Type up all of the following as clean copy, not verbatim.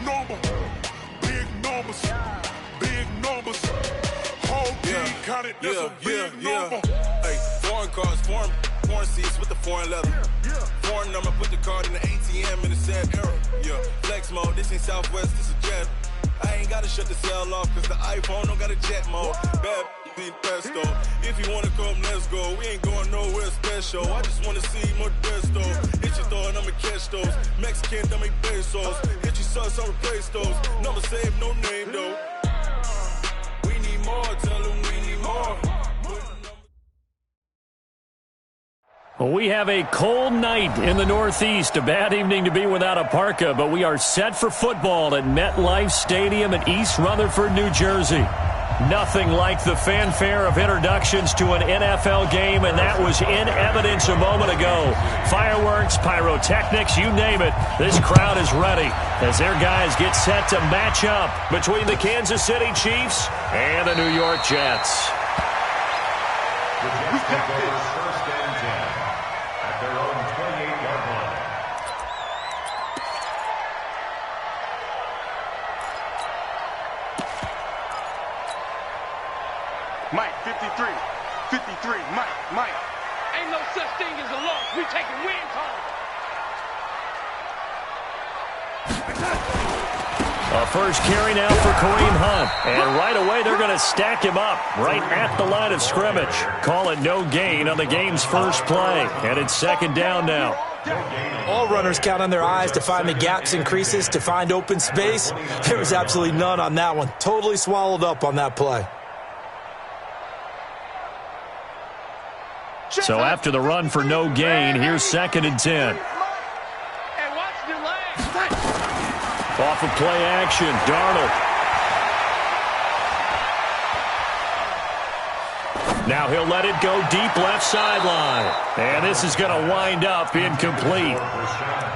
number, big numbers, big numbers. Whole team counted, that's a big number. Hey, foreign cars, foreign seats with the foreign leather. Foreign number, put the card in the ATM in the sad era. Yeah, flex mode, this ain't Southwest, this is jet. I ain't gotta shut the cell off, cause the iPhone don't got a jet mode. Bad need pesto. If you wanna come, let's go. We ain't going nowhere special. I just wanna see Modesto. Hit your throw and I'ma catch those. Mexican, don't make pesos. Hit your sauce, I'll replace those. Number saved, no name though. We need more, tell them we need more. Well, we have a cold night in the Northeast. A bad evening to be without a parka, but we are set for football at MetLife Stadium in East Rutherford, New Jersey. Nothing like the fanfare of introductions to an NFL game, and that was in evidence a moment ago. Fireworks, pyrotechnics, you name it. This crowd is ready as their guys get set to match up between the Kansas City Chiefs and the New York Jets. We got this. First and 10 at their own 28-yard line. Mike, 53, Mike. Ain't no such thing as a loss. We taking wins home. A first carry now for Kareem Hunt. And right away, they're going to stack him up right at the line of scrimmage. Call it no gain on the game's first play. And it's second down now. All runners count on their eyes to find the gaps and creases, to find open space. There was absolutely none on that one. Totally swallowed up on that play. So after the run for no gain, here's second and 10. Off of play action, Darnold. Now he'll let it go deep left sideline. And this is going to wind up incomplete.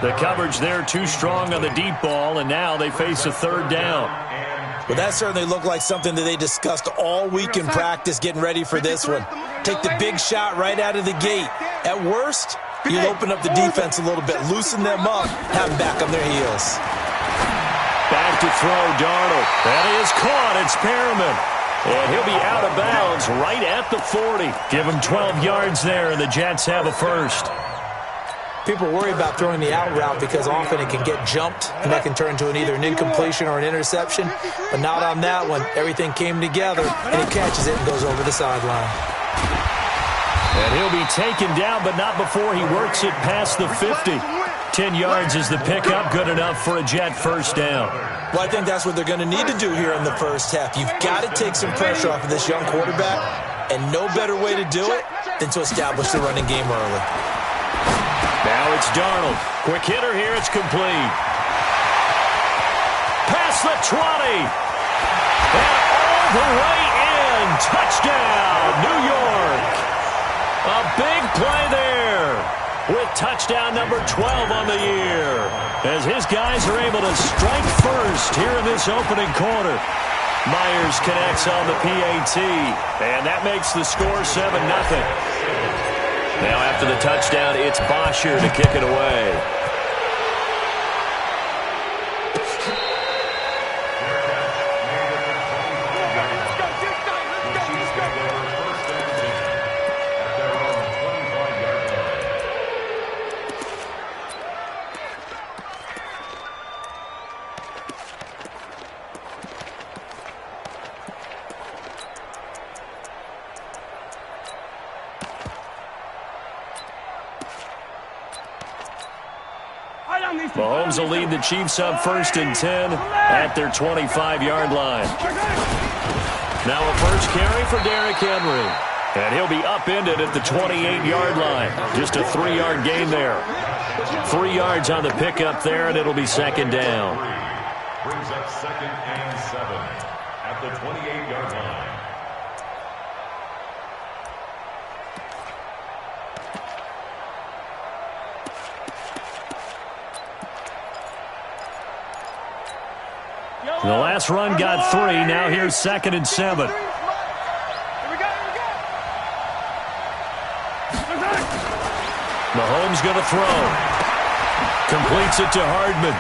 The coverage there too strong on the deep ball, and now they face a third down. Well, that certainly looked like something that they discussed all week in practice getting ready for this one. Take the big shot right out of the gate. At worst, you'll open up the defense a little bit, loosen them up, have them back on their heels. Back to throw, Darnold. That is caught. It's Perriman. And he'll be out of bounds right at the 40. Give him 12 yards there, and the Jets have a first. People worry about throwing the out route because often it can get jumped, and that can turn into either an incompletion or an interception. But not on that one. Everything came together, and he catches it and goes over the sideline. And he'll be taken down, but not before he works it past the 50. 10 yards is the pickup, good enough for a Jet first down. Well, I think that's what they're going to need to do here in the first half. You've got to take some pressure off of this young quarterback, and no better way to do it than to establish the running game early. Now it's Darnold. Quick hitter here, it's complete. Past the 20. And all the way in. Touchdown, New York. A big play there with touchdown number 12 on the year, as his guys are able to strike first here in this opening quarter. Myers connects on the PAT, and that makes the score 7-0. Now after the touchdown, it's Bosher to kick it away. Mahomes will lead the Chiefs up first and 10 at their 25-yard line. Now a first carry for Derrick Henry. And he'll be upended at the 28-yard line. Just a 3-yard gain there. 3 yards on the pickup there, and it'll be second down. Brings up second and 7 at the 28-yard line. The last run got 3. Now here's second and 7. Mahomes going to throw. Completes it to Hardman.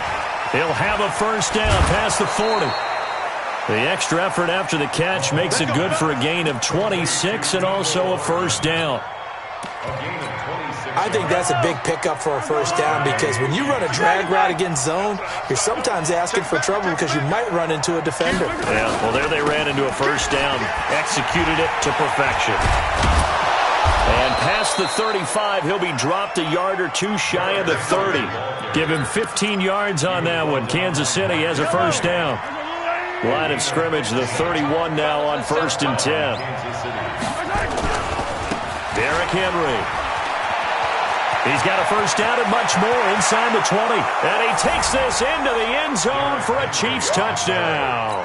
He'll have a first down past the 40. The extra effort after the catch makes it good for a gain of 26 and also a first down. I think that's a big pickup for a first down because when you run a drag route against zone, you're sometimes asking for trouble because you might run into a defender. Yeah, well, there they ran into a first down. Executed it to perfection. And past the 35, he'll be dropped a yard or two shy of the 30. Give him 15 yards on that one. Kansas City has a first down. Line of scrimmage, the 31 now on 1st and 10. Derrick Henry. He's got a first down and much more inside the 20. And he takes this into the end zone for a Chiefs touchdown.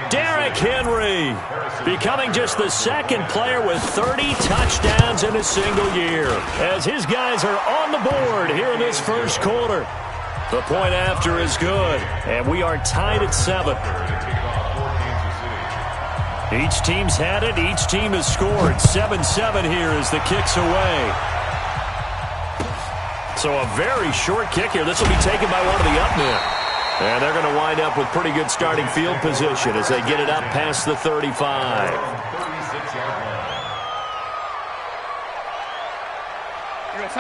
Derrick Henry becoming just the second player with 30 touchdowns in a single year as his guys are on the board here in this first quarter. The point after is good, and we are tied at 7. Each team's had it. Each team has scored. 7-7 here as the kick's away. So a very short kick here. This will be taken by one of the up men. And they're going to wind up with pretty good starting field position as they get it up past the 35.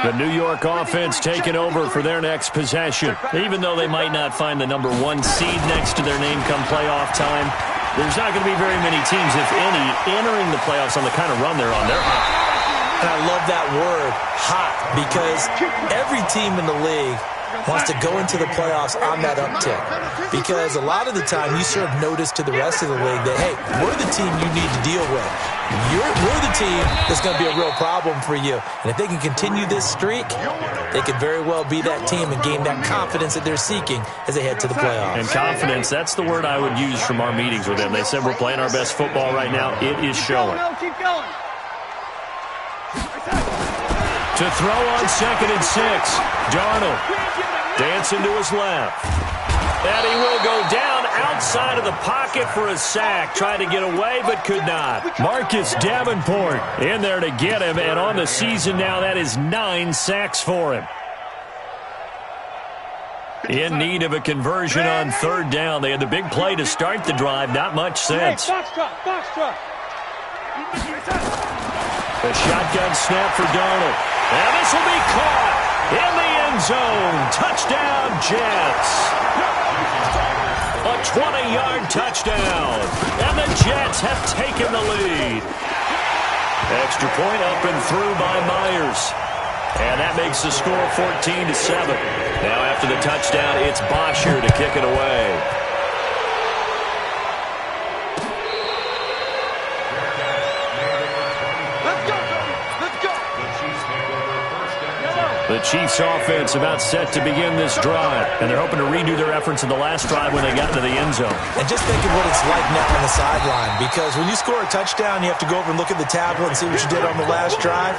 The New York offense taking over for their next possession. Even though they might not find the number 1 seed next to their name come playoff time, there's not going to be very many teams, if any, entering the playoffs on the kind of run they're on. They're hot. And I love that word, hot, because every team in the league wants to go into the playoffs on that uptick. Because a lot of the time you serve notice to the rest of the league that, hey, we're the team you need to deal with. We're the team that's going to be a real problem for you. And if they can continue this streak, they could very well be that team and gain that confidence that they're seeking as they head to the playoffs. And confidence, that's the word I would use from our meetings with them. They said we're playing our best football right now. It is showing. Keep going. To throw on 2nd and 6. Darnold dancing to his left. And he will go down outside of the pocket for a sack. Tried to get away, but could not. Marcus Davenport in there to get him. And on the season now, that is 9 sacks for him. In need of a conversion on 3rd down. They had the big play to start the drive. Not much sense. Box truck. A shotgun snap for Darnold. And this will be caught in the end zone. Touchdown, Jets. A 20-yard touchdown. And the Jets have taken the lead. Extra point up and through by Myers. And that makes the score 14-7. Now after the touchdown, it's Bosher to kick it away. The Chiefs offense about set to begin this drive, and they're hoping to redo their efforts in the last drive when they got into the end zone. And just think of what it's like now on the sideline, because when you score a touchdown, you have to go over and look at the tablet and see what you did on the last drive.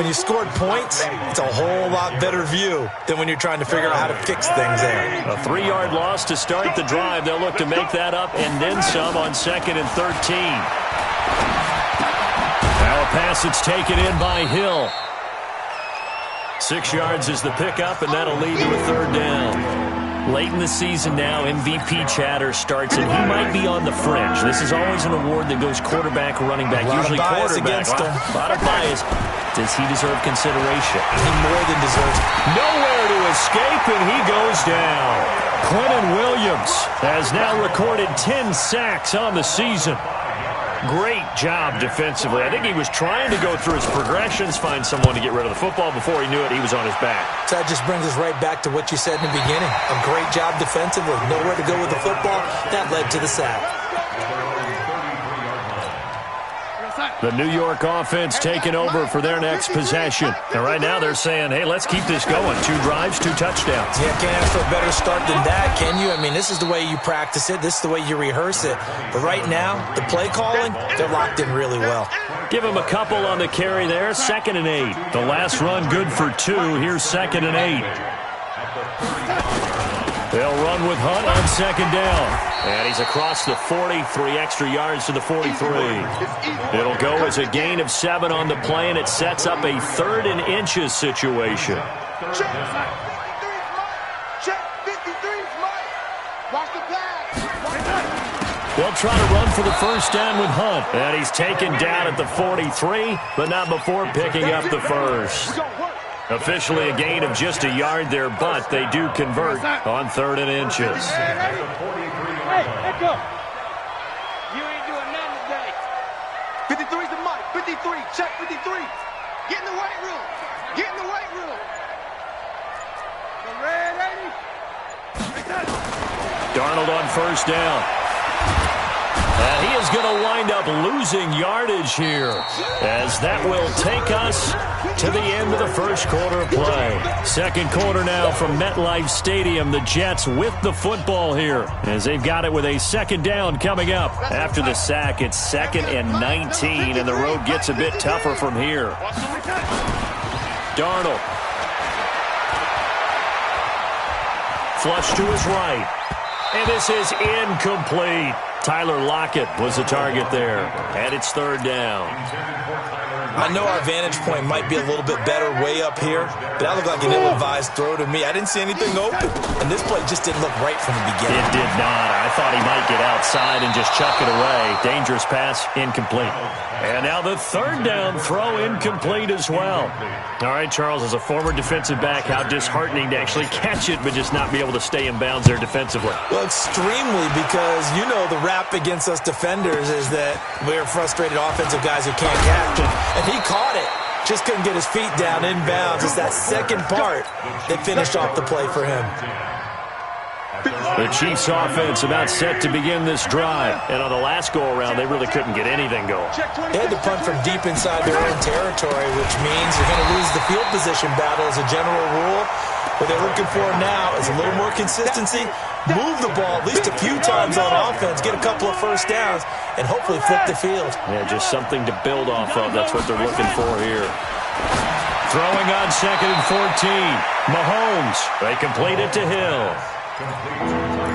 When you scored points, it's a whole lot better view than when you're trying to figure out how to fix things there. A 3-yard loss to start the drive. They'll look to make that up and then some on 2nd and 13. Now a pass that's taken in by Hill. 6 yards is the pickup, and that'll lead to a 3rd down. Late in the season now, MVP chatter starts, and he might be on the fringe. This is always an award that goes quarterback or running back, usually quarterback. A lot of bias. Does he deserve consideration? He more than deserves it. Nowhere to escape, and he goes down. Quentin Williams has now recorded 10 sacks on the season. Great job defensively. I think he was trying to go through his progressions, find someone to get rid of the football. Before he knew it, he was on his back. So that just brings us right back to what you said in the beginning. A great job defensively. Nowhere to go with the football. That led to the sack. The New York offense taking over for their next possession. And right now they're saying, hey, let's keep this going. 2 drives, 2 touchdowns. Yeah, can't ask for a better start than that, can you? I mean, this is the way you practice it. This is the way you rehearse it. But right now, the play calling, they're locked in really well. Give him a couple on the carry there. 2nd and 8. The last run good for 2. Here's 2nd and 8. They'll run with Hunt on 2nd down. And he's across the 40, 3 extra yards to the 43. It'll go as a gain of 7 on the play, and it sets up a 3rd and inches situation. Check 53. Watch the pass. They'll try to run for the first down with Hunt. And he's taken down at the 43, but not before picking up the first. Officially a gain of just a yard there, but they do convert on 3rd and inches. Hey, let's go. You ain't doing nothing today. 53's the mic. 53. Check 53. Get in the weight room. Get in the weight room. The red 80. Darnold on first down. And he is going to wind up losing yardage here, as that will take us to the end of the first quarter of play. Second quarter now from MetLife Stadium. The Jets with the football here, as they've got it with a second down coming up. After the sack, it's 2nd and 19, and the road gets a bit tougher from here. Darnold. Flush to his right. And this is incomplete. Tyler Lockett was the target there. And it's 3rd down. I know our vantage point might be a little bit better way up here, but that looked like an ill-advised throw to me. I didn't see anything open, and this play just didn't look right from the beginning. It did not. I thought he might get outside and just chuck it away. Dangerous pass, incomplete. And now the 3rd down throw, incomplete as well. All right, Charles, as a former defensive back, how disheartening to actually catch it but just not be able to stay in bounds there defensively. Well, extremely, because you know the rap against us defenders is that we're frustrated offensive guys who can't catch it. And he caught it. Just couldn't get his feet down in bounds. It's that second part that finished off the play for him. The Chiefs offense about set to begin this drive. And on the last go-around, they really couldn't get anything going. They had to punt from deep inside their own territory, which means you're going to lose the field position battle as a general rule. What they're looking for now is a little more consistency, move the ball at least a few times on offense, get a couple of first downs, and hopefully flip the field. Yeah, just something to build off of. That's what they're looking for here. Throwing on 2nd and 14. Mahomes. They complete it to Hill.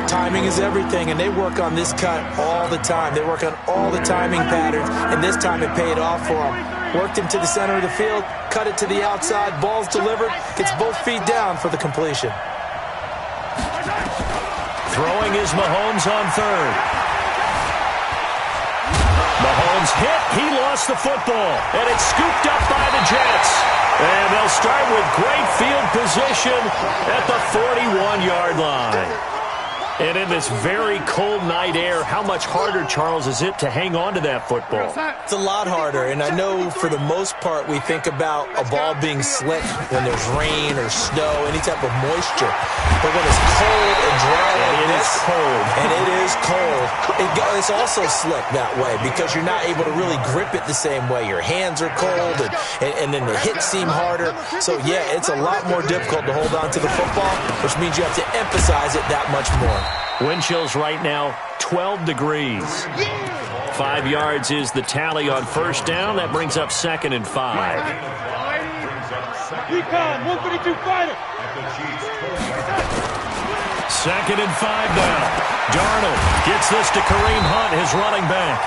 Timing is everything, and they work on this cut all the time. They work on all the timing patterns, and this time it paid off for them. Worked him to the center of the field, cut it to the outside, ball's delivered, gets both feet down for the completion. Throwing is Mahomes on 3rd. Mahomes hit, he lost the football, and it's scooped up by the Jets. And they'll start with great field position at the 41-yard line. And in this very cold night air, how much harder, Charles, is it to hang on to that football? It's a lot harder, and I know for the most part we think about a ball being slick when there's rain or snow, any type of moisture. But when it's cold and dry like this, and it is cold, it's also slick that way because you're not able to really grip it the same way. Your hands are cold, and then the hits seem harder. So, yeah, it's a lot more difficult to hold on to the football, which means you have to emphasize it that much more. Wind chills right now, 12 degrees. 5 yards is the tally on first down. That brings up 2nd and 5. Recon, 152 fighter. 2nd and 5 now. Darnold gets this to Kareem Hunt, his running back.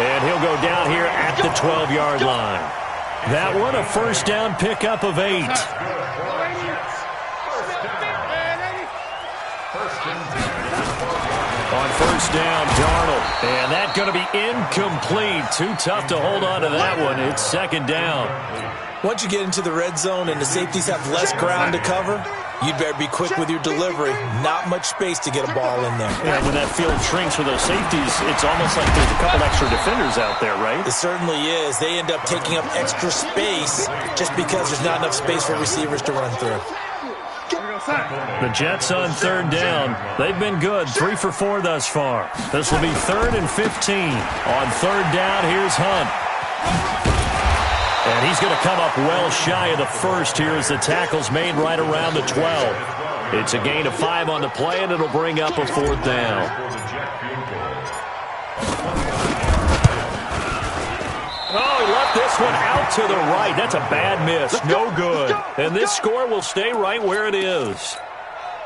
And he'll go down here at the 12-yard line. That one, a first down pickup of 8. On first down, Darnold. And that's going to be incomplete. Too tough to hold on to that one. It's 2nd down. Once you get into the red zone and the safeties have less ground to cover, you'd better be quick with your delivery. Not much space to get a ball in there. Yeah, when that field shrinks with those safeties, it's almost like there's a couple extra defenders out there, right? It certainly is. They end up taking up extra space just because there's not enough space for receivers to run through. The Jets on 3rd down. They've been good, 3 for 4 thus far. This will be 3rd and 15. On 3rd down, here's Hunt. And he's going to come up well shy of the first here as the tackle's made right around the 12. It's a gain of 5 on the play, and it'll bring up a 4th down. Oh, he left this one out to the right. That's a bad miss. No good. And this score will stay right where it is.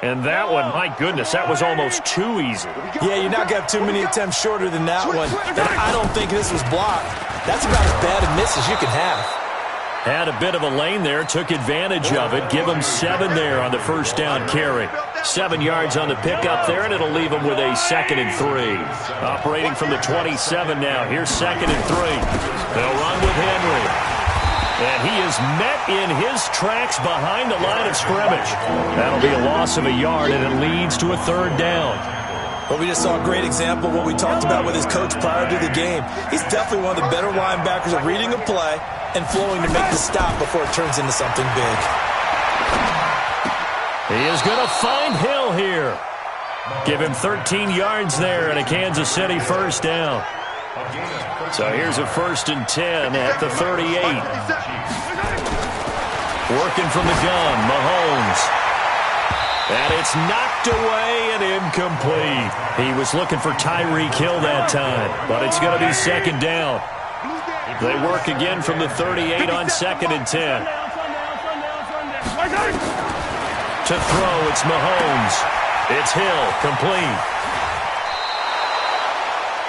And that one, my goodness, that was almost too easy. Yeah, you're not going to have too many attempts shorter than that one. And I don't think this was blocked. That's about as bad a miss as you can have. Had a bit of a lane there, took advantage of it. Give him 7 there on the first down carry. 7 yards on the pickup there, and it'll leave him with a 2nd and 3. Operating from the 27 now. Here's 2nd and 3. They'll run with Henry. And he is met in his tracks behind the line of scrimmage. That'll be a loss of a yard, and it leads to a 3rd down. Well, we just saw a great example of what we talked about with his coach prior to the game. He's definitely one of the better linebackers at reading a play and flowing to make the stop before it turns into something big. He is going to find Hill here. Give him 13 yards there and a Kansas City 1st down. So here's a 1st and 10 at the 38. Working from the gun, Mahomes. And it's knocked away and incomplete. He was looking for Tyreek Hill that time, but it's going to be 2nd down. They work again from the 38 on 2nd and 10. To throw, it's Mahomes. It's Hill, complete.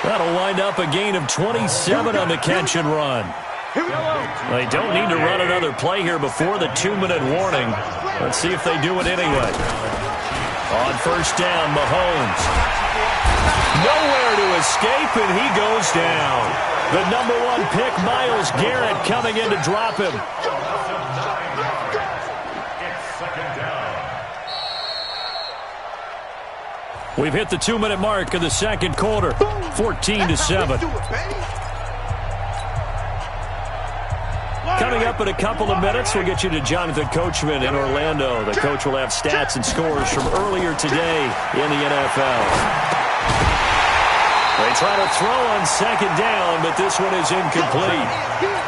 That'll wind up a gain of 27 on the catch and run. They don't need to run another play here before the 2-minute warning. Let's see if they do it anyway. On 1st down, Mahomes. Nowhere to escape, and he goes down. The number 1 pick, Myles Garrett, coming in to drop him. We've hit the 2-minute mark of the 2nd quarter, 14-7. Coming up in a couple of minutes, we'll get you to Jonathan Coachman in Orlando. The coach will have stats and scores from earlier today in the NFL. They try to throw on 2nd down, but this one is incomplete.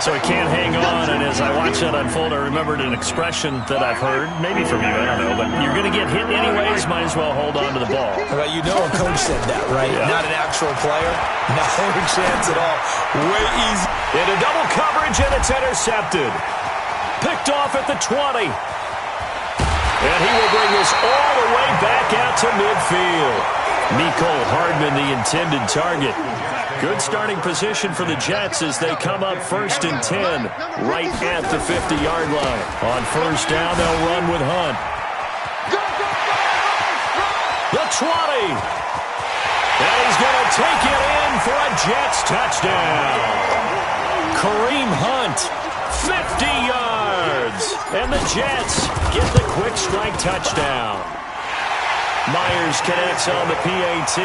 So he can't hang on, and as I watch that unfold, I remembered an expression that I've heard, maybe from you, I don't know, but you're going to get hit anyways, might as well hold on to the ball. Well, you know a coach said that, right? Yeah. Not an actual player. No chance at all. Way easy. Into double coverage, and it's intercepted. Picked off at the 20. And he will bring us all the way back out to midfield. Mecole Hardman, the intended target. Good starting position for the Jets as they come up 1st and 10 right at the 50-yard line. On 1st down, they'll run with Hunt. The 20. And he's going to take it in for a Jets touchdown. Kareem Hunt, 50 yards. And the Jets get the quick strike touchdown. Myers connects on the PAT.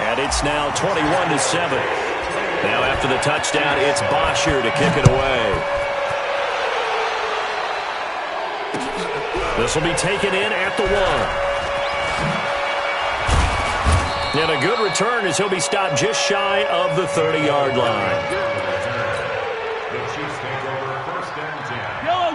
And it's now 21-7. Now after the touchdown, it's Bosher to kick it away. This will be taken in at the 1. And a good return as he'll be stopped just shy of the 30-yard line.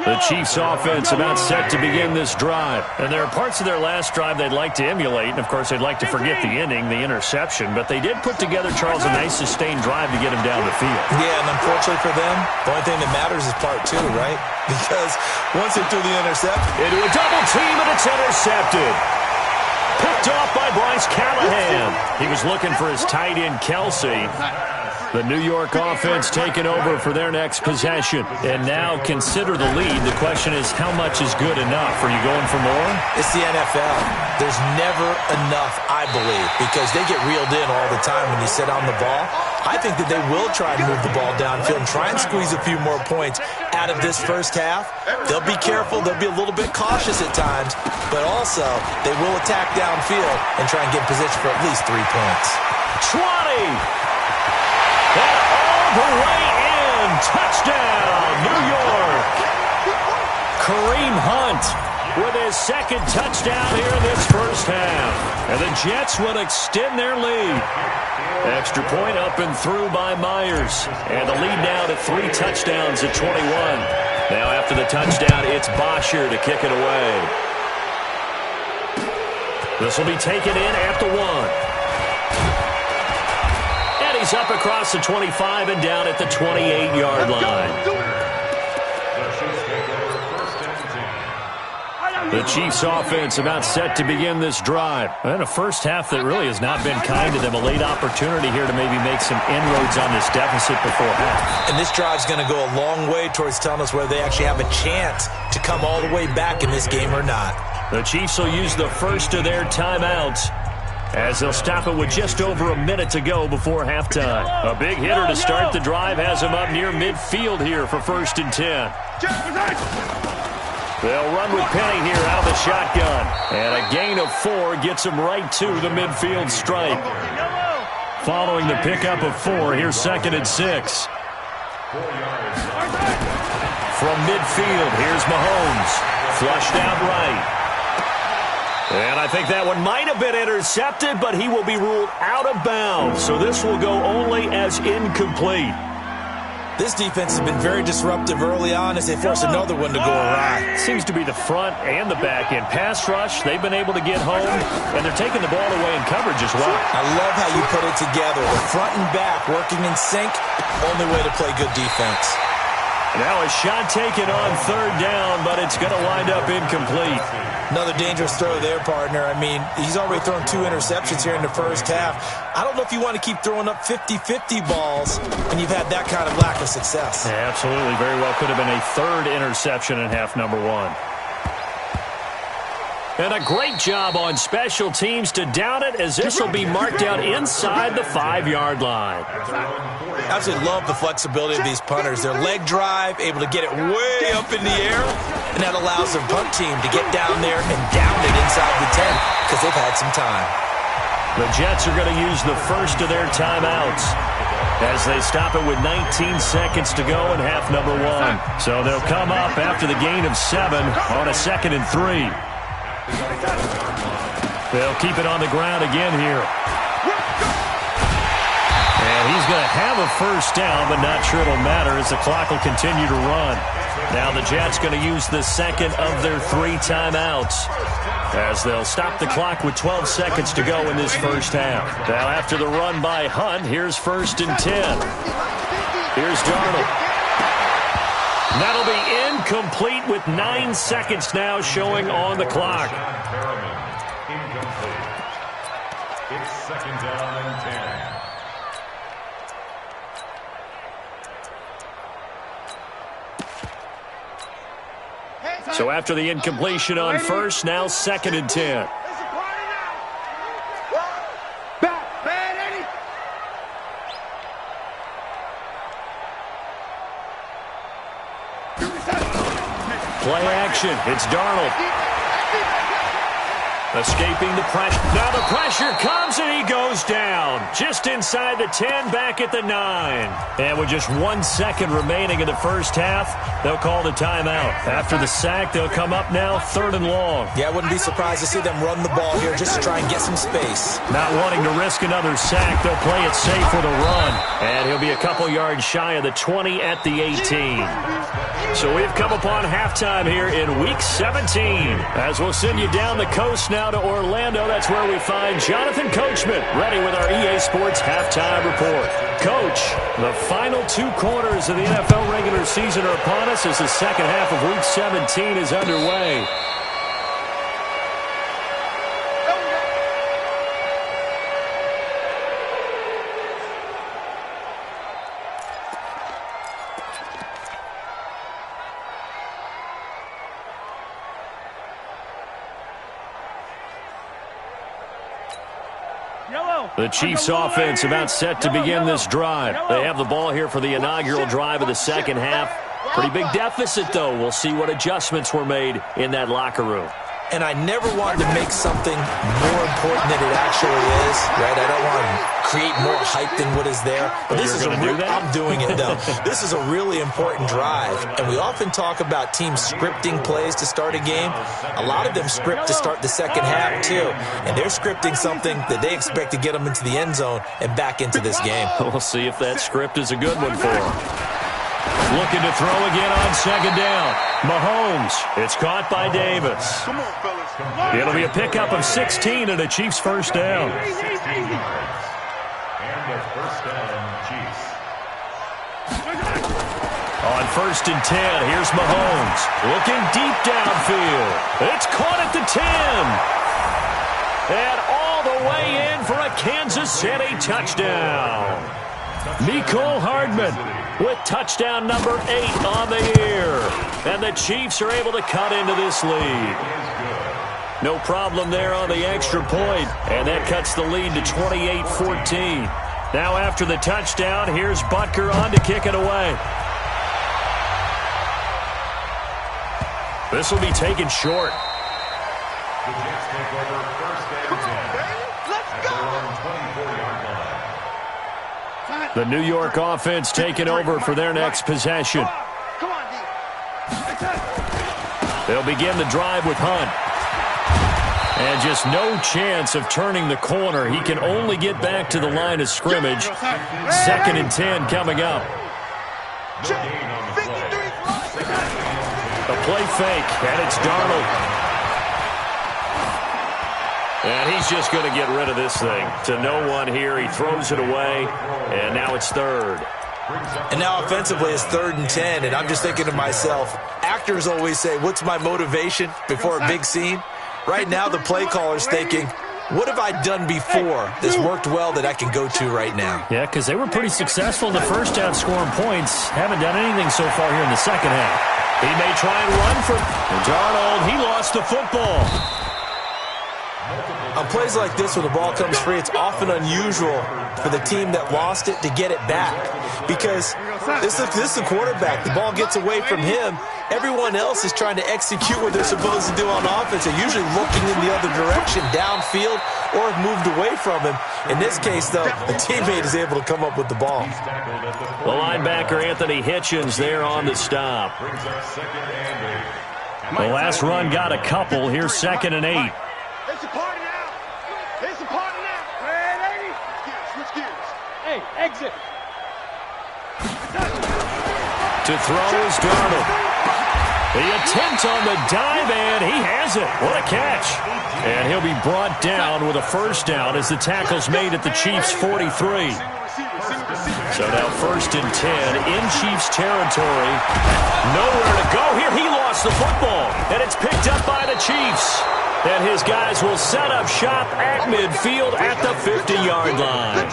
The Chiefs offense about set to begin this drive. And there are parts of their last drive they'd like to emulate. And, of course, they'd like to forget the ending, the interception. But they did put together, Charles, a nice sustained drive to get him down the field. Yeah, and unfortunately for them, the only thing that matters is part 2, right? Because once they threw the interception. Into a double team, and it's intercepted. Picked off by Bryce Callahan. He was looking for his tight end, Kelsey. The New York offense taking over for their next possession. And now consider the lead. The question is, how much is good enough? Are you going for more? It's the NFL. There's never enough, I believe, because they get reeled in all the time when you sit on the ball. I think that they will try and move the ball downfield and try and squeeze a few more points out of this first half. They'll be careful. They'll be a little bit cautious at times, but also they will attack downfield and try and get in position for at least 3 points. 20! And all the way in. Touchdown, New York. Kareem Hunt with his 2nd touchdown here in this first half. And the Jets will extend their lead. Extra point up and through by Myers. And the lead now to 3 touchdowns at 21. Now after the touchdown, it's Bosher to kick it away. This will be taken in at the 1. He's up across the 25 and down at the 28-yard line. The Chiefs offense about set to begin this drive. And a first half that really has not been kind to them. A late opportunity here to maybe make some inroads on this deficit before half. And this drive's going to go a long way towards telling us whether they actually have a chance to come all the way back in this game or not. The Chiefs will use the first of their timeouts as they'll stop it with just over a minute to go before halftime. A big hitter to start the drive has him up near midfield here for 1st and 10. They'll run with Penny here out of the shotgun. And a gain of 4 gets him right to the midfield stripe. Following the pickup of 4, here's 2nd and 6. From midfield, here's Mahomes. Flushed out right. And I think that one might have been intercepted, but he will be ruled out of bounds. So this will go only as incomplete. This defense has been very disruptive early on as they force another one to go awry. Seems to be the front and the back end. Pass rush, they've been able to get home, and they're taking the ball away in coverage as well. I love how you put it together. The front and back working in sync, only way to play good defense. Now a shot taken on 3rd down, but it's going to wind up incomplete. Another dangerous throw there, partner. I mean, he's already thrown 2 interceptions here in the first half. I don't know if you want to keep throwing up 50-50 balls when you've had that kind of lack of success. Yeah, absolutely. Very well could have been a 3rd interception in half number 1. And a great job on special teams to down it, as this will be marked out inside the 5-yard line. I absolutely love the flexibility of these punters. Their leg drive, able to get it way up in the air, and that allows their punt team to get down there and down it inside the 10 because they've had some time. The Jets are going to use the first of their timeouts as they stop it with 19 seconds to go in half number 1. So they'll come up after the gain of 7 on a 2nd and 3. They'll keep it on the ground again here. And he's going to have a first down, but not sure it'll matter as the clock will continue to run. Now the Jets going to use the second of their 3 timeouts as they'll stop the clock with 12 seconds to go in this first half. Now after the run by Hunt, here's 1st and 10. Here's Darnold. That'll be incomplete with 9 seconds now showing on the clock. It's 2nd down and 10. So after the incompletion on first, now 2nd and 10. Play action. It's Darnold. Escaping the pressure. Now the pressure comes and he goes down. Just inside the 10, back at the 9. And with just 1 second remaining in the first half, they'll call the timeout. After the sack, they'll come up now 3rd and long. Yeah, I wouldn't be surprised to see them run the ball here just to try and get some space. Not wanting to risk another sack, they'll play it safe with a run. And he'll be a couple yards shy of the 20 at the 18. So we've come upon halftime here in Week 17. As we'll send you down the coast now to Orlando, that's where we find Jonathan Coachman ready with our EA Sports Halftime Report. Coach, the final 2 quarters of the NFL regular season are upon us as the second half of Week 17 is underway. The Chiefs offense about set to begin this drive. They have the ball here for the inaugural drive of the second half. Pretty big deficit, though. We'll see what adjustments were made in that locker room. And I never wanted to make something more important than it actually is, right? I don't want to create more hype than what is there. But this is I'm doing it, though. This is a really important drive. And we often talk about teams scripting plays to start a game. A lot of them script to start the second half, too. And they're scripting something that they expect to get them into the end zone and back into this game. We'll see if that script is a good one for them. Looking to throw again on second down. Mahomes. It's caught by Davis. Come on, fellas. It'll be a pickup of 16 and a Chiefs first down. And the first down, Chiefs. On 1st and 10, here's Mahomes. Looking deep downfield. It's caught at the 10. And all the way in for a Kansas City touchdown. Mecole Hardman with touchdown number 8 on the year. And the Chiefs are able to cut into this lead. No problem there on the extra point, and that cuts the lead to 28-14. Now after the touchdown, here's Butker on to kick it away. This will be taken short. The Jets take over first and 10. The New York offense taking over for their next possession. They'll begin the drive with Hunt. And just no chance of turning the corner. He can only get back to the line of scrimmage. 2nd and 10 coming up. A play fake, and it's Darnold. And he's just going to get rid of this thing. To no one here, he throws it away, and now it's 3rd. And now offensively it's 3rd and 10, and I'm just thinking to myself, actors always say, what's my motivation before a big scene? Right now the play caller's thinking, what have I done before that's worked well that I can go to right now? Yeah, because they were pretty successful in the first half scoring points. Haven't done anything so far here in the second half. He may try and run for Darnold. He lost the football. On plays like this, when the ball comes free, it's often unusual for the team that lost it to get it back. Because this is the quarterback. The ball gets away from him. Everyone else is trying to execute what they're supposed to do on offense. They're usually looking in the other direction, downfield, or have moved away from him. In this case, though, a teammate is able to come up with the ball. The linebacker, Anthony Hitchens, there on the stop. The last run got a couple. Here's 2nd and 8. It's a party now. It's a party now. Ready? Switch gears. Hey, exit. To throw is Darnold. The attempt on the dive, and he has it. What a catch. And he'll be brought down with a first down as the tackle's made at the Chiefs' 43. So now 1st and 10 in Chiefs territory. Nowhere to go here. He lost the football, and it's picked up by the Chiefs. And his guys will set up shop at midfield at the 50-yard line.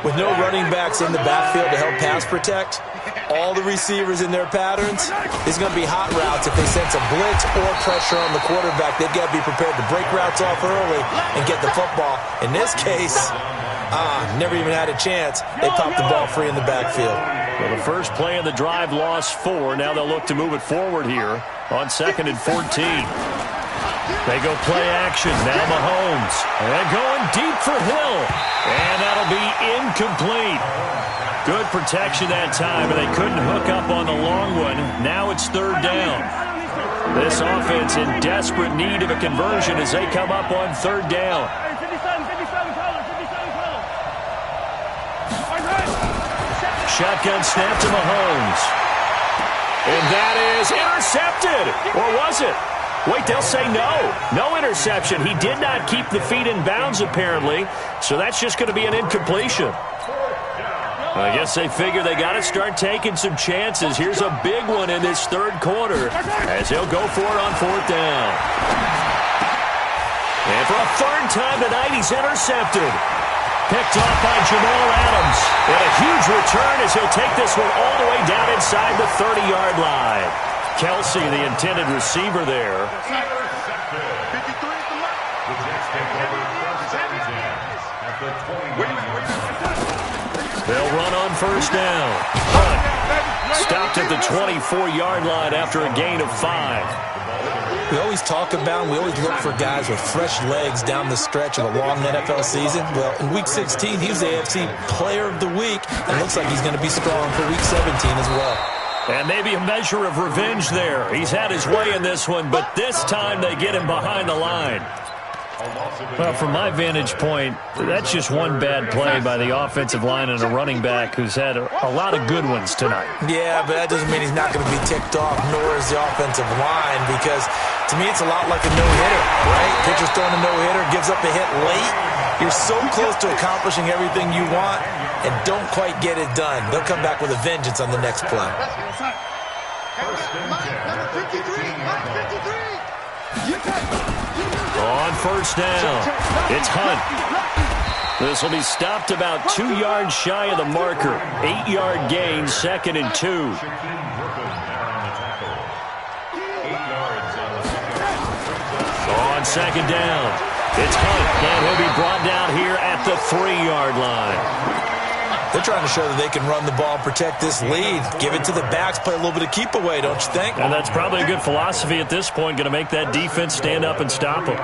With no running backs in the backfield to help pass protect, all the receivers in their patterns, there's going to be hot routes. If they sense a blitz or pressure on the quarterback, they've got to be prepared to break routes off early and get the football. In this case, never even had a chance. They popped the ball free in the backfield. Well, the first play of the drive lost 4. Now they'll look to move it forward here on 2nd and 14. They go play action. Now Mahomes. And going deep for Hill. And that'll be incomplete. Good protection that time, and they couldn't hook up on the long one. Now it's 3rd down. This offense in desperate need of a conversion as they come up on 3rd down. Shotgun snap to Mahomes. And that is intercepted. Or was it? Wait, they'll say no. No interception. He did not keep the feet in bounds, apparently. So that's just going to be an incompletion. I guess they figure they got to start taking some chances. Here's a big one in this 3rd quarter as they'll go for it on 4th down. And for a 3rd time tonight, he's intercepted. Picked off by Jamal Adams. And a huge return as he'll take this one all the way down inside the 30-yard line. Kelsey, the intended receiver there. They'll run on 1st down. Hunt stopped at the 24-yard line after a gain of 5. We always talk about, we always look for guys with fresh legs down the stretch of a long NFL season. Well, in Week 16, he was the AFC Player of the Week, and looks like he's going to be strong for Week 17 as well. And maybe a measure of revenge there. He's had his way in this one, but this time they get him behind the line. Well, from my vantage point, that's just one bad play by the offensive line and a running back who's had a lot of good ones tonight. Yeah, but that doesn't mean he's not going to be ticked off, nor is the offensive line, because to me it's a lot like a no-hitter, right? Pitcher's throwing a no-hitter, gives up a hit late. You're so close to accomplishing everything you want and don't quite get it done. They'll come back with a vengeance on the next play. Number 53. On 1st down, it's Hunt. This will be stopped about 2 yards shy of the marker. 8-yard gain, 2nd and 2. on second down. It's Hunt, and he'll be brought down here at the 3-yard line. They're trying to show that they can run the ball and protect this lead. Give it to the backs, play a little bit of keep away, don't you think? And that's probably a good philosophy at this point, going to make that defense stand up and stop them.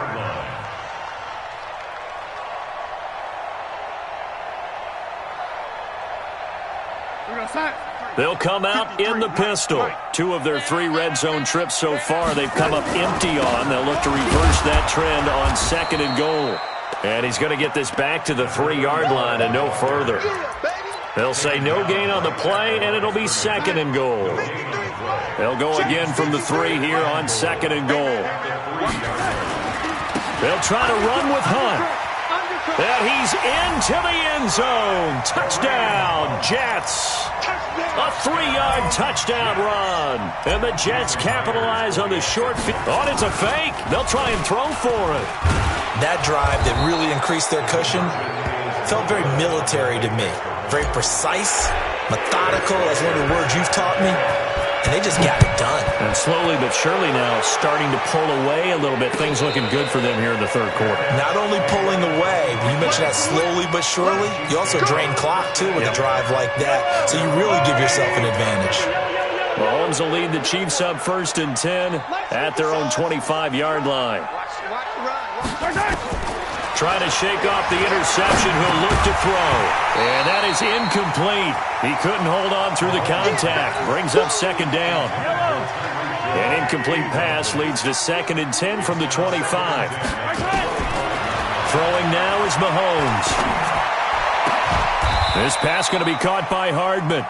They'll come out in the pistol. 2 of their 3 red zone trips so far they've come up empty on. They'll look to reverse that trend on second and goal. And he's going to get this back to the 3-yard line and no further. They'll say no gain on the play, and it'll be second and goal. They'll go again from the 3 here on second and goal. They'll try to run with Hunt. And he's into the end zone. Touchdown, Jets. A 3-yard touchdown run. And the Jets capitalize on the short field. Oh, it's a fake. They'll try and throw for it. That drive that really increased their cushion felt very military to me. Very precise, methodical, that's one of the words you've taught me. And they just got it done. And slowly but surely now starting to pull away a little bit. Things looking good for them here in the third quarter. Not only pulling away, but you mentioned that slowly but surely. You also drain clock, too, with a drive like that. So you really give yourself an advantage. Mahomes will lead the Chiefs up 1st and 10 at their own 25-yard line. Trying to shake off the interception. He'll look to throw. And that is incomplete. He couldn't hold on through the contact. Brings up second down. An incomplete pass leads to 2nd and 10 from the 25. Throwing now is Mahomes. This pass going to be caught by Hardman.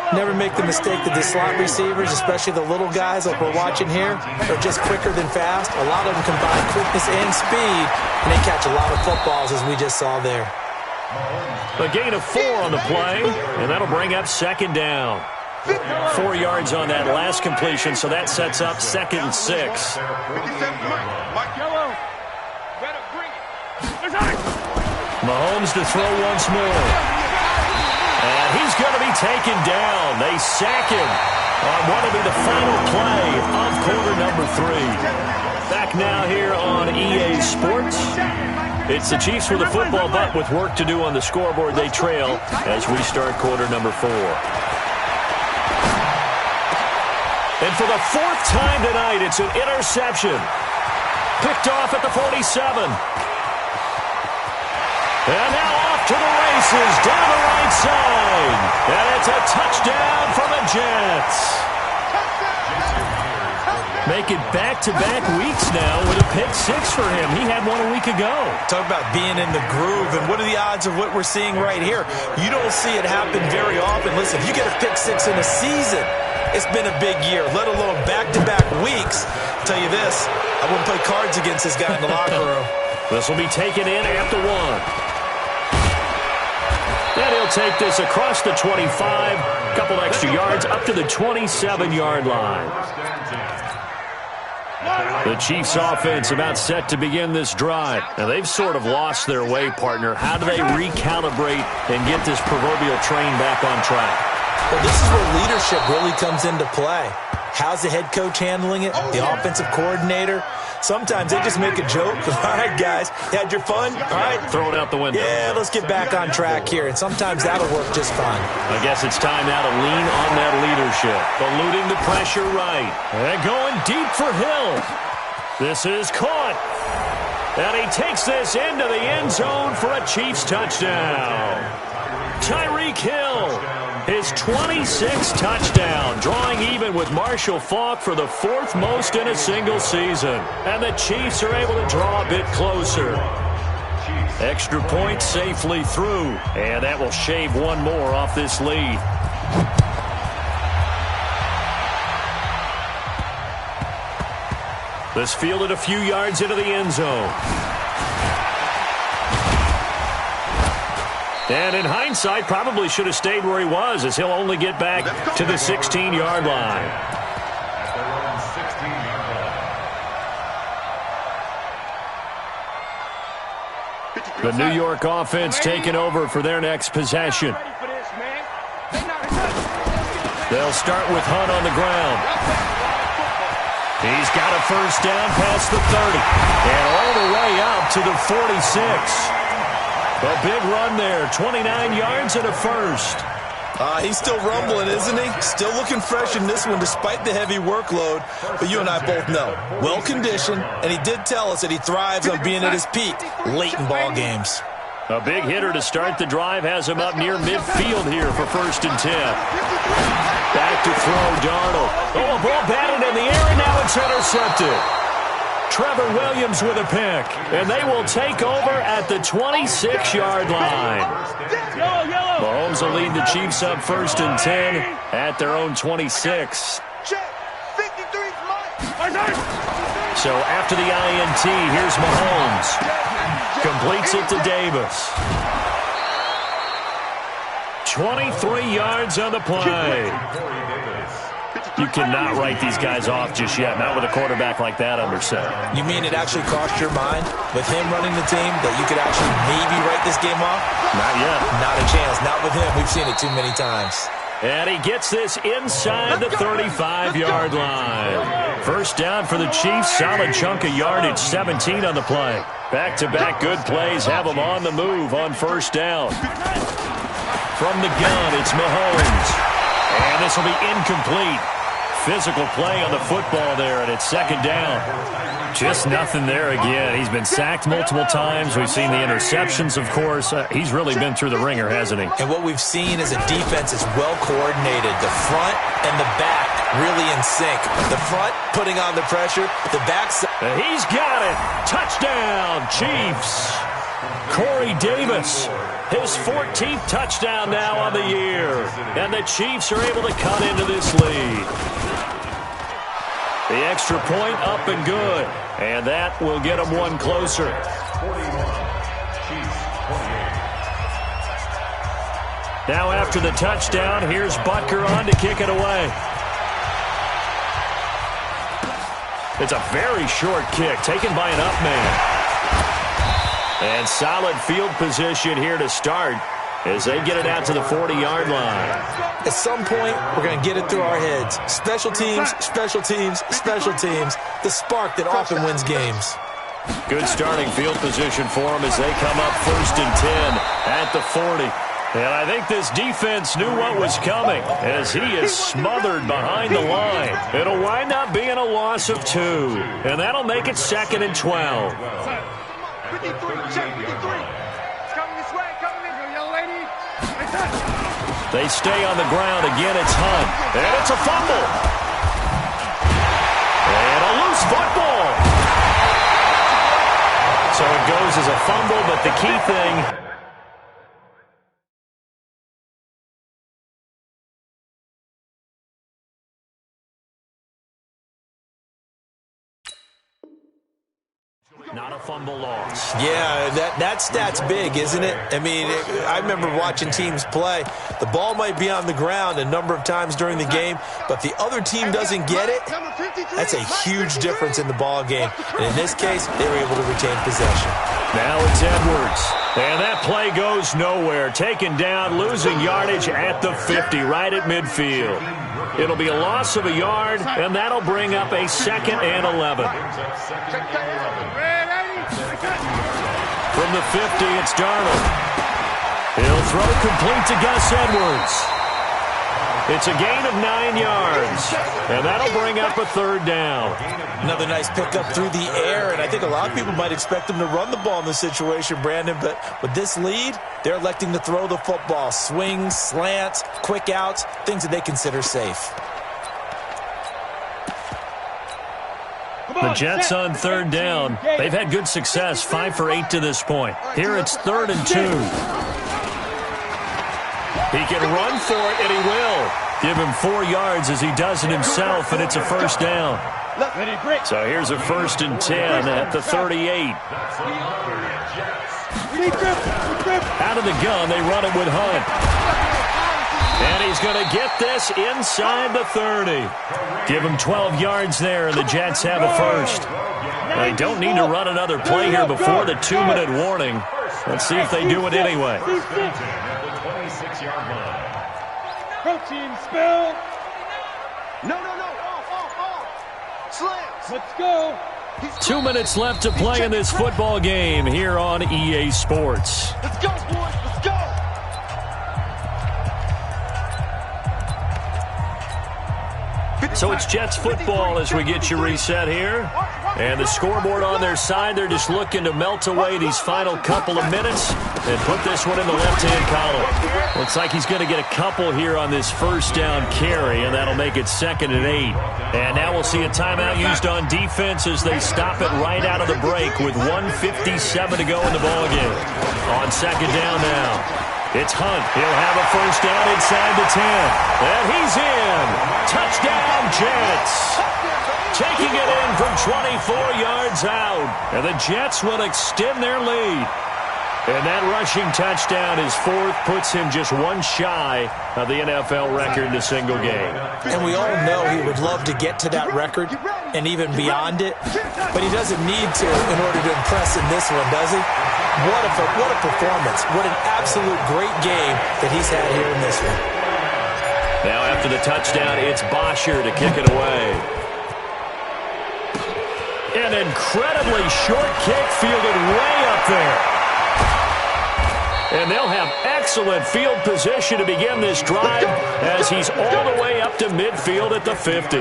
Never make the mistake that the slot receivers, especially the little guys like we're watching here, are just quicker than fast. A lot of them combine quickness and speed, and they catch a lot of footballs, as we just saw there. A gain of 4 on the play, and that'll bring up second down. 4 yards on that last completion, so that sets up 2nd and 6. Mahomes to throw once more. And he's going to be taken down. They sack him on what will be the final play of quarter number 3. Back now here on EA Sports. It's the Chiefs with the football, but with work to do on the scoreboard, they trail as we start quarter number 4. And for the 4th time tonight, it's an interception. Picked off at the 47. And now off to the races, down the right side. And it's a touchdown for the Jets. Make it back-to-back weeks now with a pick 6 for him. He had one a week ago. Talk about being in the groove, and what are the odds of what we're seeing right here? You don't see it happen very often. Listen, if you get a pick 6 in a season, it's been a big year, let alone back-to-back weeks. I'll tell you this, I wouldn't play cards against this guy in the locker room. This will be taken in at the 1. And he'll take this across the 25, a couple extra yards, up to the 27-yard line. The Chiefs offense about set to begin this drive. Now, they've sort of lost their way, partner. How do they recalibrate and get this proverbial train back on track? Well, this is where leadership really comes into play. How's the head coach handling it? The offensive coordinator? Sometimes they just make a joke. All right, guys, you had your fun? All right. Throw it out the window. Yeah, let's get back on track here. And sometimes that'll work just fine. I guess it's time now to lean on that leadership. Eluding the pressure right. And going deep for Hill. This is caught. And he takes this into the end zone for a Chiefs touchdown. Tyreek Hill. His 26th touchdown, drawing even with Marshall Faulk for the 4th most in a single season. And the Chiefs are able to draw a bit closer. Extra point safely through, and that will shave one more off this lead. This fielded a few yards into the end zone. And in hindsight, probably should have stayed where he was, as he'll only get back to the 16-yard line. The New York offense taking over for their next possession. They'll start with Hunt on the ground. He's got a first down past the 30 and all the way up to the 46. A big run there, 29 yards and a first. He's still rumbling, isn't he? Still looking fresh in this one despite the heavy workload. But you and I both know, well-conditioned, and he did tell us that he thrives on being at his peak late in ball games. A big hitter to start the drive has him up near midfield here for 1st and 10. Back to throw, Darnold. Oh, a ball batted in the air, and now it's intercepted. Trevor Williams with a pick, and they will take over at the 26-yard line. Mahomes will lead the Chiefs up 1st and 10 at their own 26. So after the INT, here's Mahomes. Completes it to Davis. 23 yards on the play. You cannot write these guys off just yet, not with a quarterback like that under center. You mean it actually crossed your mind with him running the team that you could actually maybe write this game off? Not yet. Not a chance. Not with him. We've seen it too many times. And he gets this inside the 35-yard line. First down for the Chiefs. Solid chunk of yardage, 17 on the play. Back-to-back good plays have them on the move on first down. From the gun, it's Mahomes. And this will be incomplete. Physical play on the football there, and it's second down. Just nothing there again. He's been sacked multiple times. We've seen the interceptions, of course. He's really been through the ringer, hasn't he? And what we've seen is a defense is well coordinated. The front and the back really in sync. The front putting on the pressure. The back. He's got it. Touchdown, Chiefs. Corey Davis, his 14th touchdown now on the year. And the Chiefs are able to cut into this lead. The extra point up and good. And that will get them one closer. 41, Chiefs 28. Now after the touchdown, here's Butker on to kick it away. It's a very short kick taken by an up man. And solid field position here to start as they get it out to the 40-yard line. At some point, we're going to get it through our heads. Special teams, special teams, special teams. The spark that often wins games. Good starting field position for them as they come up 1st and 10 at the 40. And I think this defense knew what was coming as he is smothered behind the line. It'll wind up being a loss of 2. And that'll make it 2nd and 12. 53, check 53. It's coming this way, coming in here, young lady. They stay on the ground. Again, it's Hunt. And it's a fumble. And a loose football. So it goes as a fumble, but the key thing... Not a fumble loss. Yeah, that stat's big, isn't it? I mean, I remember watching teams play. The ball might be on the ground a number of times during the game, but the other team doesn't get it. That's a huge difference in the ball game. And in this case, they were able to retain possession. Now it's Edwards. And that play goes nowhere. Taken down, losing yardage at the 50, right at midfield. It'll be a loss of a yard, and that'll bring up a 2nd and 11. From the 50, it's Darnold. He'll throw complete to Gus Edwards. It's a gain of 9 yards, and that'll bring up a 3rd down. Another nice pickup through the air, and I think a lot of people might expect them to run the ball in this situation, Brandon, but with this lead, they're electing to throw the football. Swings, slants, quick outs, things that they consider safe. The Jets on 3rd down. They've had good success, 5 for 8 to this point. Here it's 3rd and 2. He can run for it, and he will. Give him 4 yards as he does it himself, and it's a first down. So here's a 1st and 10 at the 38. Out of the gun, they run it with Hunt. And he's going to get this inside the 30. Give him 12 yards there, and the Jets have a first. They don't need to run another play here before the 2-minute warning. Let's see if they do it anyway. 26-yard line. Protein spill. No. Off. Slam. Let's go. 2 minutes left to play in this football game here on EA Sports. Let's go, boys. Let's go. So it's Jets football as we get you reset here. And the scoreboard on their side, they're just looking to melt away these final couple of minutes and put this one in the left-hand column. Looks like he's going to get a couple here on this first down carry, and that'll make it 2nd and 8. And now we'll see a timeout used on defense as they stop it right out of the break with 1:57 to go in the ballgame. On 2nd down now, it's Hunt. He'll have a first down inside the 10. And he's in. Touchdown, Jets. Taking it in from 24 yards out. And the Jets will extend their lead. And that rushing touchdown is 4th, puts him just one shy of the NFL record in a single game. And we all know he would love to get to that record and even beyond it, but he doesn't need to in order to impress in this one, does he? What a performance. What an absolute great game that he's had here in this one. Now after the touchdown, it's Bosher to kick it away. An incredibly short kick fielded way up there. And they'll have excellent field position to begin this drive as he's all the way up to midfield at the 50.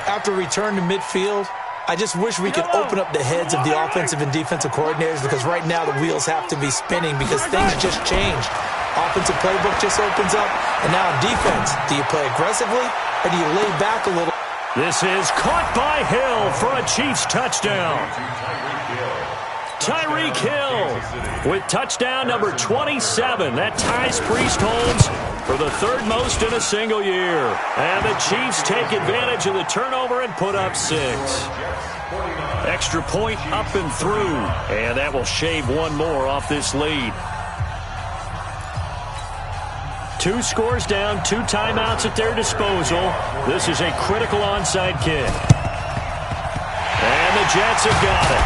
After return to midfield, I just wish we could open up the heads of the offensive and defensive coordinators, because right now the wheels have to be spinning because things just changed. Offensive playbook just opens up, and now on defense, do you play aggressively or do you lay back a little? This is caught by Hill for a Chiefs touchdown. Tyreek Hill with touchdown number 27. That ties Priest-Holmes for the 3rd most in a single year. And the Chiefs take advantage of the turnover and put up 6. Extra point up and through. And that will shave one more off this lead. 2 scores down, 2 timeouts at their disposal. This is a critical onside kick. And the Jets have got it.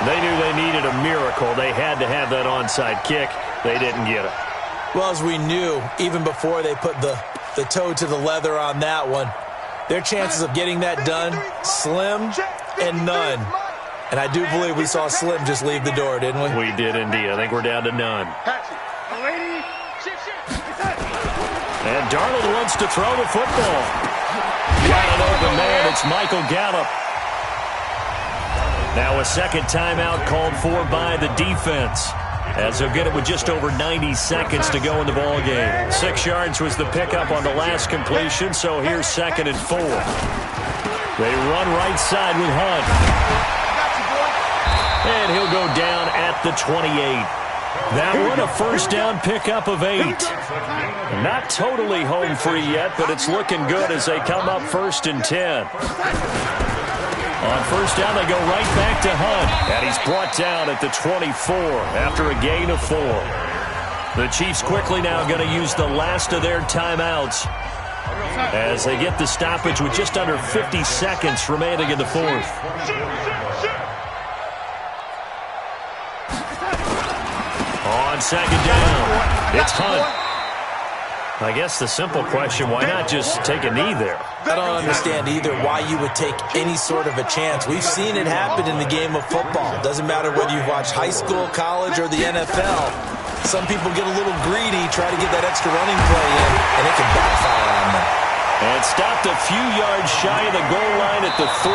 They knew they needed a miracle. They had to have that onside kick. They didn't get it. Well, as we knew, even before they put the toe to the leather on that one, their chances of getting that done, slim and none. And I do believe we saw Slim just leave the door, didn't we? We did indeed. I think we're down to none. And Darnold wants to throw the football. Got an open man. It's Michael Gallup. Now a second timeout called for by the defense, as they'll get it with just over 90 seconds to go in the ballgame. 6 yards was the pickup on the last completion, so here's 2nd and 4. They run right side with Hunt. And he'll go down at the 28. That one a first down pickup of 8. Not totally home free yet, but it's looking good as they come up 1st and 10. On first down, they go right back to Hunt. And he's brought down at the 24 after a gain of 4. The Chiefs quickly now going to use the last of their timeouts as they get the stoppage with just under 50 seconds remaining in the 4th. On 2nd down, it's Hunt. I guess the simple question, why not just take a knee there? I don't understand either why you would take any sort of a chance. We've seen it happen in the game of football. Doesn't matter whether you've watched high school, college, or the NFL. Some people get a little greedy, try to get that extra running play in, and it can backfire on them. And stopped a few yards shy of the goal line at the 3.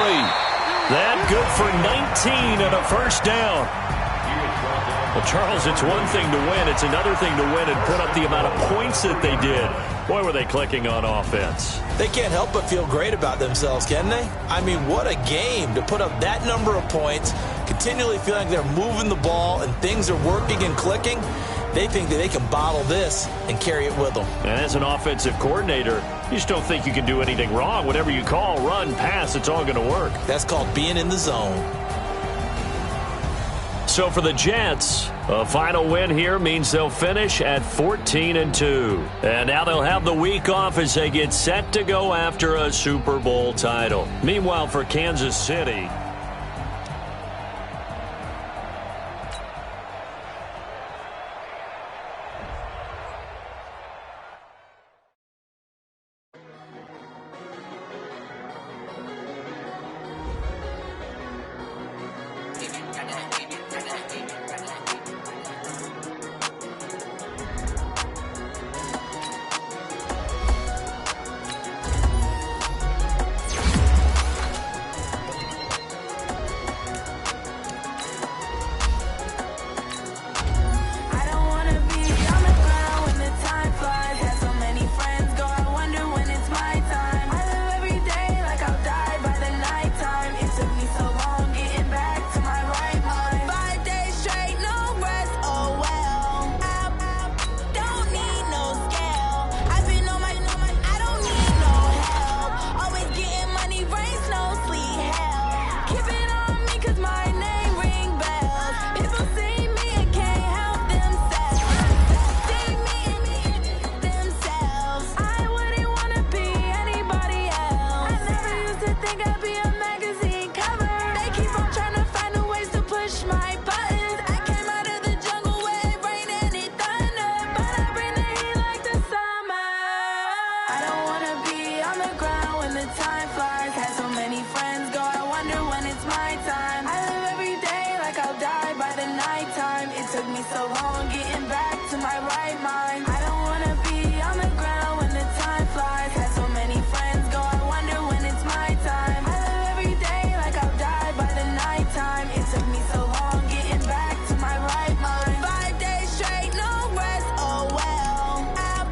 That good for 19 and a first down. Well, Charles, it's one thing to win. It's another thing to win and put up the amount of points that they did. Boy, were they clicking on offense. They can't help but feel great about themselves, can they? I mean, what a game to put up that number of points, continually feeling like they're moving the ball and things are working and clicking. They think that they can bottle this and carry it with them. And as an offensive coordinator, you just don't think you can do anything wrong. Whatever you call, run, pass, it's all going to work. That's called being in the zone. So for the Jets, a final win here means they'll finish at 14-2. And now they'll have the week off as they get set to go after a Super Bowl title. Meanwhile, for Kansas City, so long getting back to my right mind. I don't wanna be on the ground when the time flies. Had so many friends go, I wonder when it's my time. I live every day like I'll die by the nighttime. It took me so long getting back to my right mind. 5 days straight, no rest, oh well. I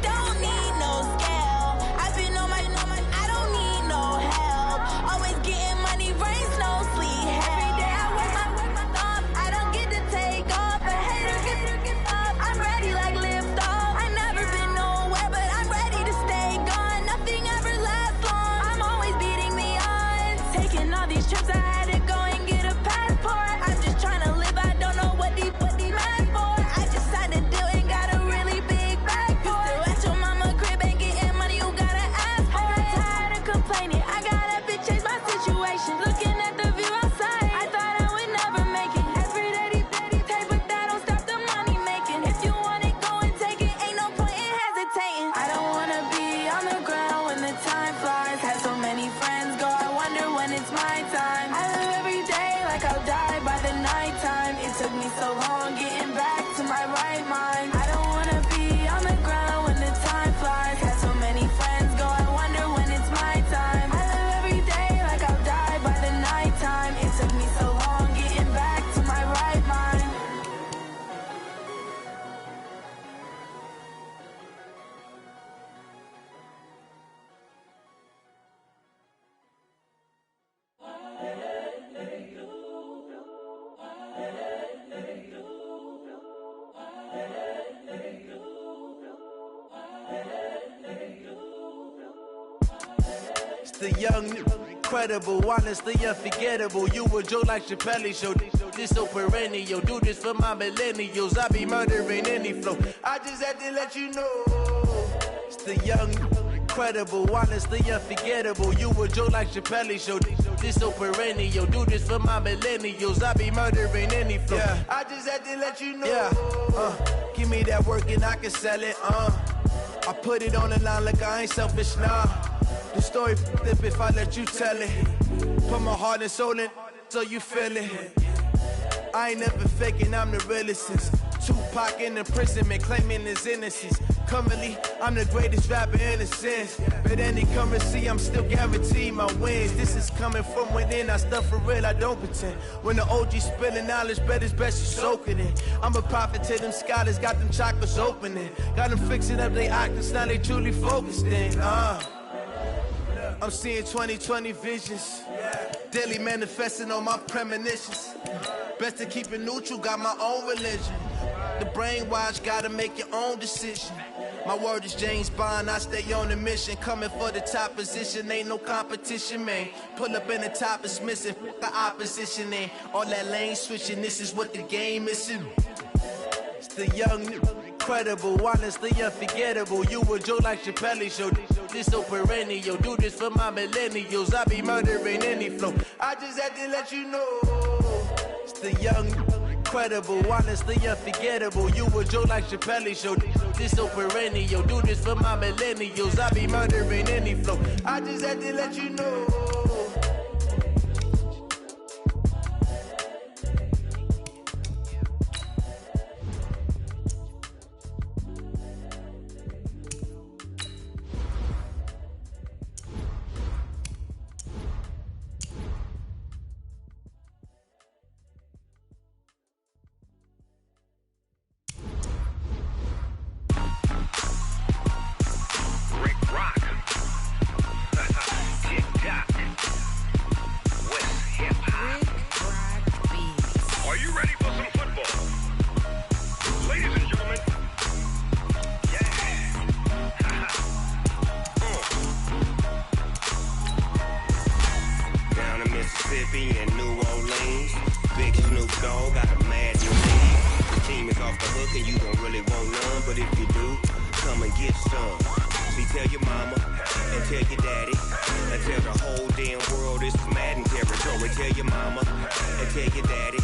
don't need no scale. I've been on my, I don't need no help. Always getting money, rains, no sleep. Every day I work my thumb. I don't get to take off. A hater get up. I'm ready like lift off. I never been nowhere, but I'm ready to stay gone. Nothing ever lasts long. I'm always beating the odds. Taking all these trips, I had to go and get a passport. I'm just trying to live. I don't know what these mad for. I just signed a deal and got a really big bag for it. Still at your mama crib and getting money, you gotta ask for it. I'm tired of complaining. I gotta bitch change my situation. Looking at the view outside, I thought I would never make it. Every day they pay, but that don't stop the money making. If you want it, go and take it. Ain't no point in hesitating. I don't wanna be on the ground when the time flies. Had so many friends go, I wonder when it's my time. I live every day like I'll die by the nighttime. It took me so long getting back to my right mind. I don't wanna be on the ground when the time flies. Had so many friends go, I wonder when it's my time. I live every day like I'll die by the nighttime. It took me so long getting back to my right mind. It's the young, incredible, honestly unforgettable. You a joke like Chappelle Show. This so perennial. Do this for my millennials. I be murdering any flow. I just had to let you know. It's the young, incredible, honestly unforgettable. You a joke like Chappelle Show. This so perennial. Do this for my millennials. I be murdering any flow. Yeah. I just had to let you know. Yeah. Give me that work and I can sell it. I put it on the line like I ain't selfish, nah. The story flip if I let you tell it. Put my heart and soul in so you feel it. I ain't never faking, I'm the realest since Tupac in imprisonment, claiming his innocence. Currently, I'm the greatest rapper in a sense. But any currency, I'm still guaranteed my wins. This is coming from within, I stuff for real, I don't pretend. When the OG spilling knowledge, bet it's best you soak it in. I'm a prophet to them scholars, got them chakras opening. Got them fixing up they octaves, now they truly focused in. I'm seeing 2020 visions. Daily manifesting on my premonitions. Best to keep it neutral, got my own religion. The brainwash, gotta make your own decision. My word is James Bond, I stay on a mission. Coming for the top position, ain't no competition, man. Pull up in the top, it's missing, the opposition ain't. All that lane switching, this is what the game is. It's the young, incredible, honestly unforgettable. You a joke like Chappelle Show. This so perennial. Do this for my millennials. I be murdering any flow. I just had to let you know. It's the young, incredible, honestly unforgettable. You a joke like Chappelle Show. This so perennial. Do this for my millennials. I be murdering any flow. I just had to let you know. Tell your mama and tell your daddy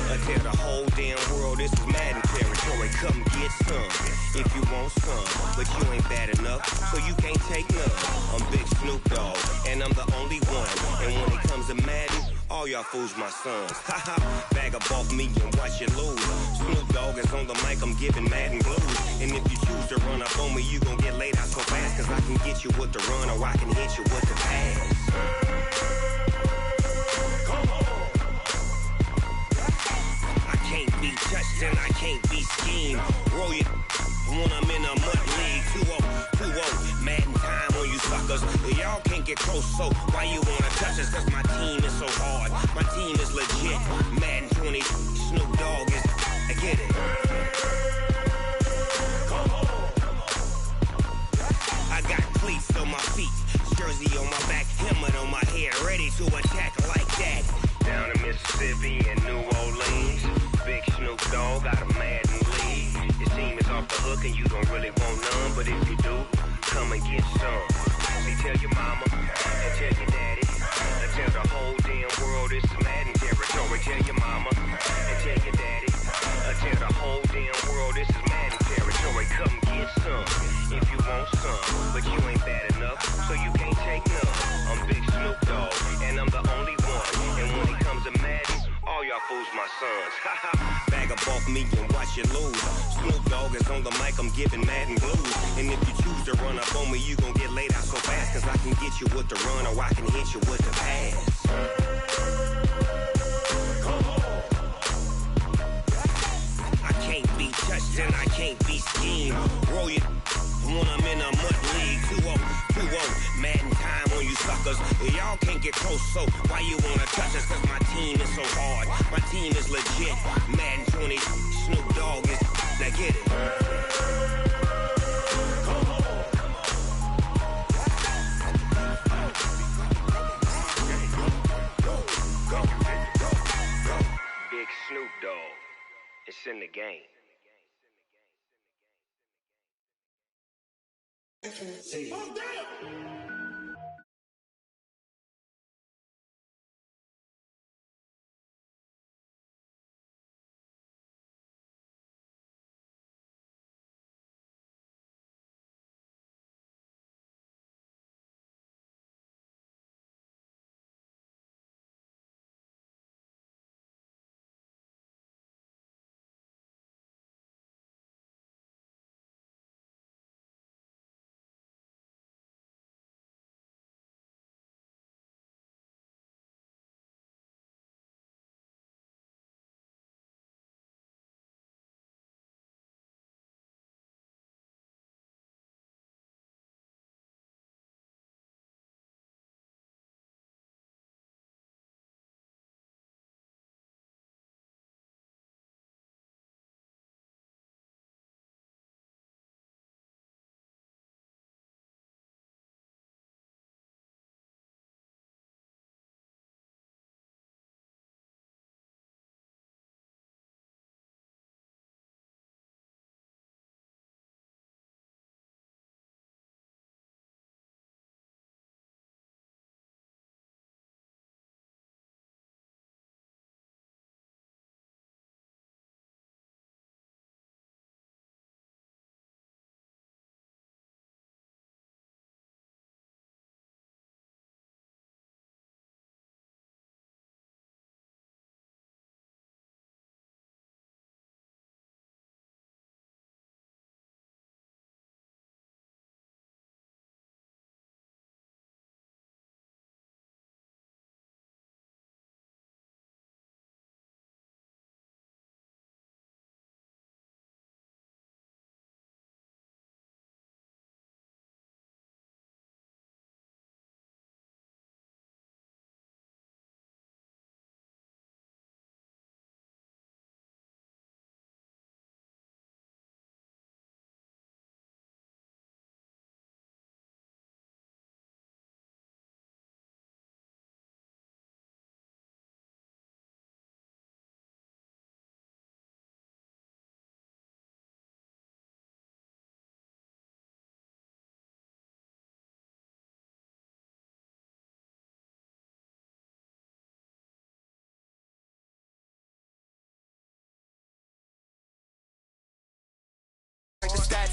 and tell the whole damn world this is Madden territory. territory, come get some. If you want some, but you ain't bad enough, so you can't take none. I'm Big Snoop Dogg, and I'm the only one. And when it comes to Madden, all y'all fools my sons. Haha, bag up off me and watch you lose. Snoop Dogg is on the mic, I'm giving Madden blues. And if you choose to run up on me, you gon' get laid out so fast. Cause I can get you with the run or I can hit you with the pass. I can't be touched and I can't be schemed. Roll you when I'm in a mud league. 2-0, Madden time on you suckers. Y'all can't get close, so why you wanna touch us? Cause my team is so hard, my team is legit. Madden 20, Snoop Dogg is, I get it. I got cleats on my feet, jersey on my back, helmet on my head, ready to attack like that. Down in Mississippi and New Orleans, Big Snoop Dogg got a Madden league. Your team is off the hook and you don't really want none, but if you do, come and get some. See, tell your mama and tell your daddy, and tell the whole damn world it's Madden territory. Tell your mama and tell your daddy, and tell the whole damn world this is Madden territory. Come get some if you want some, but you ain't bad enough, so you can't take none. I'm Big Snoop Dogg, and I'm the only one. And when it comes to Madden, all y'all fools my sons. Bag up off me and watch you lose. Snoop Dogg is on the mic, I'm giving Madden blues. And if you choose to run up on me, you gon' get laid out so fast. Cause I can get you with the run or I can hit you with the pass. I can't be touched and I can't be schemed. Roll you when I'm in a mud league. 2-0, Madden time on you suckers. Y'all can't get close, so why you wanna touch us? Cause my team is so hard, my team is legit. Madden 20, Snoop Dogg is, now get it. Big Snoop Dogg, it's in the game.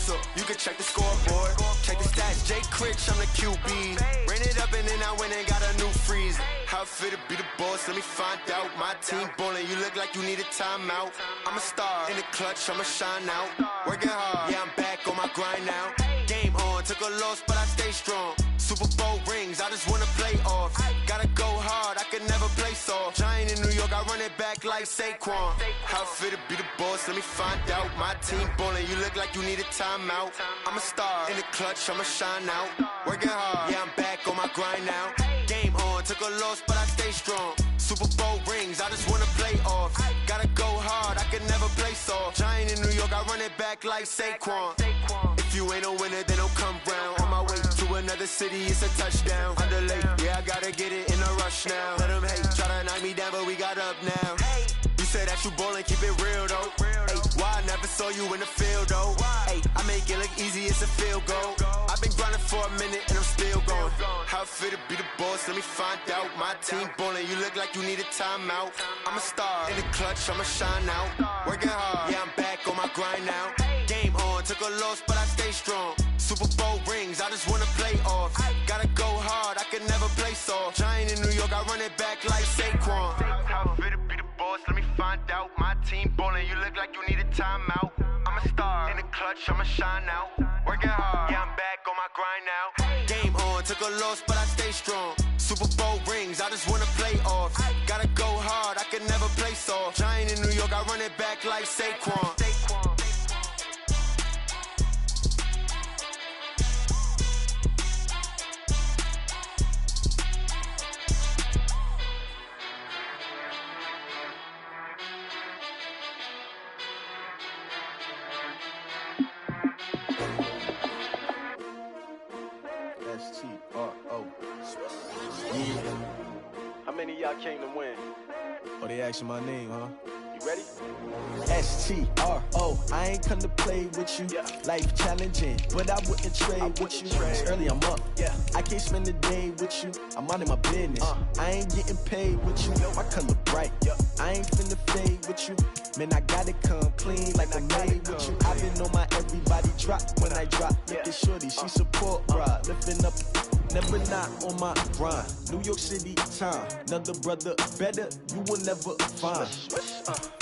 So you can check the scoreboard. Check the stats, Jay Critch, I'm the QB. Ran it up and then I went and got a new freeze. How it feel to be the boss, let me find out. My team ballin', you look like you need a timeout. I'm a star, in the clutch, I'ma shine out. Working hard, yeah, I'm back on my grind now. Game on, took a loss, but I stay strong. Super Bowl rings, I just wanna play off. Gotta go hard, I can never play soft. Giant in New York, I run it back like Saquon. How it feel to be the boss, let me find out. My team ballin', you look like you need a timeout. I'm a star, in the clutch, I'ma shine out. Working hard, yeah, I'm back on my grind now. Game on, took a loss, but I stay strong. Super Bowl rings, I just wanna play off. Gotta go hard, I can never play soft. Giant in New York, I run it back like Saquon. If you ain't a winner, then don't come round. On my way to another city, it's a touchdown. Underlay, yeah, I gotta get it in a rush now. Let them hate, try to knock me down, but we got up now. You said that you ballin', keep it real though. Hey, why I never saw you in the field though? Hey, I make it look easy, it's a field goal. I've been grinding for a minute and I'm still going. How it feel to be the boss, let me find out. My team ballin', you look like you need a timeout. I'm a star, in the clutch, I'ma shine out. Working hard, yeah, I'm back on my grind now. Game on, took a loss, but I stay strong. Super Bowl rings, I just wanna play off. Gotta go hard, I can never play soft. Giant in New York, I run it back like Saquon. How it feel to be the boss, let me find out. My team ballin', you look like you need a timeout. I'm a star, in the clutch, I'ma shine out. Working hard, yeah, I'm back on my grind now. Game on, took a loss, but I stay strong. Super Bowl rings, I just wanna play off. Gotta go hard, I can never play soft. Giant in New York, I run it back like Saquon. S-T-R-O. Yeah. How many of y'all came to win? Oh, they asking my name, huh? You ready? S-T-R-O. I ain't come to play with you. Yeah. Life challenging, but I wouldn't trade with you. It's early, I'm up. Yeah. I can't spend the day with you. I'm minding my business. I ain't getting paid with you. My color bright. Yeah. I ain't finna fade with you. Man, I gotta come clean like I made with you. I've been on my everybody drop when I drop. Look at shorty, she support ride. Lifting up, never not on my grind. New York City time. Another brother better, you will never find.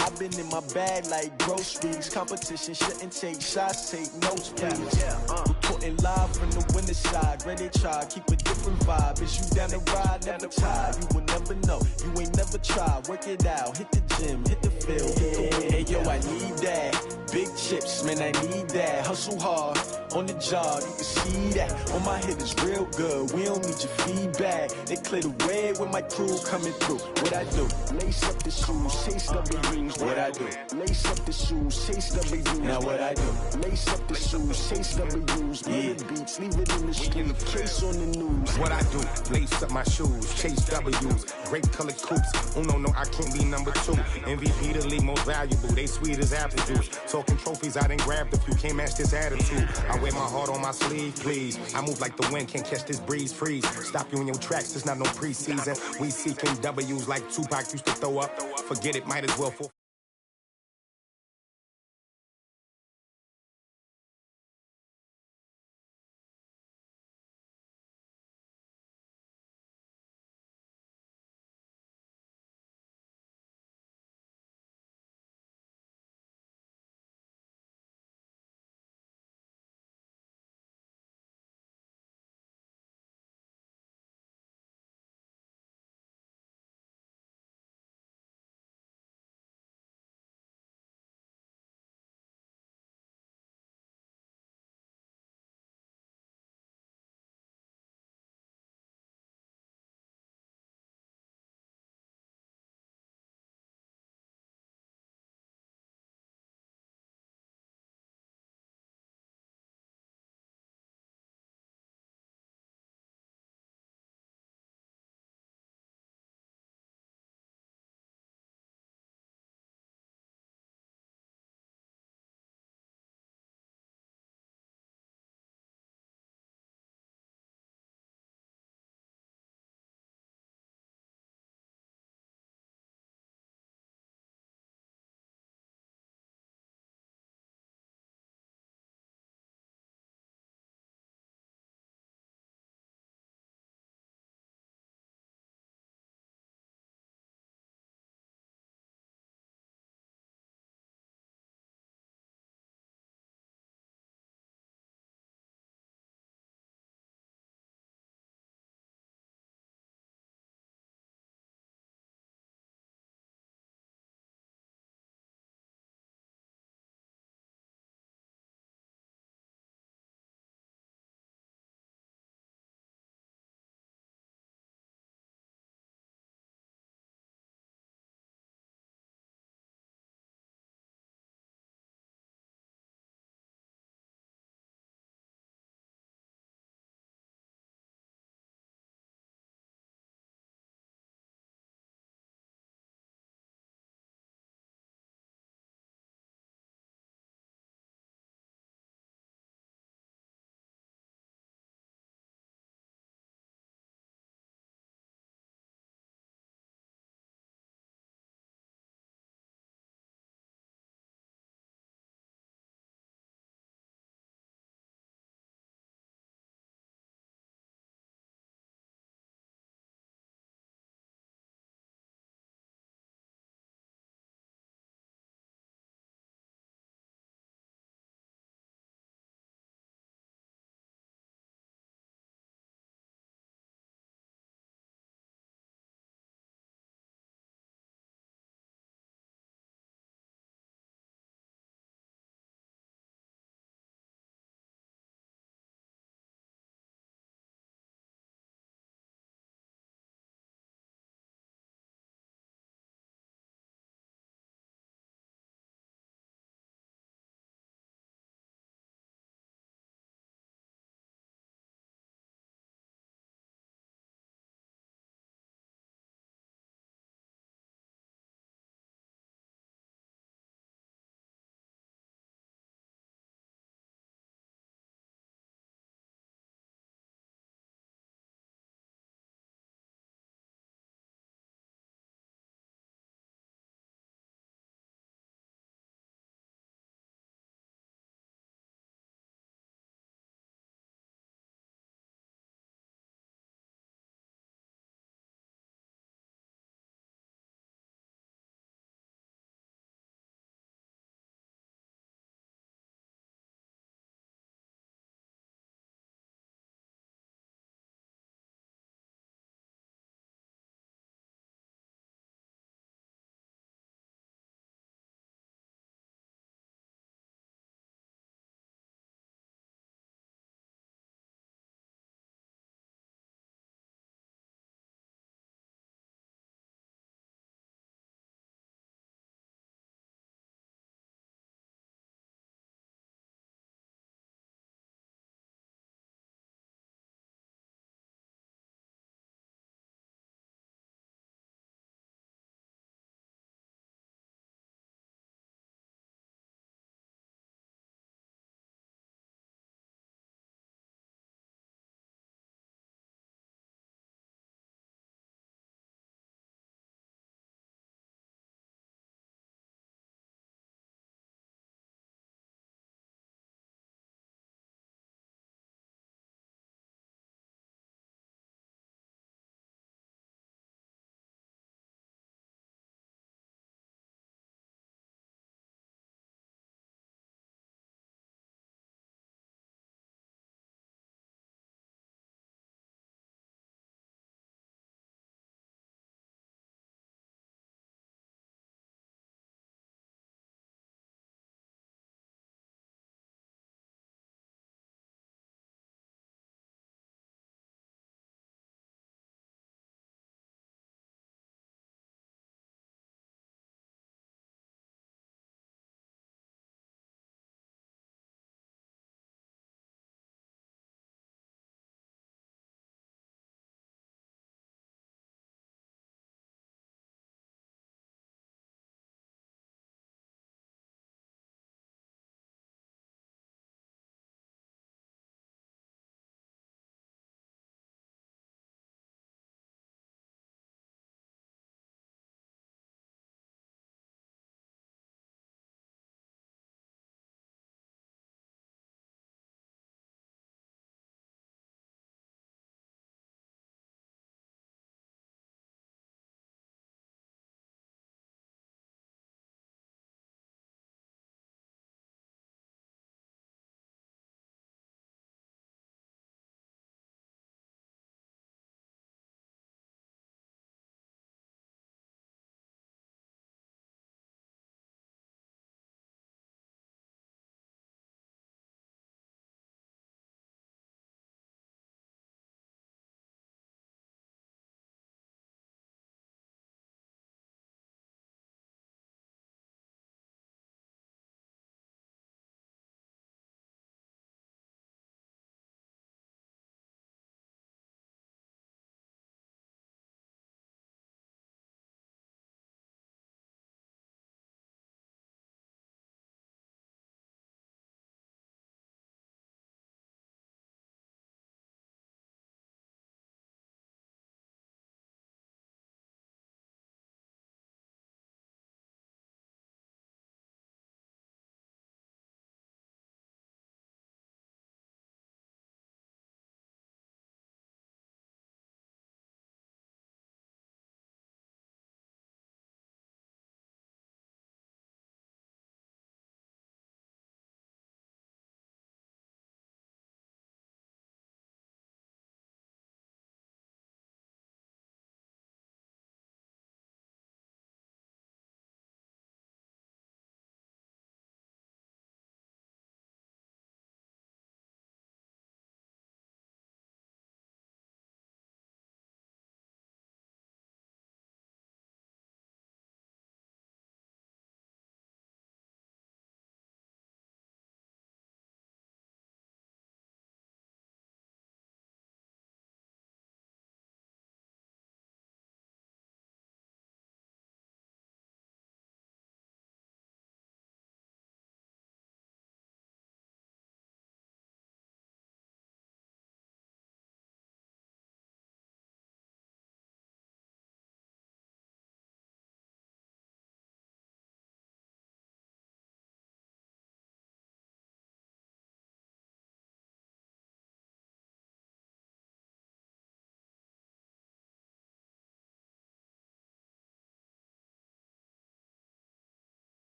I've been in my bag like groceries. Competition shouldn't take shots, take notes, please. Reporting live from the winter side. Ready to try, keep a different vibe. Is you down the ride, never tired. You will never know, you ain't never tried. Work it out, hit the gym, hit the field, hit the wind. Hey yo, I need that. Big chips, man, I need that. Hustle hard, on the job, you can see that. On my hit is real good, we don't need your feedback. They clear the way when my crew coming through. What I do? Lace up the shoes, chase W's. What I do? Lace up the shoes, chase W's. Now what I do? Lace up the shoes, chase W's. Yeah. Beats, leave it in the street, case on the news. What I do? Lace up my shoes, chase W's. Great colored coops. Oh no, I can't be number 2. MVP the league most valuable. They sweet as apple juice. Talking trophies, I done grabbed a few. Can't match this attitude. I wear my heart on my sleeve, please. I move like the wind, can't catch this breeze, freeze. Stop you in your tracks, it's not no preseason. We seeking W's like Tupac used to throw up. Forget it, might as well for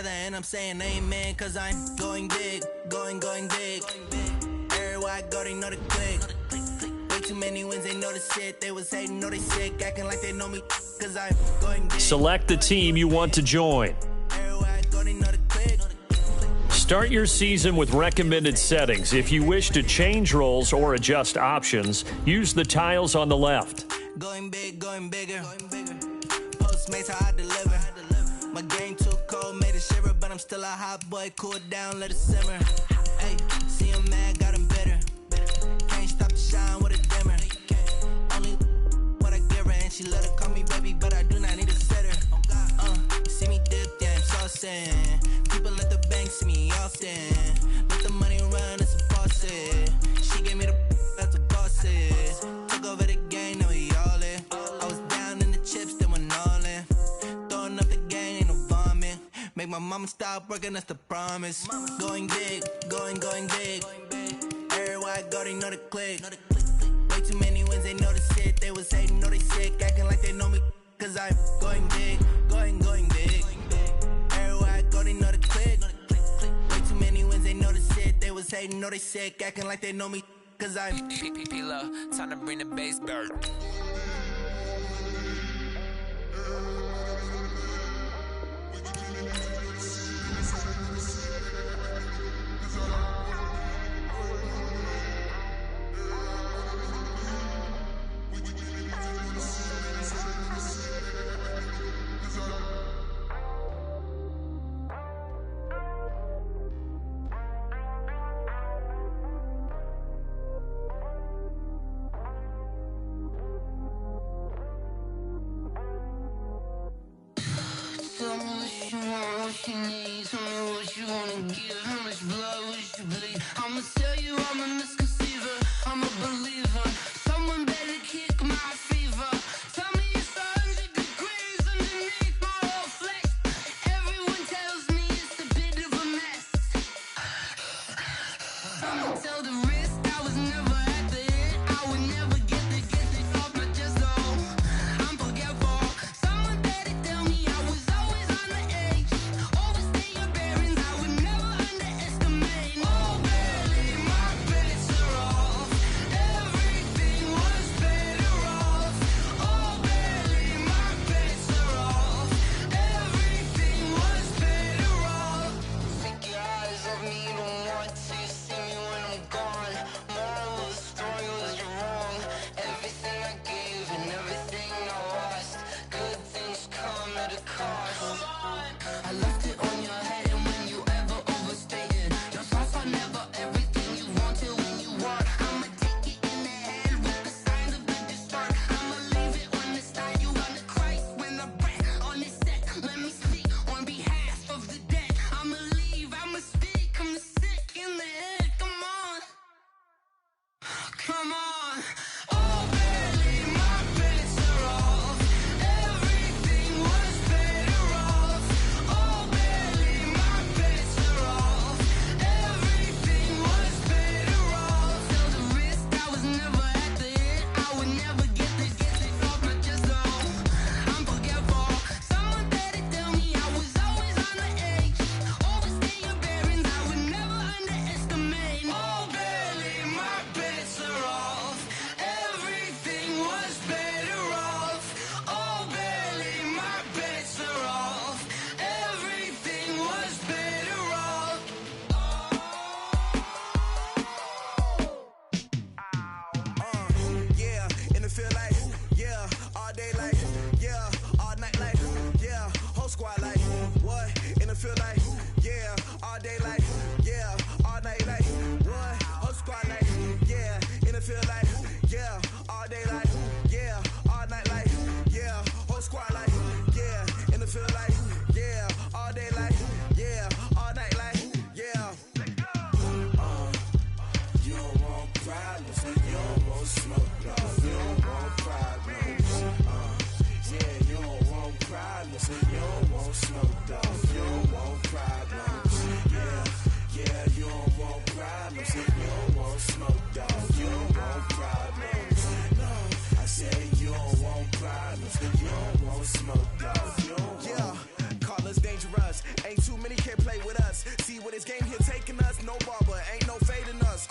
together and I'm saying amen, cause I'm going big, going big. Everywhere I go, they know the click. Way too many wins, they know the shit. They was hating, know they sick, acting like they know me, cause I'm going big. Select the team you want to join. Everywhere I go, they know the click. Start your season with recommended settings. If you wish to change roles or adjust options, use the tiles on the left. Going big, going bigger. Postmates how I deliver. My game too cold, made it shiver, but I'm still a hot boy. Cool it down, let it simmer. Hey, see him mad, got him bitter. Can't stop the shine with a dimmer. Only what I give her, and she let her call me baby, but I do not need a sitter. See me dip, yeah, I'm saucing. People let the bank see me often. Let the money run, it's a faucet. She gave me the that's a boss it. Took over the game, now we all in. I was down in the chips, then went all in. Throwing up the game, ain't no vomit. Make my mama stop working, that's the promise. Going big, going big. Everywhere I go, they know the click. Way too many wins, they know the shit. They was hating, know they sick, acting like they know me, cause I'm going big, going big. Everywhere I go, they know the click. Way too many wins, they know the shit. They was hating, know they sick, acting like they know me, cause I'm P-P-P-Love, time to bring the bass bird. Tell me what you want, what you need. Tell me what you wanna give. How much blood would you bleed? I'ma tell you I'm a misconceiver. I'm a believer. Someone better kick my fever. Tell me it's 100 degrees underneath my whole flesh. Everyone tells me it's a bit of a mess. I'ma tell the risk I was never at the end. I would never get it off my chest though. I'm forgetful. Someone better tell me I was always on the edge. Overstay your bearings, I would never underestimate. Oh, barely, my bets are off. Everything was better off. Oh, barely, my bets are off. Everything was better off. Take your eyes off me, don't want to see me when I'm gone. Moral of the story was you're wrong. Everything I gave and everything I lost. Good things come at a cost. I left it on your head, and when you ever overstated, your thoughts are never everything you wanted when you want. I'ma take it in the head with the signs of the distort. I'ma leave it on the side. You on the Christ when the breath on this set. Let me speak on behalf of the dead. I'ma leave, I'ma speak. I'm sick in the head. Come on, come on. Oh, barely, my bets are off. Everything was better off. Oh, barely, my bets are off. Everything was better off. Tell the risk I was never at the end. I would never get it off my chest though. I'm forgetful. Someone better tell me I was always on the edge. Overstay your bearings, I would never underestimate. Oh, barely, my bets are off. Everything was better off. Oh, barely, my bets are off. Everything was better off. Yeah, and it feel like, yeah, all day like, yeah, all night like, yeah, whole squad like, what? And it feel like, yeah, all day like, yeah, all night like, what? Whole squad like, yeah, and it feel like, yeah, all day like, yeah, all night like, yeah, whole squad like, yeah, and it feel like, yeah, all day like, yeah, all night like, yeah. You don't want problems, you don't want smoke, dog. You don't want problems. Yeah, you don't want problems, you don't want smoke, dog. You don't want problems. Yeah, you don't want problems, you don't want smoke, dog. You don't want problems. No, I said you don't want problems, you don't want smoke, dog. You don't want. Yeah, call us dangerous. Ain't too many Came here taking us, no barber, ain't no fading us.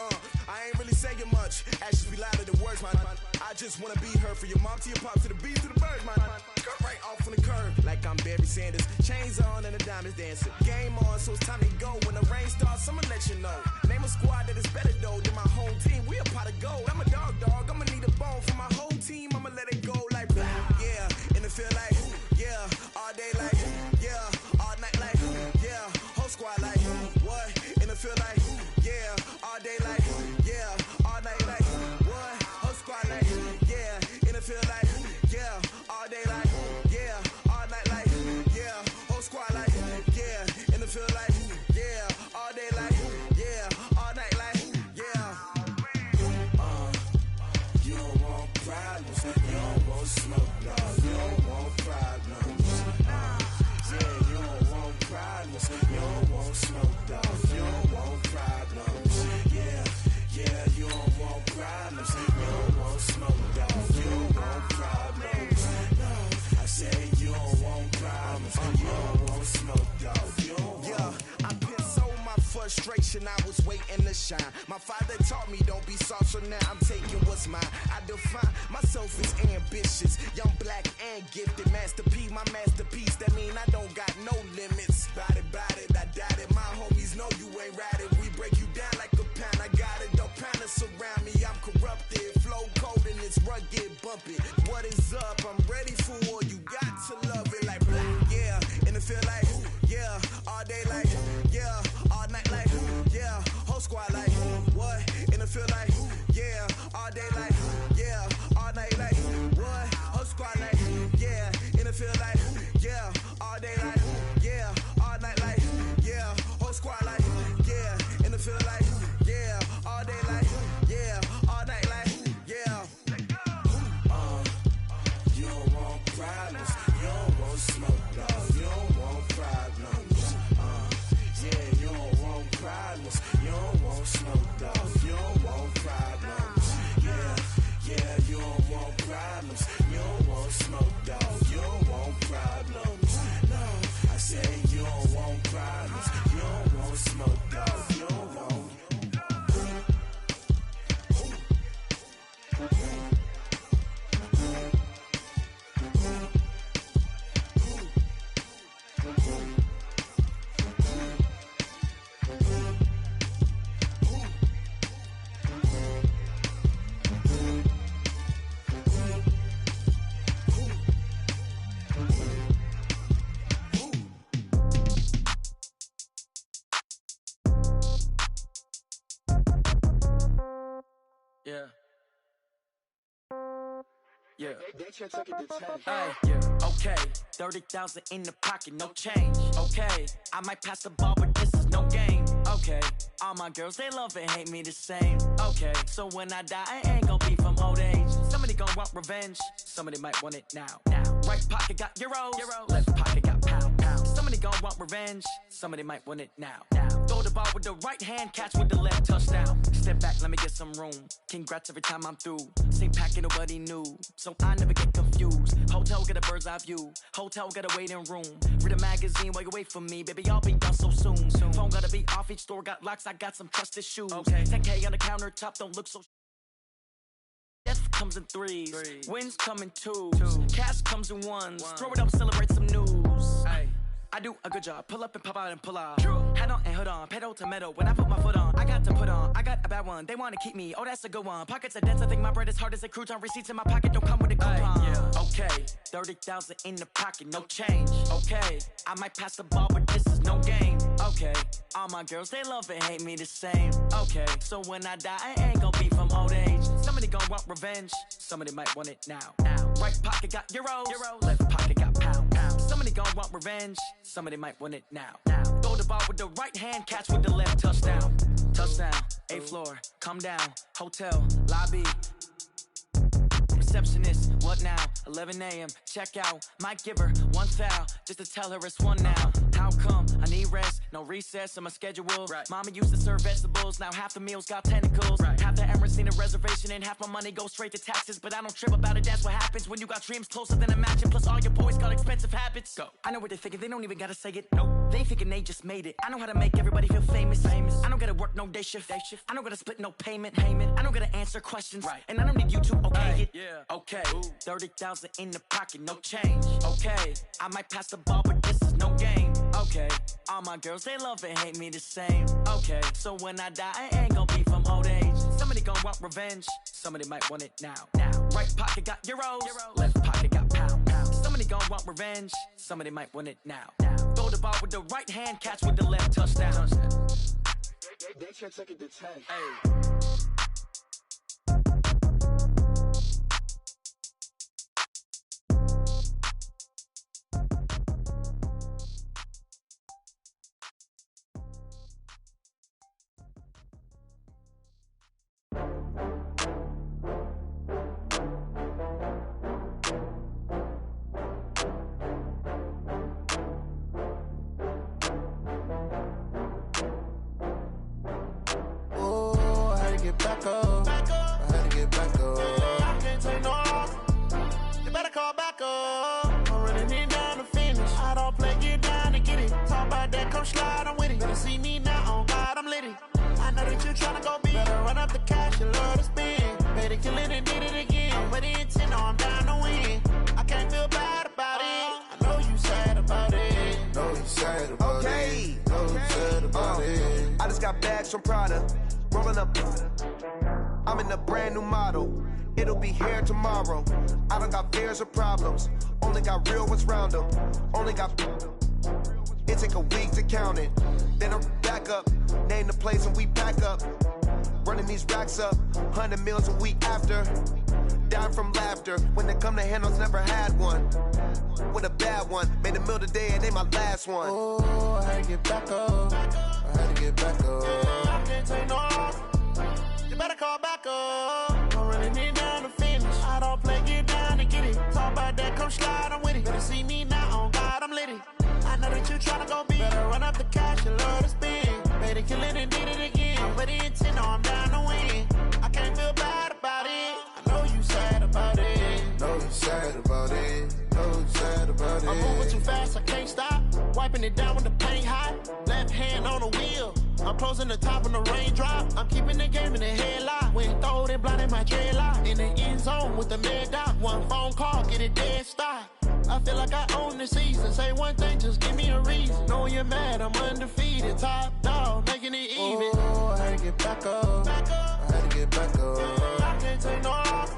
I ain't really saying much. Actions be louder than words, man. I just wanna be heard from your mom to your pop to the beat to the birds, man. Cut right off on the curb, like I'm Barry Sanders. Chains on and the diamonds dancing. Game on, so it's time to go. When the rain starts, I'ma let you know. Name a squad that is better though than my home team. We a pot of gold. I'm a dog. I'ma need a bone for my whole team. I'ma let it go like yeah. And it feel like yeah. All day like yeah. All night like yeah. Whole squad like what? And it feel like yeah. All day like yeah. All night like what? Whole squad like yeah. And it feel like yeah. All day like yeah. All night like yeah. Whole squad like yeah. And it feel like yeah. All day like yeah. All night like yeah. You don't want problems. You don't want smoke, dog. You don't want problems. Yeah, you don't want problems. You don't want smoke, dog. You don't want problems. Yeah, you don't want problems. You don't want smoke, dog. You don't want problems. No, I said you don't want problems. You don't want smoke, dog. You don't want. Yeah, I've been so my frustration. I was waiting to shine. My father taught me don't be soft, so now I'm taking what's mine. I define myself as ambitious, young, black, and gifted. Master P, my masterpiece. That mean I don't got no limits. Bout it, I doubt it. My homies know you ain't ratted. We break you down like a pound. I got it, don't pound us around me. I'm corrupted, flow cold and it's rugged, bumpy. What is up? I'm ready for war. You got to love it like black, yeah. And it feel like yeah. All day like yeah. All night like yeah. Whole squad like what? And it feel like yeah. All day like yeah. All night like what? Whole squad like yeah. And it feel like yeah. All day like yeah. All night like yeah. Whole squad like yeah. And it feel like yeah. All day like yeah. All night like yeah. You don't want problems. You don't want smoke, dog. You don't want problems. Yeah, you don't want problems. You don't want smoke, dog. You don't want problems. Yeah, you don't want problems. You don't want smoke, dog. You don't want problems. No, I say you don't want problems. You don't want smoke, dog. You don't want. Yeah. Okay, 30,000 in the pocket, no change. Okay, I might pass the ball, but this is no game. Okay, all my girls, they love and hate me the same. Okay, so when I die, I ain't gon' be from old age. Somebody gon' want revenge, somebody might want it now. Right pocket got euros, left pocket got pound. Somebody gon' want revenge, somebody might want it now. Throw the ball with the right hand, catch with the left, touchdown. Step back, let me get some room. Congrats every time I'm through. Same packet, nobody knew, so I never get confused. Hotel get a bird's eye view, hotel got a waiting room. Read a magazine while you wait for me, baby, I'll be done so soon. Phone gotta be off, each store got locks, I got some trusted shoes. 10K on the countertop, don't look so. Death comes in threes, wins come in twos, cash comes in ones. Throw it up, celebrate some news. I do a good job, pull up and pop out and pull out. Head on and hood on, pedal to metal. When I put my foot on, I got to put on. I got a bad one, they wanna keep me, oh that's a good one. Pockets are dense, I think my bread is hard as a crouton. Receipts in my pocket don't come with a coupon. Okay, 30,000 in the pocket, no change. Okay, I might pass the ball, but this is no game. Okay, all my girls, they love and hate me the same. Okay, so when I die, I ain't gon' be from old age. Somebody gon' want revenge, somebody might want it now. Right pocket got euros, left pocket got pound. Somebody gon' want revenge, somebody might want it now. Throw the ball with the right hand, catch with the left, touchdown. Touchdown, 8th floor, come down, hotel, lobby. Receptionist, what now? 11 a.m., check out. Might give her one foul, just to tell her it's one now. How come? I need rest, no recess in my schedule. Mama used to serve vegetables, now half the meals got tentacles. Half the Emirates need a reservation and half my money goes straight to taxes. But I don't trip about it, that's what happens when you got dreams closer than imagine. Plus all your boys got expensive. expensive habits. Go. I know what they're thinking, they don't even gotta say it. No, they thinking they just made it. I know how to make everybody feel famous. I don't gotta work no day shift. I don't gotta split no payment. I don't gotta answer questions. Right. And I don't need you to okay it. Yeah. Okay. 30,000 in the pocket, no change. Okay. I might pass the ball, but this is no game. Okay. All my girls, they love and hate me the same. Okay. So when I die, I ain't gonna be from old age. Somebody gonna want revenge. Somebody might want it now. Right pocket got euros. Left pocket got pounds. Somebody gonna want revenge. Somebody might want it now. Throw the ball with the right hand, catch with the left, touchdown. They can't take it to 10. Hey. Back up. I had to get back up. I can't take no loss. You better call back up. I'm running it down to finish. I don't play, get down to get it. Talk about that, come slide, I'm with it. Better see me now, on God, I'm litty. I know that you tryna go big. Better run up the cash, you love to spend. Better kill it and did it again. I'm with the intent, no, I'm down to win. I can't feel bad about it. I know you sad about it. Know you sad about it. Know you sad about it. I just got bags from Prada. Rolling up, I'm in a brand new model. It'll be here tomorrow. I don't got fears or problems. Only got real ones round them. Only got. It take a week to count it. Then I'm back up. Name the place and we pack up. Running these racks up. 100 meals a week after. Down from laughter. When they come to handles, never had one. With a bad one. Made a meal today and they my last one. Oh, I had to get back up. I had to get back up. I can't take no loss. You better call back up. I'm running it down to finish. I don't play, get down to get it. Talk about that, come slide, I'm with it. Better see me now, on God, I'm litty. I know that you tryna go big. Better run up the cash, you love to spend. Better kill it and did it again. I'm with the intent, no, I'm down to win. I can't feel bad about it. I know you sad about it. Know you sad about it. Know you sad about it. I'm moving too fast, I can't stop. Wiping it down with the paint hot. Left hand on the wheel. I'm closing the top when the raindrop. I'm keeping the game in the headlock. When throwed and blinded my dreadlock. In the end zone with the mad dot. One phone call, get it dead stop. I feel like I own the season. Say one thing, just give me a reason. Know you're mad, I'm undefeated. Top dog, making it even. Oh, I had to get back up. I had to get back up. I can't take no loss.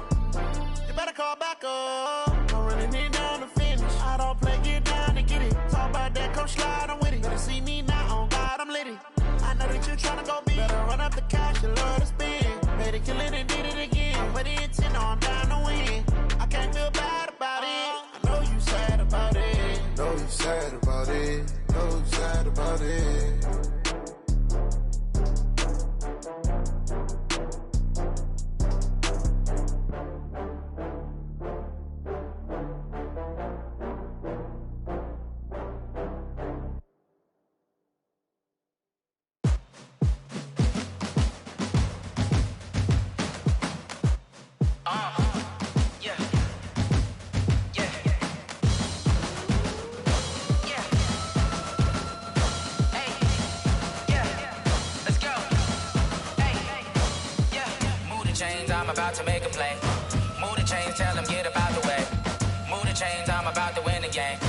You better call back up. I'm running it down to finish. I don't play, get down to get it. Talk about that, come slide, I'm with it. Better see me now, on God, I'm litty. I know that you tryna go big. Better run up the cash, you love to spend. Better kill it and did it again. I'm with the intent, no, I'm down to win. I can't feel bad about it. I know you sad about it. Know you sad about it. Know you sad about it. I'm about to make a play. Move the chains, tell them get about the way. Move the chains, I'm about to win the game.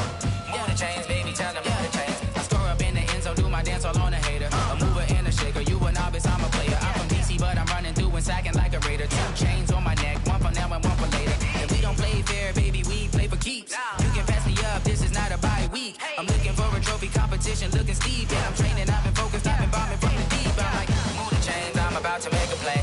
Move the chains, baby, tell them move the chains. I score up in the end zone, do my dance all on a hater. A mover and a shaker, you a novice, I'm a player. I'm from DC, but I'm running through and sacking like a raider. 2 chains on my neck, one for now and one for later. And we don't play fair, baby, we play for keeps. You can pass me up, this is not a bye week. I'm looking for a trophy competition, looking steep. Yeah, I'm training, I've been focused, I've been bombing from the deep. I'm like, move the chains, I'm about to make a play.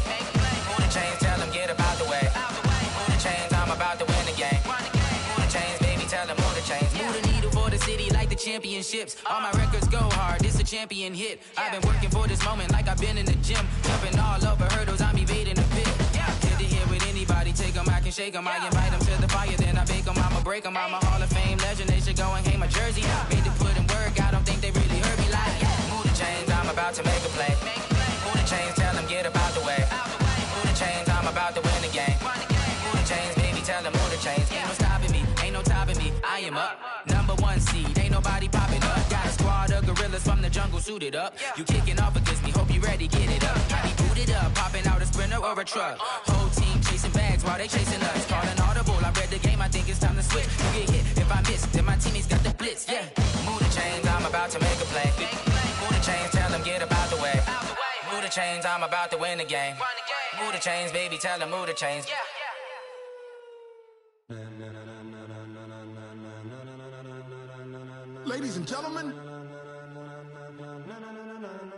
Move the chains, tell them get about the way. Move the chains, I'm about to win the game. Move the chains, baby, tell them move the chains. Move the needle for the city like the championships. All my records go hard, this a champion hit. I've been working for this moment like I've been in the gym. Jumping all over hurdles, I'm evading the pit. Good to hear with anybody, take them, I can shake them. I invite them to the fire, then I bake them, I'ma break them. I'm a Hall of Fame legend, they should go and hang my jersey. Made to put in work, I don't think they really heard me like. Move the chains, I'm about to make a play. Move the chains, tell them get about the way. Move the chains, I'm about to win the game. Move the chains, baby, tell them move the chains. Ain't no stopping me, ain't no topping me, I am up. Number one seed, ain't nobody popping up. Got a squad of gorillas from the jungle suited up. You kicking off against me, hope you ready, get it up. Got me booted up, popping out a Sprinter or a truck. Whole team chasing bags while they chasing us. Call an audible, I read the game, I think it's time to switch. You get hit, if I miss, then my teammates got the blitz, yeah. Move the chains, I'm about to make a play. Move the chains, tell them get about the way. Move the chains, I'm about to win the game. Move the chains, baby, tell them move the chains. Ladies and gentlemen,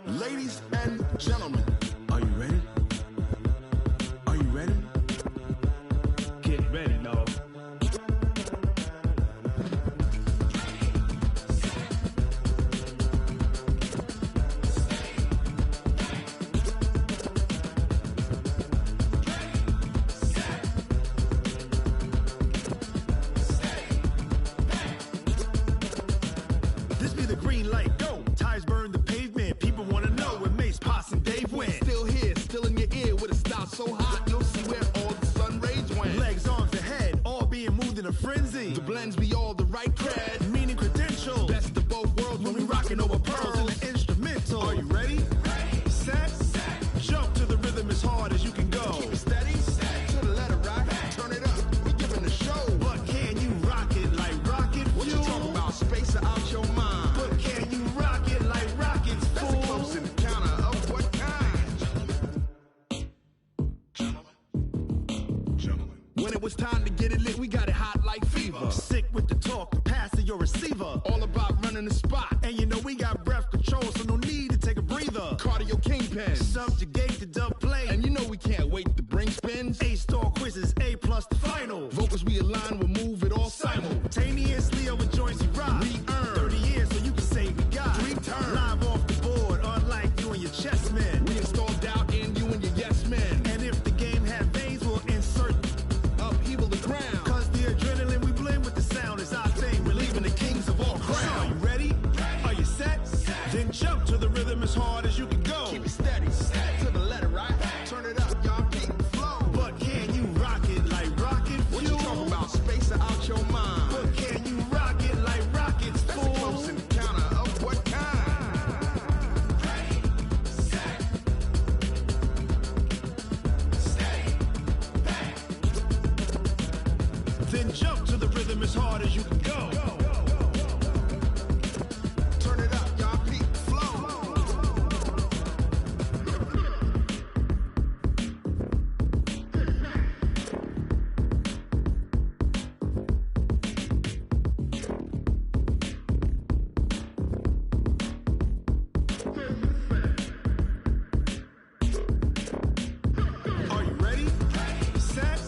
ladies and gentlemen, are you ready? Are you ready? Get ready, dog. This be the green light, go. Tires burn the pavement. People want to know where Mace, Potts, and Dave went. Still here, still in your ear with a style so hot, you'll see where all the sun rays went. Legs, arms, and head, all being moved in a frenzy. The blends be all the right cred, meaning credentials. Best of both worlds when we rocking over pearls in the instrumental. Are you ready? Set, jump to the rhythm as hard as you can go. Keep it steady, to the letter right, turn it up, we giving the show. But can you rock it like rocket fuel? What you talking about, space or out your mind? But can you rock it like rockets, fool? That's a close encounter of what kind? Gentlemen. When it was time to get it lit, we got it hot like fever. Sick with the talk, the pass to your receiver. All about running the spot. And you know we got breath control, so no need to take a breather. Cardio kingpin, subjugate the dub play. And you know we can't wait to bring spins. A-star quizzes, A+ the final. Vocals we align, we'll move it all simultaneously over joints we rock. We earn 30 years, so you can say we got 3 turns. Live off the board, unlike you and your chess men. We install doubt in you and your yes men. And if the game had veins, we'll insert upheaval the ground. Cause the adrenaline we blend with the sound is our thing. We're leaving the kings of all crowns. So are you ready? Are you set? Then jump to the rhythm as hard as you can go. Keep it steady, to the letter right. Turn it up, y'all keep the flow. But can you rock it like rocket fuel? What you talking about, space or out your mind? But can you rock it like rockets, fool? That's a close encounter of what kind? Then jump to the rhythm as hard as you can go. Turn it up, y'all keep the flow. Are you ready? Set,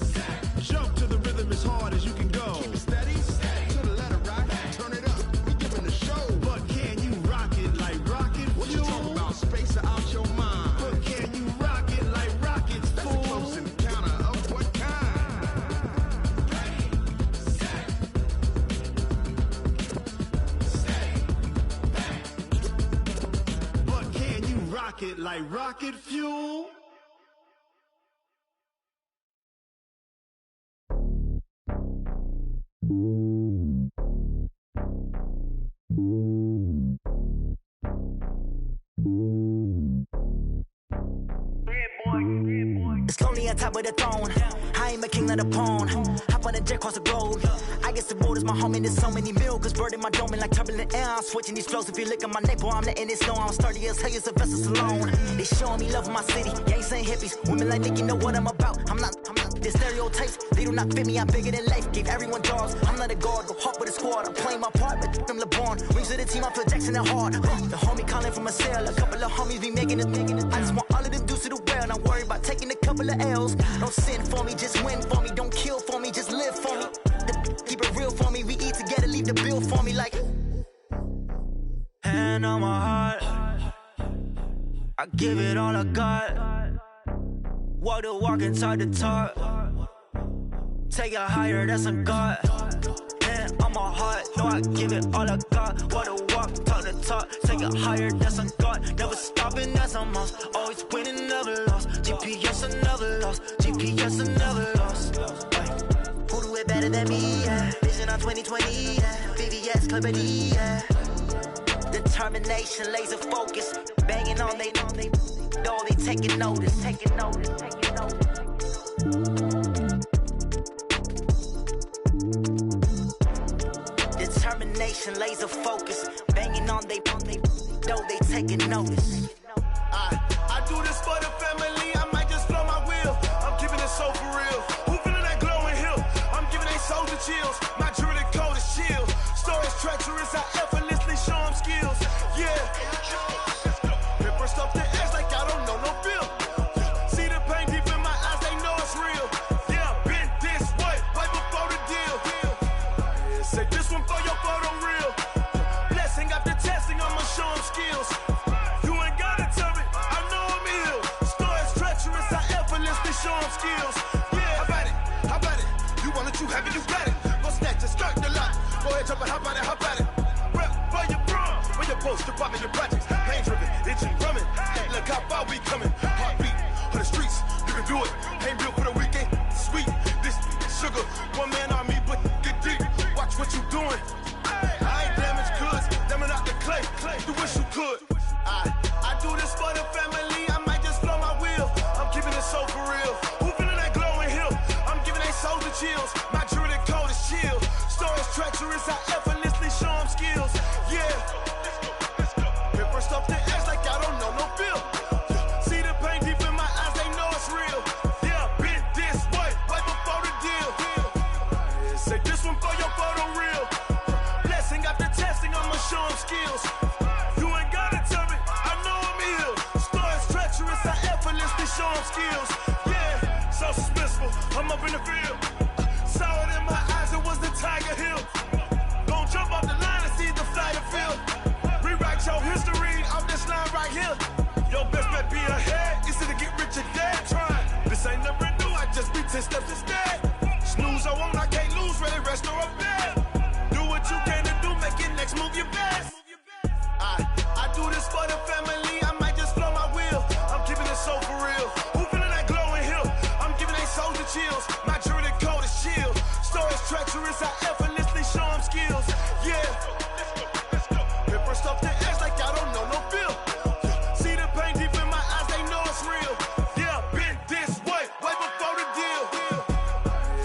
jump to the rhythm as hard as you can go. Keep it steady, to the letter right. Turn it up, we giving the show. But can you rock it like rocket fuel? What you talking about, space or out your mind? But can you rock it like rockets, fool? That's a close encounter of what kind? But can you rock it like rocket fuel? It's lonely on top of the throne. I ain't a king, not a pawn. Hop on a jet across the globe. I guess the road is my home and there's so many milkers bird in my dome and like turbulent air. I'm switching these flows. If you look at my neck, boy, I'm letting it snow. I'm sturdy as hell, Sylvester Stallone. They showing me love in my city. Gangs ain't hippies. Women like Nick, you know what I'm about. I'm not the stereotypes. They do not fit me. I'm bigger than life. Gave everyone jobs. I'm not a guard. Go hard with a squad. I'm playing my part, but them LeBron. Rings to the team. I feel Jackson and hard. The homie calling from a cell. A couple of homies be making it. I just want all of them dudes to do well. Not worry about taking a couple of L's. Don't sin for me, just win for me. Don't kill for me, just live for me. Keep it real for me. We eat together, leave the bill for me like. Hand on my heart, I give it all I got. Walk the walk inside the talk. Take it higher, that's a God. Hand on my heart, no, I give it all I got. Walk the walk, talk the talk. Take it higher, that's a God. Never stopping, that's a must. Always winning, never lost. GPS, I never lost. GPS, I never lost. Who do it better than me? Yeah. Vision on 2020. Yeah. VVS. clippity, yeah. Determination, laser focus, banging on they, though they taking notice. Determination, laser focus, banging on they, though they taking notice. I do this for the family, I might just blow my wheel. I'm keeping it so for real. Who feeling that glowing hill? I'm giving they soldier chills. My jewelry code is chill. Stories treacherous, I effortlessly show them skills. Yeah. Pepper stuff the edge like I don't know no feel. See the pain deep in my eyes, they know it's real. Yeah, been this way, right before the deal. Yeah, say this one for your photo real. Blessing after testing, I'ma show them skills. You ain't gotta tell me, I know I'm ill. Stories treacherous, I effortlessly show them skills. Yeah, how about it? You want it, you have it, you got it. Go snatch it, start the lot. Go ahead, jump it, how about it? Rep for your bro, for your poster, popping your projects. Pain driven, itching, drumming. Look how far we coming. Heartbeat for the streets, you can do it. Ain't built for the weekend, sweet. This sugar, one man army, but get deep. Watch what you doing. I ain't damaged goods, damn out the clay. You wish you could. I do this for the family, I might just blow my wheel. I'm keeping it so for real. Who feeling that glowing hill? I'm giving they soldier chills. My jewelry code is chill. Stories treacherous, I effortlessly show them skills. Yeah. Pepper stuff the edge like I don't know no feel. See the pain deep in my eyes, they know it's real. Yeah, been this way, right before the deal. Say this one for your photo real. Blessing after testing, I'ma show them skills. You ain't gotta tell me, I know I'm ill. Stories treacherous, I effortlessly show them skills. Yeah, so suspenseful, I'm up in the field. Saw it in my eyes, it was the Tiger Hill. Gon' jump off the line and see the flight of field. Rewrite your history off this line right here. Your best bet be ahead, easy to get rich or dead. Trying, this ain't never new, I just be 10 steps instead. Snooze I won't, I can't lose, ready, rest or up bed. Do what you can to do, make your next move your best. I do this for the family, I might just blow my wheel. I'm keeping it so for real. Who feeling that glowing hill? I'm giving they soldier chills. My jewelry code is chill. Stories treacherous, I effortlessly show them skills. Yeah. Pepper stuff the edge like I don't know no feel. See the pain deep in my eyes, they know it's real. Yeah, been this way, right before the deal.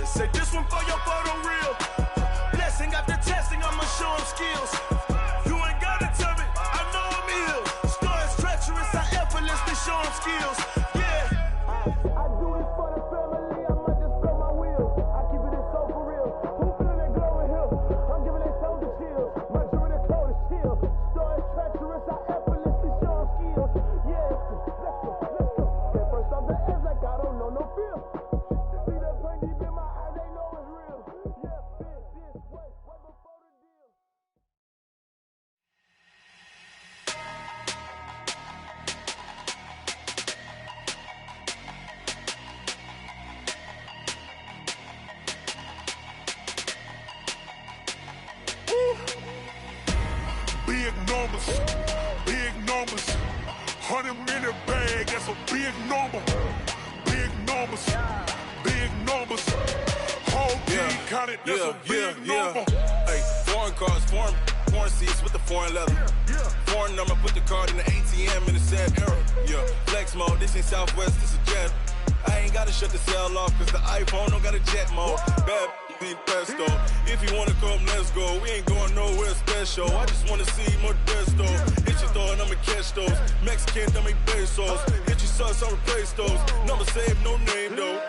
Say this one for your photo real. Blessing after testing, I'ma show them skills. You ain't gotta tell me, I know I'm ill. Stories treacherous, I effortlessly show them skills. Yeah. I do this for the family, I might just blow my wheel. I keep it so for real. Who feeling that glowing hill? I'm giving they soldier chills. My jewelry code is chill. Stories treacherous, I effortlessly show them skills. Yeah, let's go. Get first off the edge like I don't know no feel. See that pain deep in my eyes, they know it's real. Yeah, been this way, right before the deal. Big numbers. 100-minute bag, that's a big number. Big numbers. Whole team counted, that's a big number. Hey, foreign cars, foreign seats with the foreign leather. Foreign number, put the card in the ATM in the sad era. Yeah, flex mode, this ain't Southwest, this a jet. I ain't gotta shut the cell off, cause the iPhone don't got a jet mode. Bad be pesto. If you wanna come, let's go. We ain't going nowhere special. I just wanna see Modesto. Hit your thought, I'ma catch those. Mexican, I make pesos. Hit your sus, I'll replace those. Number saved, no name though.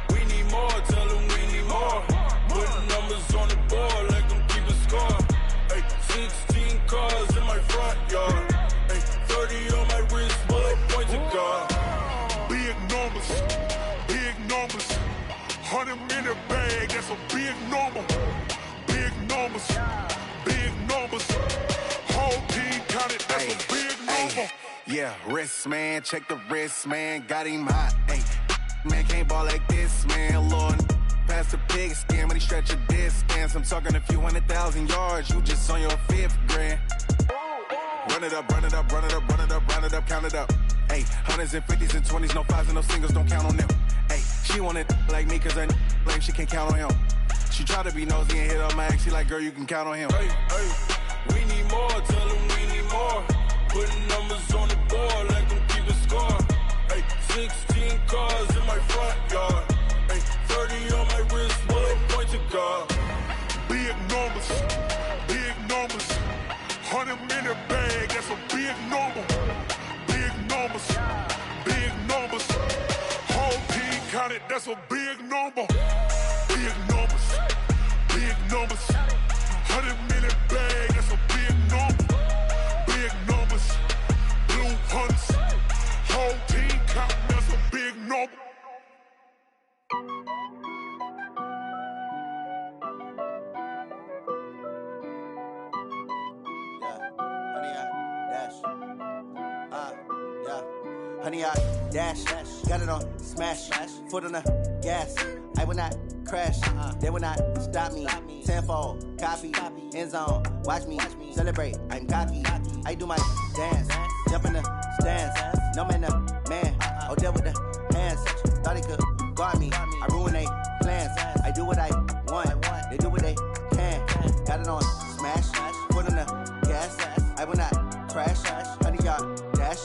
We need more, tell them we need more. Putting numbers on the board like I'm keeping score. Hey, 16 cars in my front yard. Hey, 30 on my wrist, bullet points of God. Big numbers. 100-minute bag, that's a big number. Big numbers. Whole team counted, that's a big number. Yeah, wrist man, check the wrist man, got him hot. Ay, man can't ball like this, man. Lord, past the pig skin when he stretch a distance. I'm talking a few 100,000 yards, you just on your 5th grand. Run it up, count it up. Ay, hundreds and 50s and 20s, no 5s and no singles, don't count on them. Ay, she want it like me cause her lame, she can't count on him. She try to be nosy and hit on my ex. She like, girl, you can count on him. Hey, hey, we need more. Tell them we need more. Putting numbers on the board, let them keep a score. Hey, 16 cars in my front yard. Hey, 30 on my wrist, bullet point to God. Big numbers, 100-minute bag, that's a big number. Big numbers, whole team counted, that's a big number. Big numbers, 100-minute bag, that's a big number. Big numbers, blue hunts, whole team counting, that's a big number. Honey, I dash, got it on smash, foot on the gas. I will not crash, they will not stop me. Tenfold, copy, end zone, watch me celebrate. I'm cocky, I do my dance, jump in the stands. No man, the man, oh, deal with the hands. Thought he could guard me, I ruin they plans. I do what I want, they do what they can. Got it on smash, foot on the gas. I will not crash, honey, y'all dash,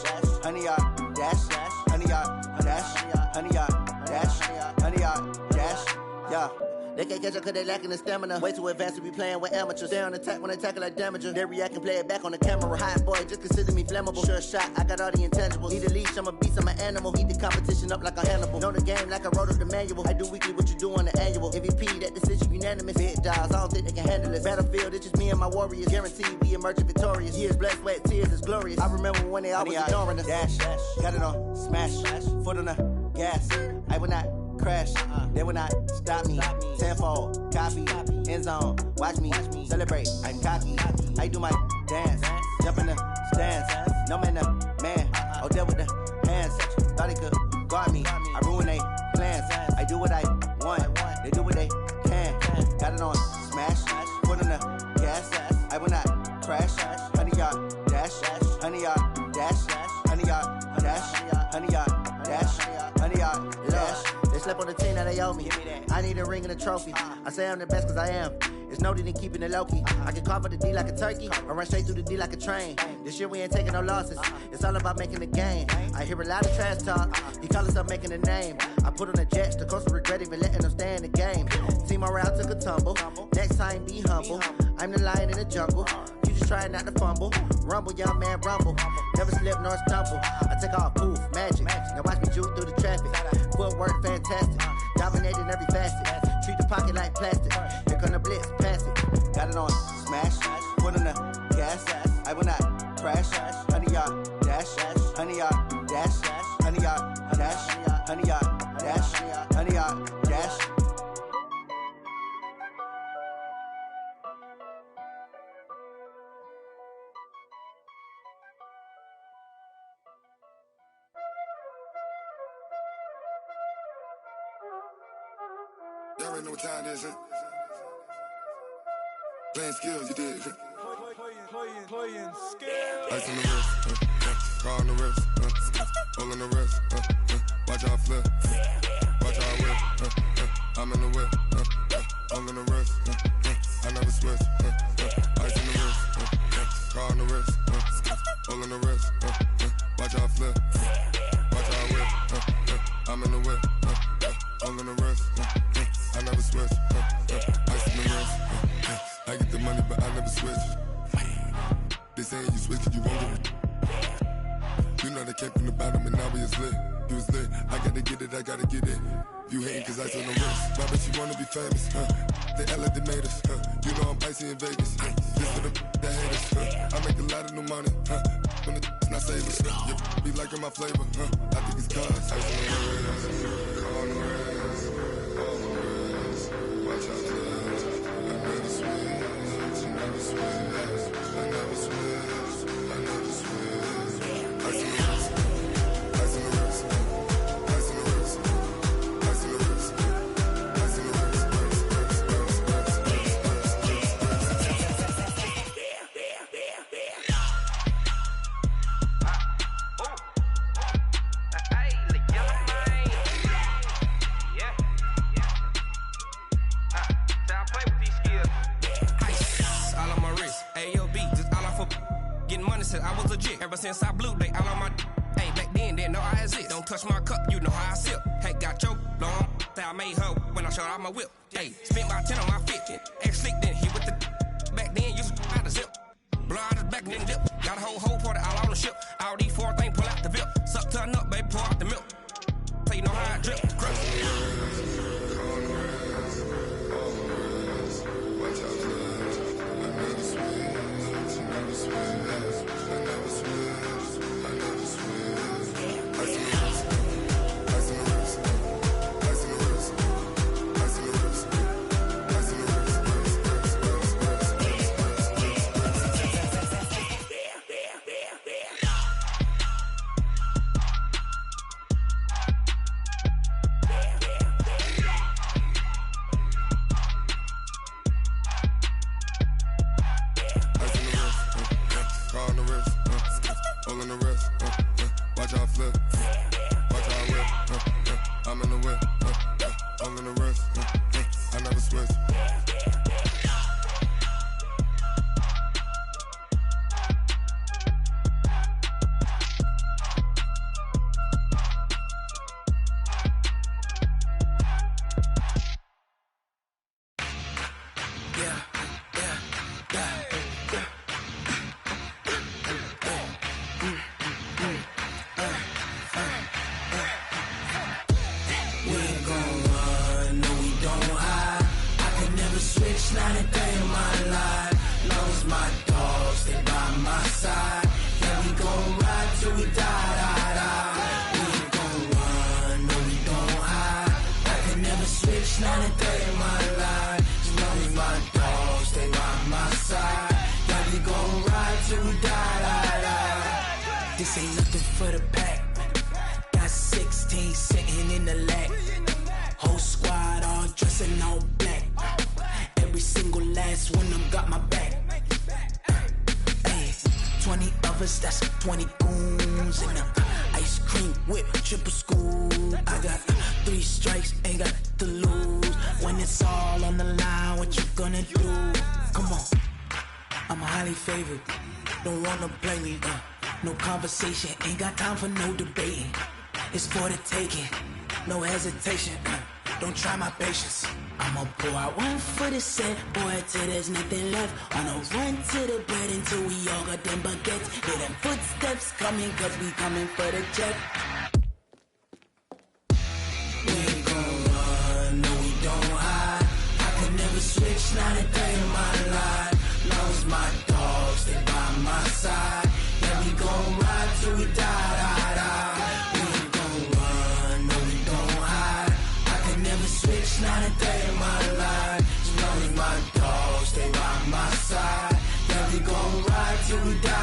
honey, y'all dash, honey, y'all dash, honey, y'all dash, honey, y'all dash, yeah. They can't catch up cause they lacking the stamina. Way too advanced to be playing with amateurs. Stay on attack when they tackle like damager. They react and play it back on the camera. Hot boy, just consider me flammable. Sure shot, I got all the intangibles. Need a leash, I'm a beast, I'm an animal. Heat the competition up like a Hannibal. Know the game like I wrote up the manual. I do weekly what you do on the annual. MVP, that decision unanimous. Big dials, I don't think they can handle it. Battlefield, it's just me and my warriors. Guaranteed we emerging victorious. Years, blood, sweat, tears, it's glorious. I remember when they always ignoring us. Dash, got it on smash, foot on the gas. I will not crash, they will not stop me. Tenfold, copy, end zone, watch me celebrate. I'm cocky, I do my dance, jump in the stands. No man, the man, oh, deal with the hands. Thought he could guard me, I ruin they plans. I do what I want, they do what they can. Got it on smash, foot on the gas. I will not crash, honey, y'all dash, honey, y'all dash, honey, y'all dash, honey, y'all dash, honey, y'all dash. They slept on the team that they owe me. I need a ring and a trophy. I say I'm the best cause I am. It's no need in keeping it low-key. I can carve up the D like a turkey or run straight through the D like a train. This year we ain't taking no losses. It's all about making the game. I hear a lot of trash talk. He call himself making a name. I put on the Jets. The coach will regret even letting them stay in the game. Team morale took a tumble. Next time be humble. I'm the lion in the jungle. You just trying not to fumble. Rumble, young man, rumble. Never slip nor stumble. I take off, poof, magic. Now watch me juke through the traffic. Footwork fantastic. Dominating every facet. Treat the pocket like plastic. Here come the blitz, pass it. Got it on smash, foot on the gas. I will not crash. Honey, y'all dash, honey, y'all dash, honey, y'all dash, honey, y'all dash, honey, y'all dash. Y'all already know what time it is, huh? Playing skills, you did. Playing skills. Ice on the wrist, car on the wrist, hole on the wrist, watch how I flip, watch how I whip, I'm in the whip, hole on the wrist, I never switch, ice on the wrist, car on the wrist, hole on the wrist, watch how I flip, watch how I whip, I'm in the whip, hole on the wrist, I never switch, ice on the wrist, I get the money but I never switch. They saying you switch it, you won't get it. You know they came from the bottom and now we is lit. You was lit, I gotta get it, I gotta get it. You hating cause ice on the wrist. Why bet you wanna be famous, They act like they made us, You know I'm icy in Vegas, This for the that hate us, I make a lot of new money, When it's not savers, You be liking my flavor, I think it's cause ice on the wrist, on the wrist, on the wrist. Watch out for this, I never switch, I never switch. I never switch, I never switch. Ice on the wrist, ice on the wrist, ice on the wrist, ice on the wrist, ice on the wrist, my wrist. AOB, just all off for getting money since I was legit. Ever since I blew, they all on my hey, back then, didn't know I exist. Don't touch my cup, you know how I sip. Hey, got your long, say I made her when I showed out my whip. Hey, spent my 10 on my 50. Ex-slick, then he with the back then, used to out the zip. Blow out his back, then dip. Got a whole party all on the ship. All these 4 things, pull out the VIP. Suck, turn up, baby, pour out the milk. So you know how I drip. This ain't nothing for the pack. Got 16 sitting in the lap. Whole squad all dressing all black. Every single last one of them got my back. Hey, 20 of us, that's 20 goons. And ice cream whip, triple scoop. I got 3 strikes, ain't got to lose. When it's all on the line, what you gonna do? Come on, I'm highly favored. Don't wanna play me, no conversation, ain't got time for no debating. It's for the taking, no hesitation. Don't try my patience. I'ma pour out one for the set, boy, till there's nothing left. On a run to the bread until we all got them baguettes. Hear them footsteps coming, cause we coming for the check. We ain't gon' run, no we don't hide. I can never switch, not a day in my life. Long as my dogs stay by my side. Yeah, we gon' ride till we die. We ain't gon' run, no we don't hide. I can never switch, not a day in my life. As long as my dogs stay by my side. Yeah, we gon' ride till we die.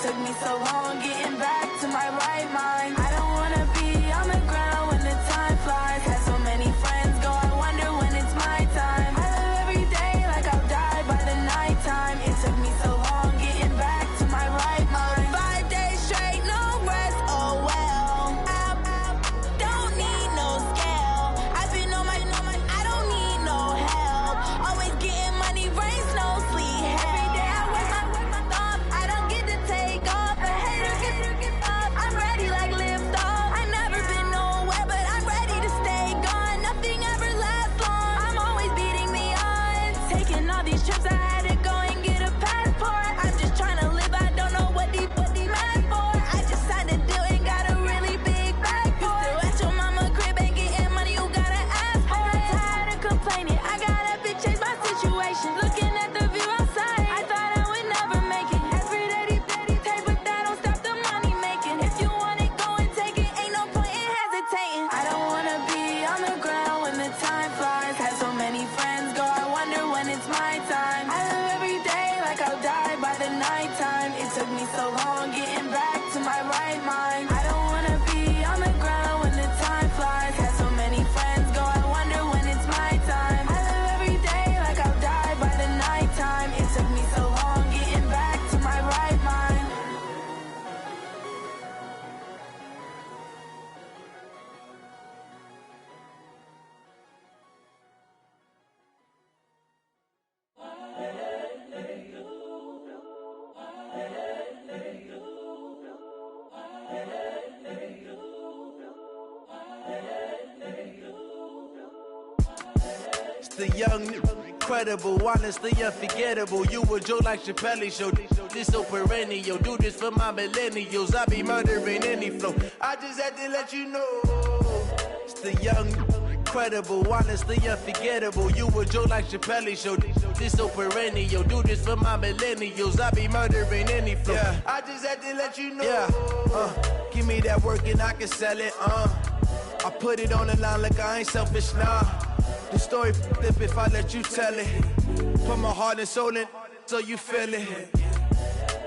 Took me so long getting back to my right mind. I don't wanna be on the ground when the time flies. The young, incredible, honestly unforgettable. You a Joe like Chappelle show. This so perennial. Do this for my millennials. I be murdering any flow. I just had to let you know. It's the young, incredible, honestly unforgettable. You a Joe like Chappelle show. This so perennial. Do this for my millennials. I be murdering any flow. Yeah. I just had to let you know. Yeah. Give me that work and I can sell it. I put it on the line like I ain't selfish, nah. The story flip if I let you tell it. Put my heart and soul in so you feel it.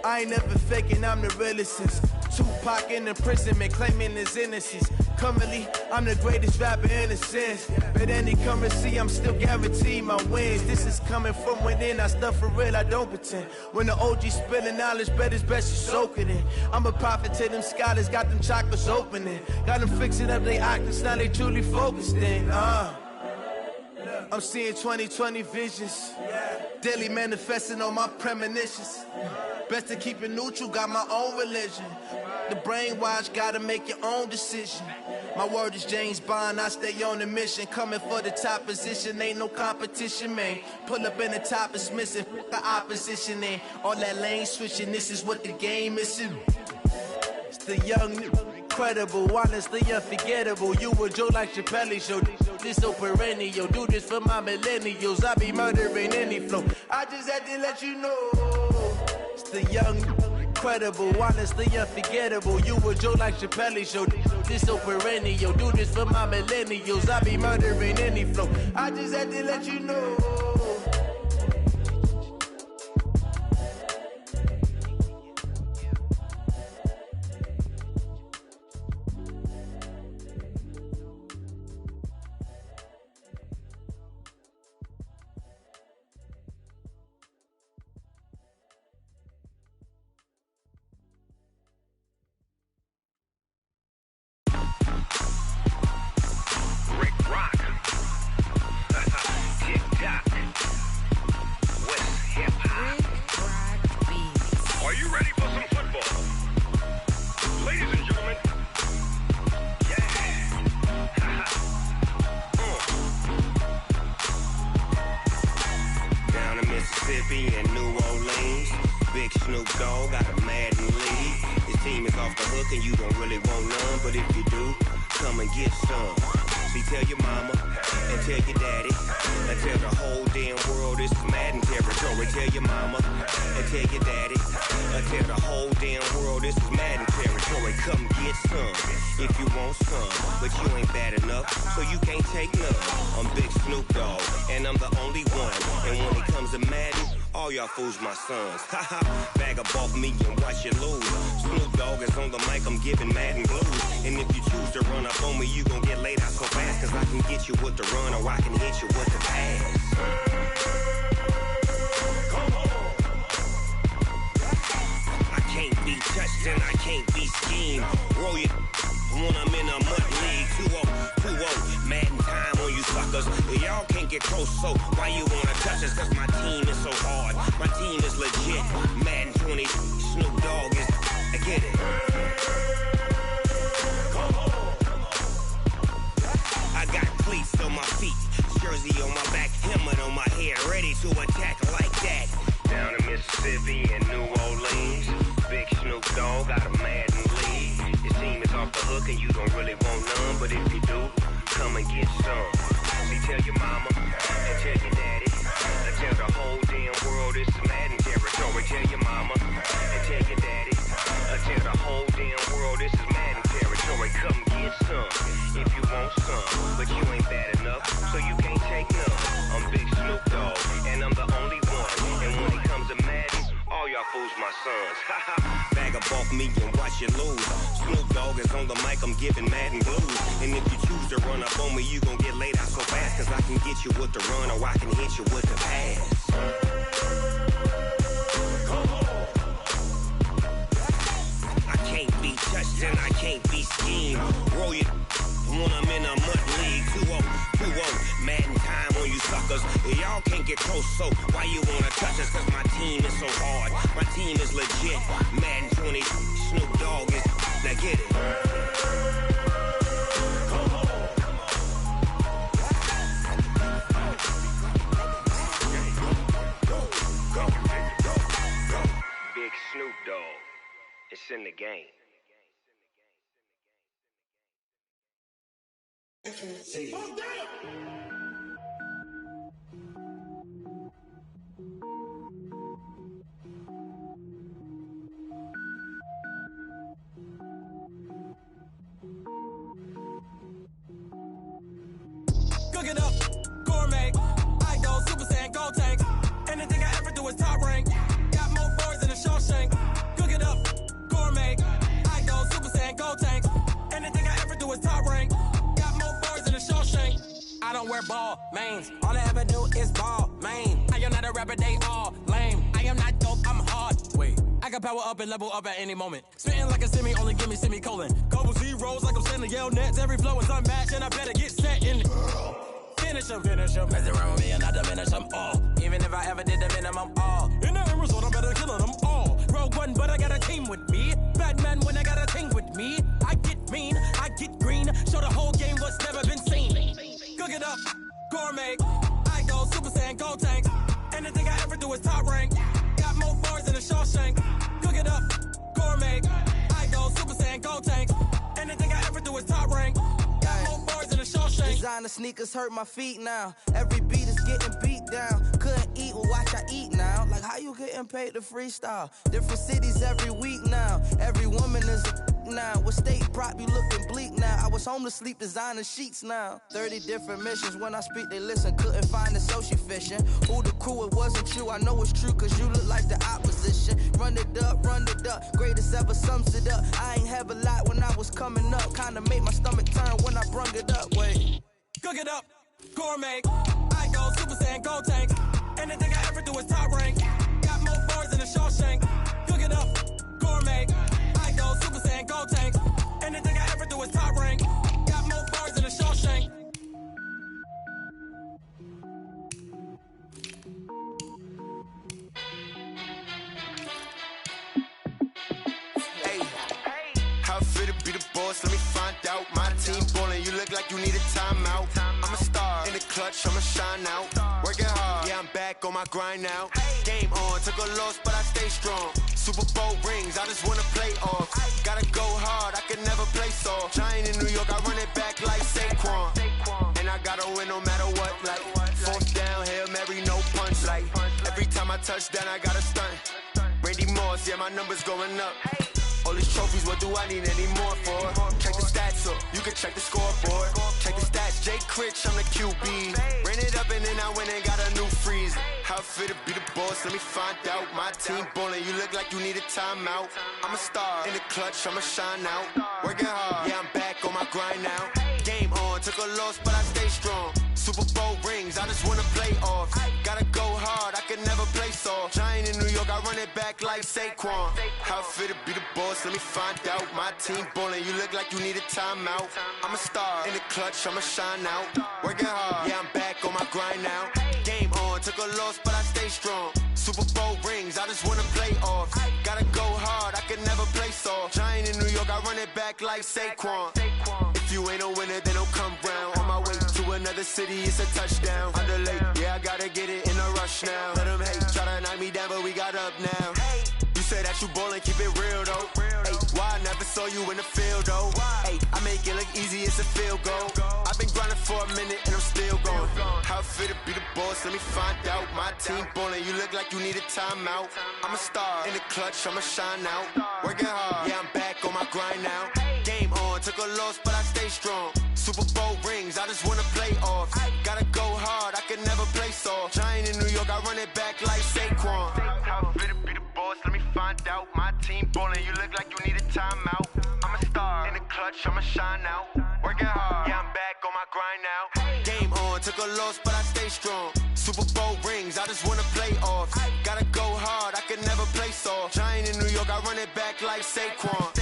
I ain't never faking, I'm the realest since Tupac in imprisonment, claiming his innocence. Currently, I'm the greatest rapper in a sense. But any currency, I'm still guaranteed my wins. This is coming from within, I stuff for real, I don't pretend. When the OG spilling knowledge, bet it's best you soak it in. I'm a prophet to them scholars, got them chakras opening. Got them fixing up they octaves, now they truly focused in. I'm seeing 2020 visions. Daily manifesting on my premonitions. Best to keep it neutral, got my own religion. The brainwash, gotta make your own decision. My word is James Bond, I stay on the mission. Coming for the top position, ain't no competition, man. Pull up in the top is missing, the opposition in. All that lane switching, this is what the game is. It's the young, incredible, honestly unforgettable. You a Joe like Chappelle show. This so perennial. Do this for my millennials. I be murdering any flow. I just had to let you know. It's the young, incredible, honestly unforgettable. You a Joe like Chappelle show. This so perennial. Do this for my millennials. I be murdering any flow. I just had to let you know. Fools my sons. Haha, bag up off me and watch you lose. Snoop Dogg is on the mic, I'm giving Madden blues. And if you choose to run up on me, you gon' get laid out so fast. Cause I can get you with the run or I can hit you with the pass. Come on. I can't be touched and I can't be schemed. Roll you when I'm in a mud league. 2-0, Madden time on you suckers. Y'all can't get close, so why you wanna touch us? Cause my team is so hard. My team is legit. Madden 20, Snoop Dogg is. I get it. Come on. I got cleats on my feet, jersey on my back, helmet on my head, ready to attack like that. Down in Mississippi and New Orleans, Big Snoop Dogg got a Madden lead. Your team is off the hook and you don't really want none, but if you do, come and get some. See, tell your mama and tell your daddy. Tell the whole damn world it's Madden territory. Tell your mama and tell your daddy. Tell the whole damn world this is Madden territory. Come get some if you want some, but you ain't bad enough, so you can't take none. I'm Big Snoop Dogg, and I'm the only one. And when it comes to Madden, all y'all fools my sons. Bag up off me and watch you lose. Snoop Dogg is on the mic, I'm giving Madden blues. And if you choose to run up on me, you gon' get laid out so fast. Cause I can get you with the run or I can hit you with the pass. I can't be touched and I can't be schemed. Roll you when I'm in a mud league. 2-0, Madden time on you suckers. Y'all can't get close, so why you wanna touch us? Cause my team is so hard. My team is legit. Madden 20, Snoop Dogg is. Now get it. Come on. in the game. Cook it up, gourmet. I go Super Saiyan, gold tank. Anything I ever do is top rank. Got more boys in the Shawshank. Cook it up, gourmet. I go Super Saiyan, gold tank. Anything I ever do is top rank. Got more boys in the Shawshank. I don't wear ball mains. All I ever do is ball main. I am not a rapper, they all lame. I am not dope, I'm hard. Wait, I can power up and level up at any moment. Spitting like a semi, only give me semicolon. Couple zeros like I'm sending yell nets. Every flow is unmatched and I better get set in. Finish them. Mess around with me and I diminish them all. Even if I ever did the minimum, all. In the end result, I'm better killing them all. Rogue One, but I got a team with me. Batman when I got a team with me. I get mean, I get green. Show the whole game what's never been seen. Cook it up, gourmet. I go Super Saiyan, gold tank. Anything I ever do is top rank. Got more bars in the Shawshank. Cook it up, gourmet. I go Super Saiyan, gold tank. Anything I ever do is top rank. Got more bars in the Shawshank. Designer sneakers hurt my feet now. Every beat is getting beat down. Couldn't eat, well watch I eat now. Like how you getting paid to freestyle? Different cities every week now. Every woman is a now. With state prop, you looking bleak now. I was home to sleep, designer sheets now. 30 different missions. When I speak, they listen. Couldn't find it, so she fishing. Who the crew, it wasn't true. I know it's true, cause you look like the opposition. Run it up. Greatest ever sums it up. I ain't have a lot when I was coming up. Kinda made my stomach turn when I brung it up. Wait. Cook it up, gourmet. I go Super Saiyan, gold tank. Anything I ever do is top rank. Got more bars in the Shawshank. Cook it up, gourmet. I go Super Saiyan, gold tank. Anything I ever do is top rank. Got more bars in the Shawshank. Hey, how fit to be the boss? Let me find out. My team ballin', you look like you need a timeout. I'm a star in the clutch, I'ma shine out. Working hard, yeah, I'm back on my grind now. Game on, took a loss, but I stay strong. Super Bowl rings, I just wanna play off. Gotta go hard, I can never play soft. Giant in New York, I run it back like Saquon. And I gotta win no matter what, like fourth down, Hail Mary, no punch. Like every time I touch down, I gotta stunt. Randy Moss, yeah, my numbers going up. All these trophies, what do I need any more for? Check the stats up, you can check the scoreboard. Check the stats, Jay Critch, I'm the QB. Ran it up and then I went and got a new freeze. How fit to be the boss, let me find out. My team ballin', you look like you need a timeout. I'm a star in the clutch, I'ma shine out. Working hard, yeah, I'm back on my grind now. Game on, took a loss, but I stay strong. Super Bowl rings, I just wanna play off. Gotta go hard, I can never play soft. Giant in New York, I run it back like Saquon. How fit to be the boss, let me find out. My team ballin', you look like you need a timeout. I'm a star in the clutch, I'ma shine out. Working hard, yeah, I'm back on my grind now. Game on, took a loss, but I stay strong. Super Bowl rings, I just wanna play off. Gotta go hard, I can never play soft. Giant in New York, I run it back like Saquon. If you ain't a winner, then don't come round. On my way to another city, it's a touchdown. Underlay, yeah, I gotta get it in a rush now. Let them hate, try to knock me down, but we got up now. You say that you ballin', keep it real though. Hey, why I never saw you in the field though? Hey, I make it look easy, it's a field goal. I've been grinding for a minute and I'm still going. How fit to be the boss, let me find out. My team ballin', you look like you need a timeout. I'm a star in the clutch, I'ma shine out. Working hard, yeah, I'm back on my grind now. Game on, took a loss, but I stay strong. Super Bowl rings, I just wanna play off. Gotta go hard, I can never play soft. Giant in New York, I run it back like Saquon. How fit to be the boss, let me find out. My team ballin', you look like you need a timeout. I'm a star in the clutch, I'ma shine out. Working hard, yeah, I'm back on my grind now. Game on, took a loss, but I stay strong. Super Bowl rings, I just wanna play off. Gotta go hard, I can never play soft. Giant in New York, I run it back like Saquon.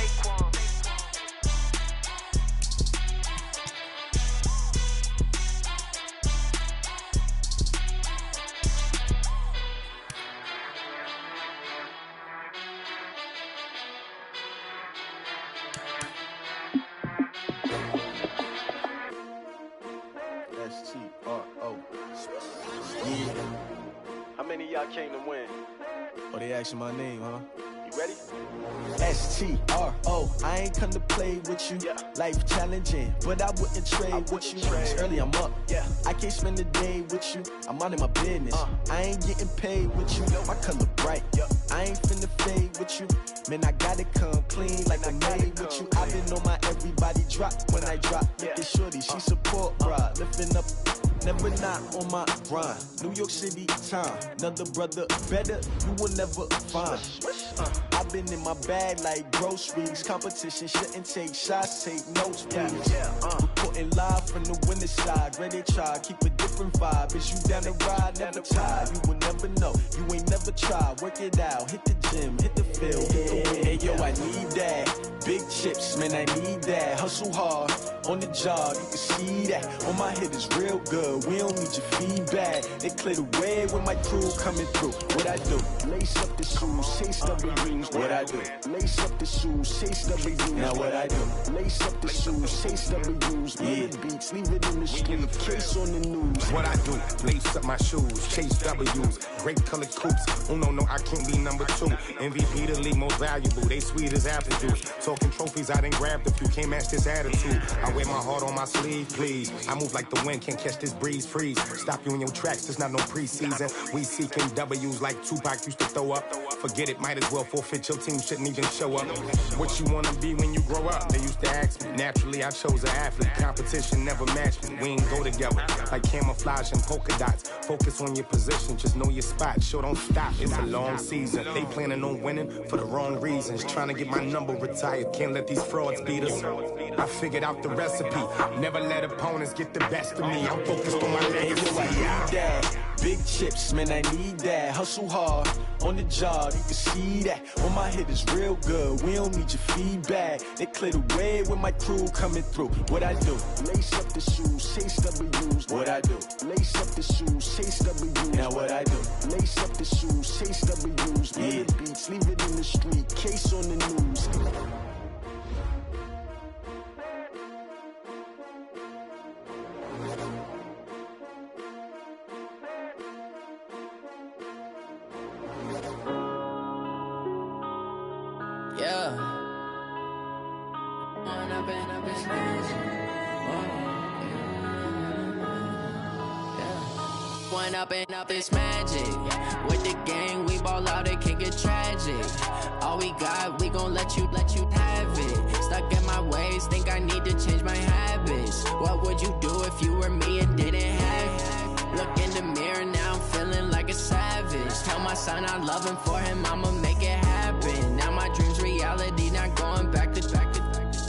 S-T-R-O. Yeah. How many of y'all came to win? Oh, they asking my name, huh? You ready? STRO, I ain't come to play with you. Life challenging, but I wouldn't trade with you. It's early, I'm up. I can't spend the day with you. I'm out in my business. I ain't getting paid with you. My color bright. I ain't finna fade with you. Man, I gotta come clean like I made with you. I've been on my everybody drop when I drop. Look at shorty, she support, bruh. Lifting up. Never not on my grind. New York City time. Another brother better, you will never find. I've been in my bag like groceries. Competition shouldn't take shots, take notes, please. Reporting live from the winning side. Ready to try, keep a different vibe. Is you down the ride, never tired. You will never know, you ain't never tried. Work it out, hit the gym, hit the field. Hey yo, I need that. Big chips, man, I need that. Hustle hard on the job, you can see that. On my head is real good, we don't need your feedback. They clear the way with my crew coming through. What I do? Lace up the shoes, chase W's. What I do? Lace up the shoes, chase W's. Now what I do? Lace up the shoes, chase W's. Yeah, beats, leave it in the street, case on the news. What I do? Lace up my shoes, chase W's. Great colored coops. Oh no, I can't be number 2. MVP the league most valuable. They sweet as apple juice. Talking trophies, I done grabbed a few. Can't match this attitude. I wear my heart on my sleeve, please. I move like the wind, can't catch this breeze, freeze. Stop you in your tracks, there's not no preseason. We seeking W's like Tupac used to throw up. Forget it, might as well forfeit. Your team shouldn't even show up. What you wanna be when you grow up? They used to ask me. Naturally, I chose an athlete. Competition never matched me. We ain't go together like camouflage and polka dots. Focus on your position, just know your spot. Sure, don't stop. It's a long season. They planning on winning for the wrong reasons. Trying to get my number retired. Can't let these frauds beat us. I figured out the recipe. Never let opponents get the best of me. I'm focused on my legacy. I need that. Big chips, man, I need that. Hustle hard on the job, you can see that. On my head is real good, we don't need your feedback. They clear the way with my crew coming through. What I do? Lace up the shoes, chase W's. What I do? Lace up the shoes, chase W's. Now what I do? Lace up the shoes, chase W's. Yeah, beats, leave it in the street, case on the news. Up this magic. With the gang, we ball out, it can get tragic. All we got, we gon' let you have it. Stuck in my ways, think I need to change my habits. What would you do if you were me and didn't have it? Look in the mirror, now I'm feeling like a savage. Tell my son I love him, for him I'ma make it happen. Now my dream's reality, not going back to.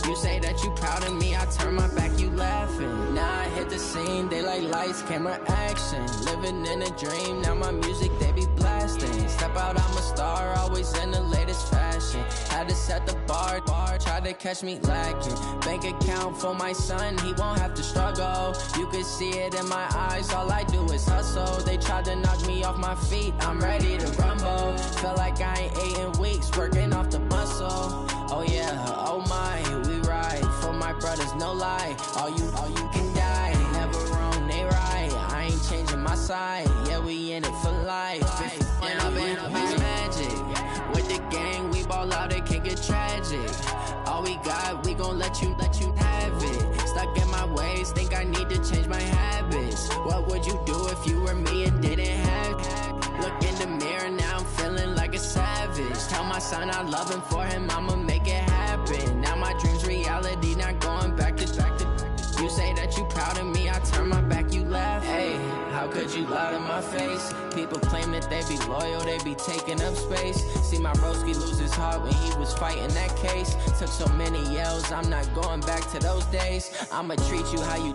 You say that you proud of me, I turn my back, you laughing. Now I hit the scene, they like lights, camera, action. Living in a dream, now my music, they be blasting. Step out, I'm a star, always in the latest fashion. Had to set the bar, try to catch me lacking. Bank account for my son, he won't have to struggle. You can see it in my eyes, all I do is hustle. They tried to knock me off my feet, I'm ready to rumble. Felt like I ain't ate in weeks, working off the muscle. Oh yeah, oh my, we ride for my brothers, no lie. All you can die, never wrong, they right. I ain't changing my side, yeah, we in it for life. When up in this magic, with the gang, we ball out, it can get tragic. All we got, we gon' let you have it. Stuck in my ways, think I need to change my habits. What would you do if you were me and didn't have it? Look in the mirror, now I'm feeling like a savage. Tell my son I love him, for him I'ma make it happen. Now my dream's reality, not going back to. You say that you proud of me, I turn my back, you laugh. Hey, how could you lie to my face? People claim that they be loyal, they be taking up space. See my broski lose his heart when he was fighting that case. Took so many yells, I'm not going back to those days. I'ma treat you how you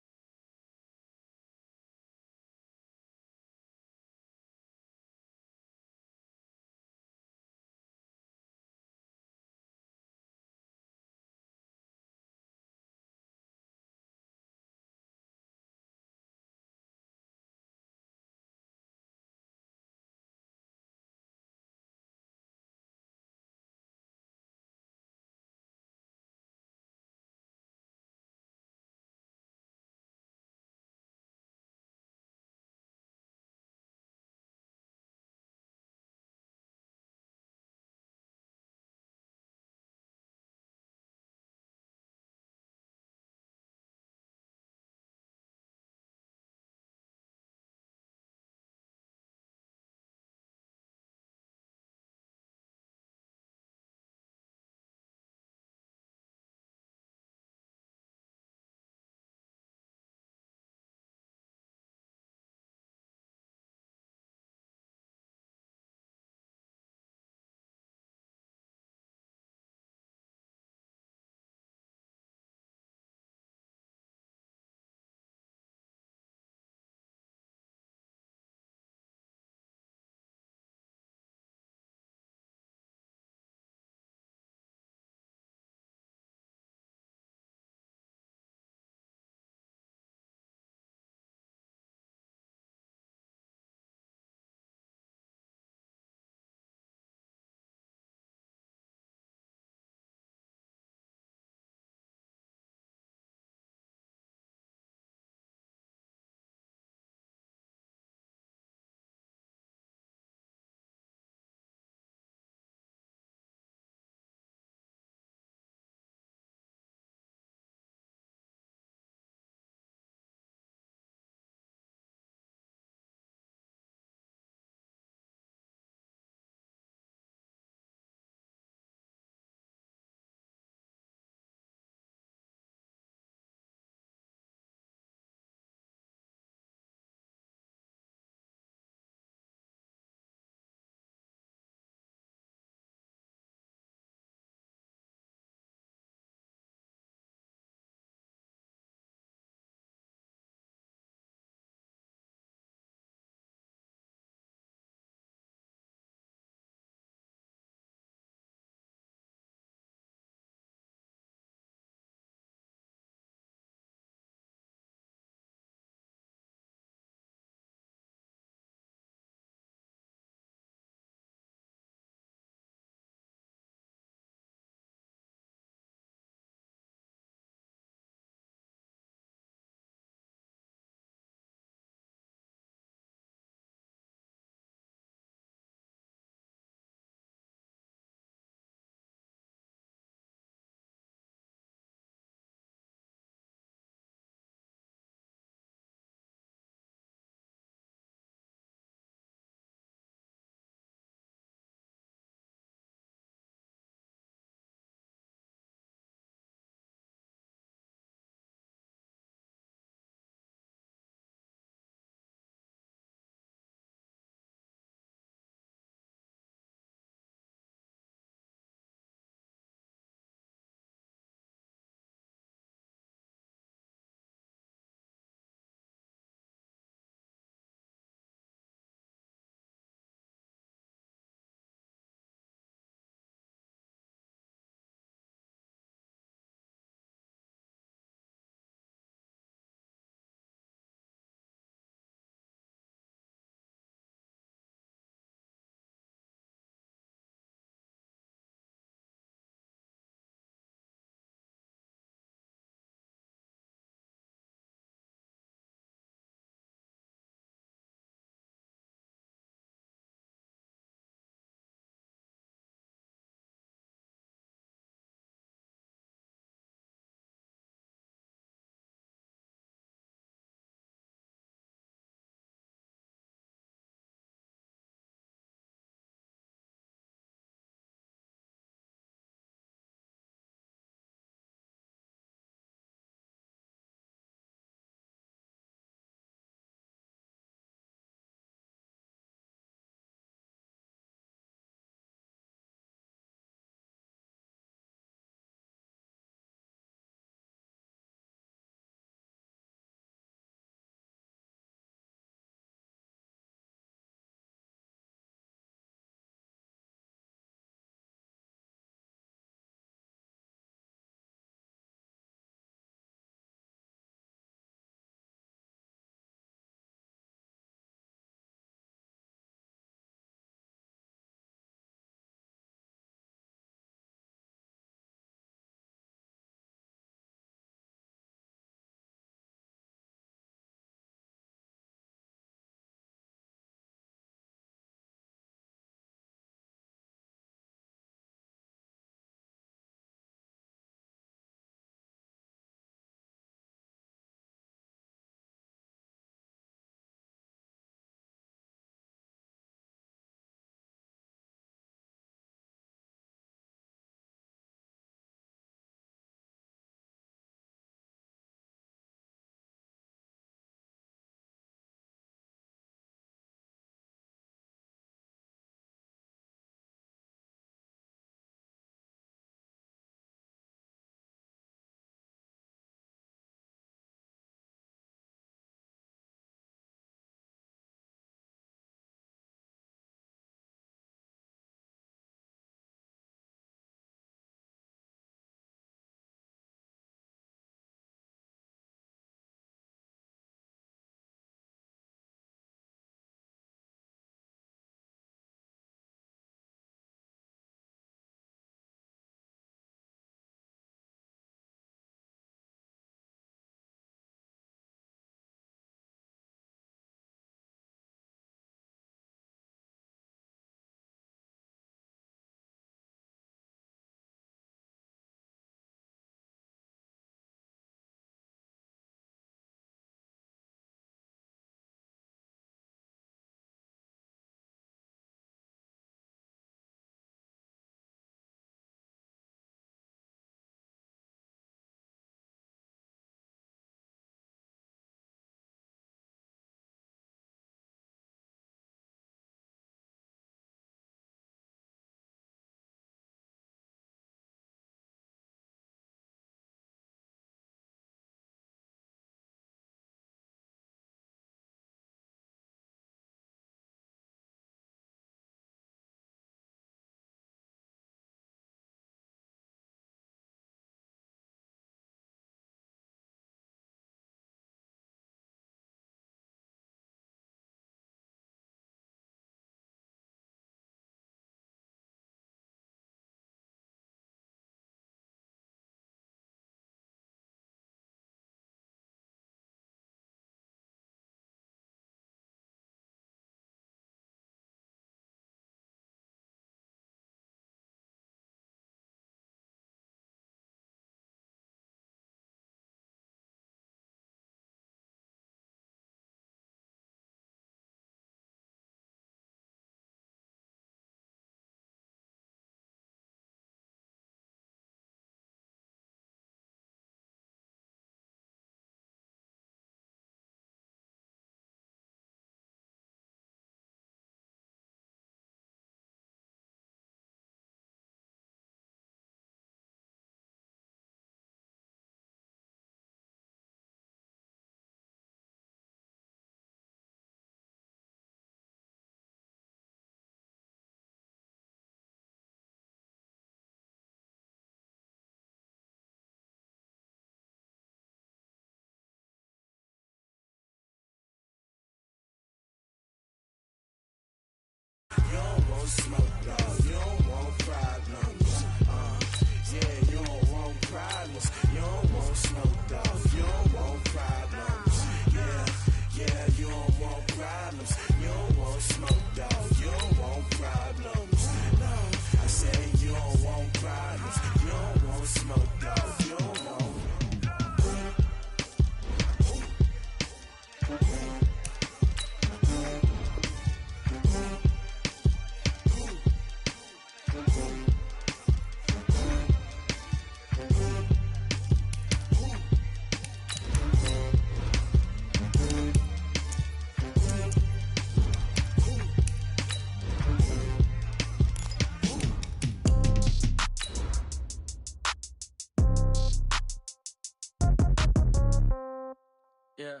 Yeah.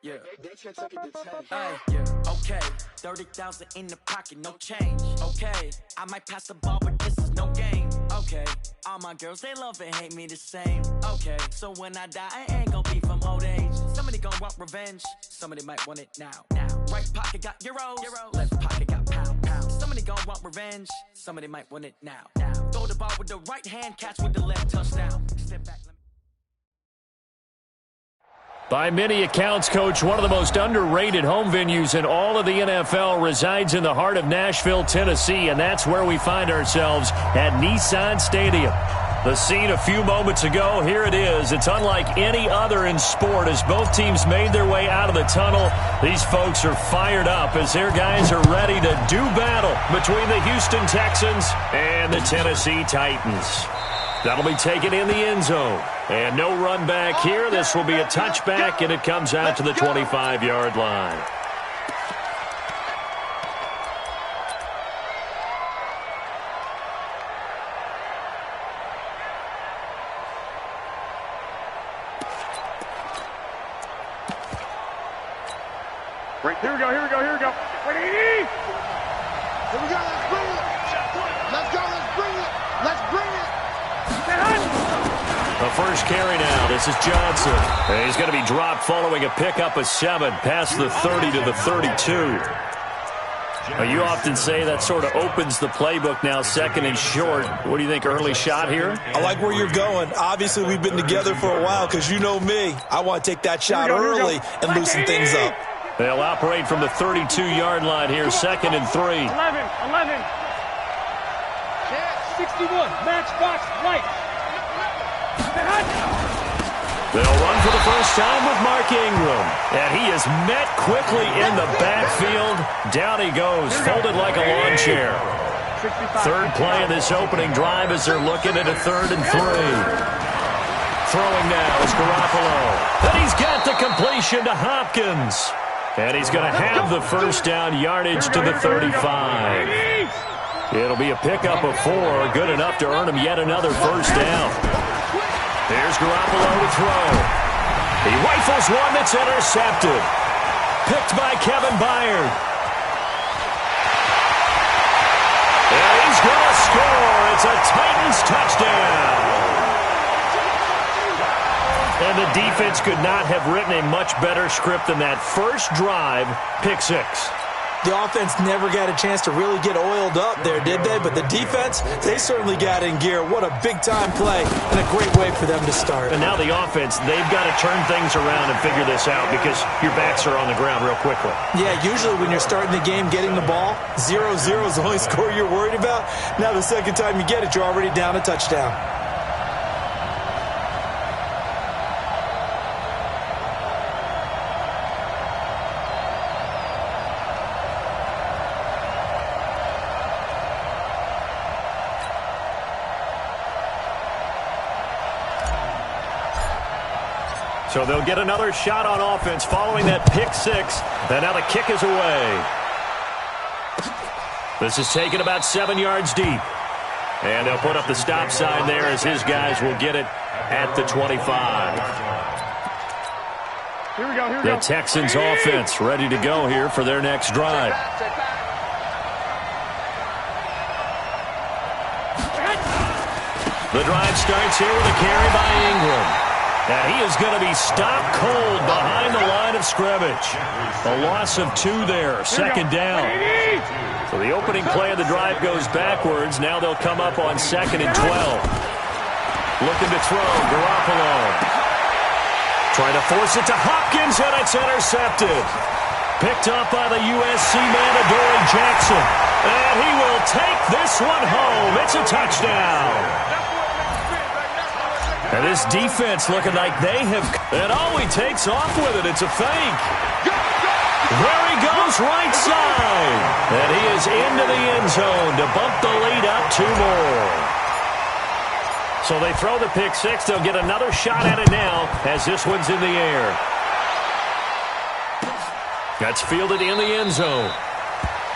Yeah. Hey, yeah. Okay. 30,000 in the pocket, no change. Okay. I might pass the ball, but this is no game. Okay. All my girls, they love and hate me the same. Okay. So when I die, I ain't gonna be from old age. Somebody gonna want revenge. Somebody might want it now. Right pocket got euros. Left pocket got pounds. Somebody gonna want revenge. Somebody might want it now. Throw the ball with the right hand, catch with the left, touchdown. Step back. By many accounts, Coach, one of the most underrated home venues in all of the NFL resides in the heart of Nashville, Tennessee, and that's where we find ourselves at Nissan Stadium. The scene a few moments ago, here it is. It's unlike any other in sport as both teams made their way out of the tunnel. These folks are fired up as their guys are ready to do battle between the Houston Texans and the Tennessee Titans. That'll be taken in the end zone. And no run back here. This will be a touchback, and it comes out to the 25-yard line. Right, here we go. Ready? Here we go, let's bring it. Let's bring it. The first carry now. This is Johnson. And he's going to be dropped following a pickup of 7 past the 30 to the 32. Now, you often say that sort of opens the playbook now, second and short. What do you think, early shot here? I like where you're going. Obviously, we've been together for a while because you know me. I want to take that shot early and loosen things up. They'll operate from the 32-yard line here, second and 3. 11. 61, matchbox, right. They'll run for the first time with Mark Ingram. And he is met quickly in the backfield. Down he goes, folded like a lawn chair. Third play of this opening drive as they're looking at a 3rd and 3. Throwing now is Garoppolo. And he's got the completion to Hopkins. And he's going to have the first down yardage to the 35. It'll be a pickup of 4, good enough to earn him yet another first down. There's Garoppolo to throw. He rifles one that's intercepted. Picked by Kevin Byard. And he's going to score. It's a Titans touchdown. And the defense could not have written a much better script than that first drive, pick 6. The offense never got a chance to really get oiled up there, did they? But the defense, they certainly got in gear. What a big-time play and a great way for them to start. And now the offense, they've got to turn things around and figure this out because your backs are on the ground real quickly. Yeah, usually when you're starting the game getting the ball, 0-0 is the only score you're worried about. Now the second time you get it, you're already down a touchdown. So they'll get another shot on offense following that pick 6. And now the kick is away. This is taken about 7 yards deep. And they'll put up the stop sign there as his guys will get it at the 25. Here we go. The Texans offense ready to go here for their next drive. The drive starts here with a carry by Ingram. And he is going to be stopped cold behind the line of scrimmage. A loss of 2 there, second down. So the opening play of the drive goes backwards. Now they'll come up on 2nd and 12. Looking to throw, Garoppolo. Trying to force it to Hopkins, and it's intercepted. Picked up by the USC man, Adoree Jackson. And he will take this one home. It's a touchdown. And this defense looking like they have... And oh, he takes off with it. It's a fake. There he goes, right side. And he is into the end zone to bump the lead up 2 more. So they throw the pick 6. They'll get another shot at it now as this one's in the air. That's fielded in the end zone.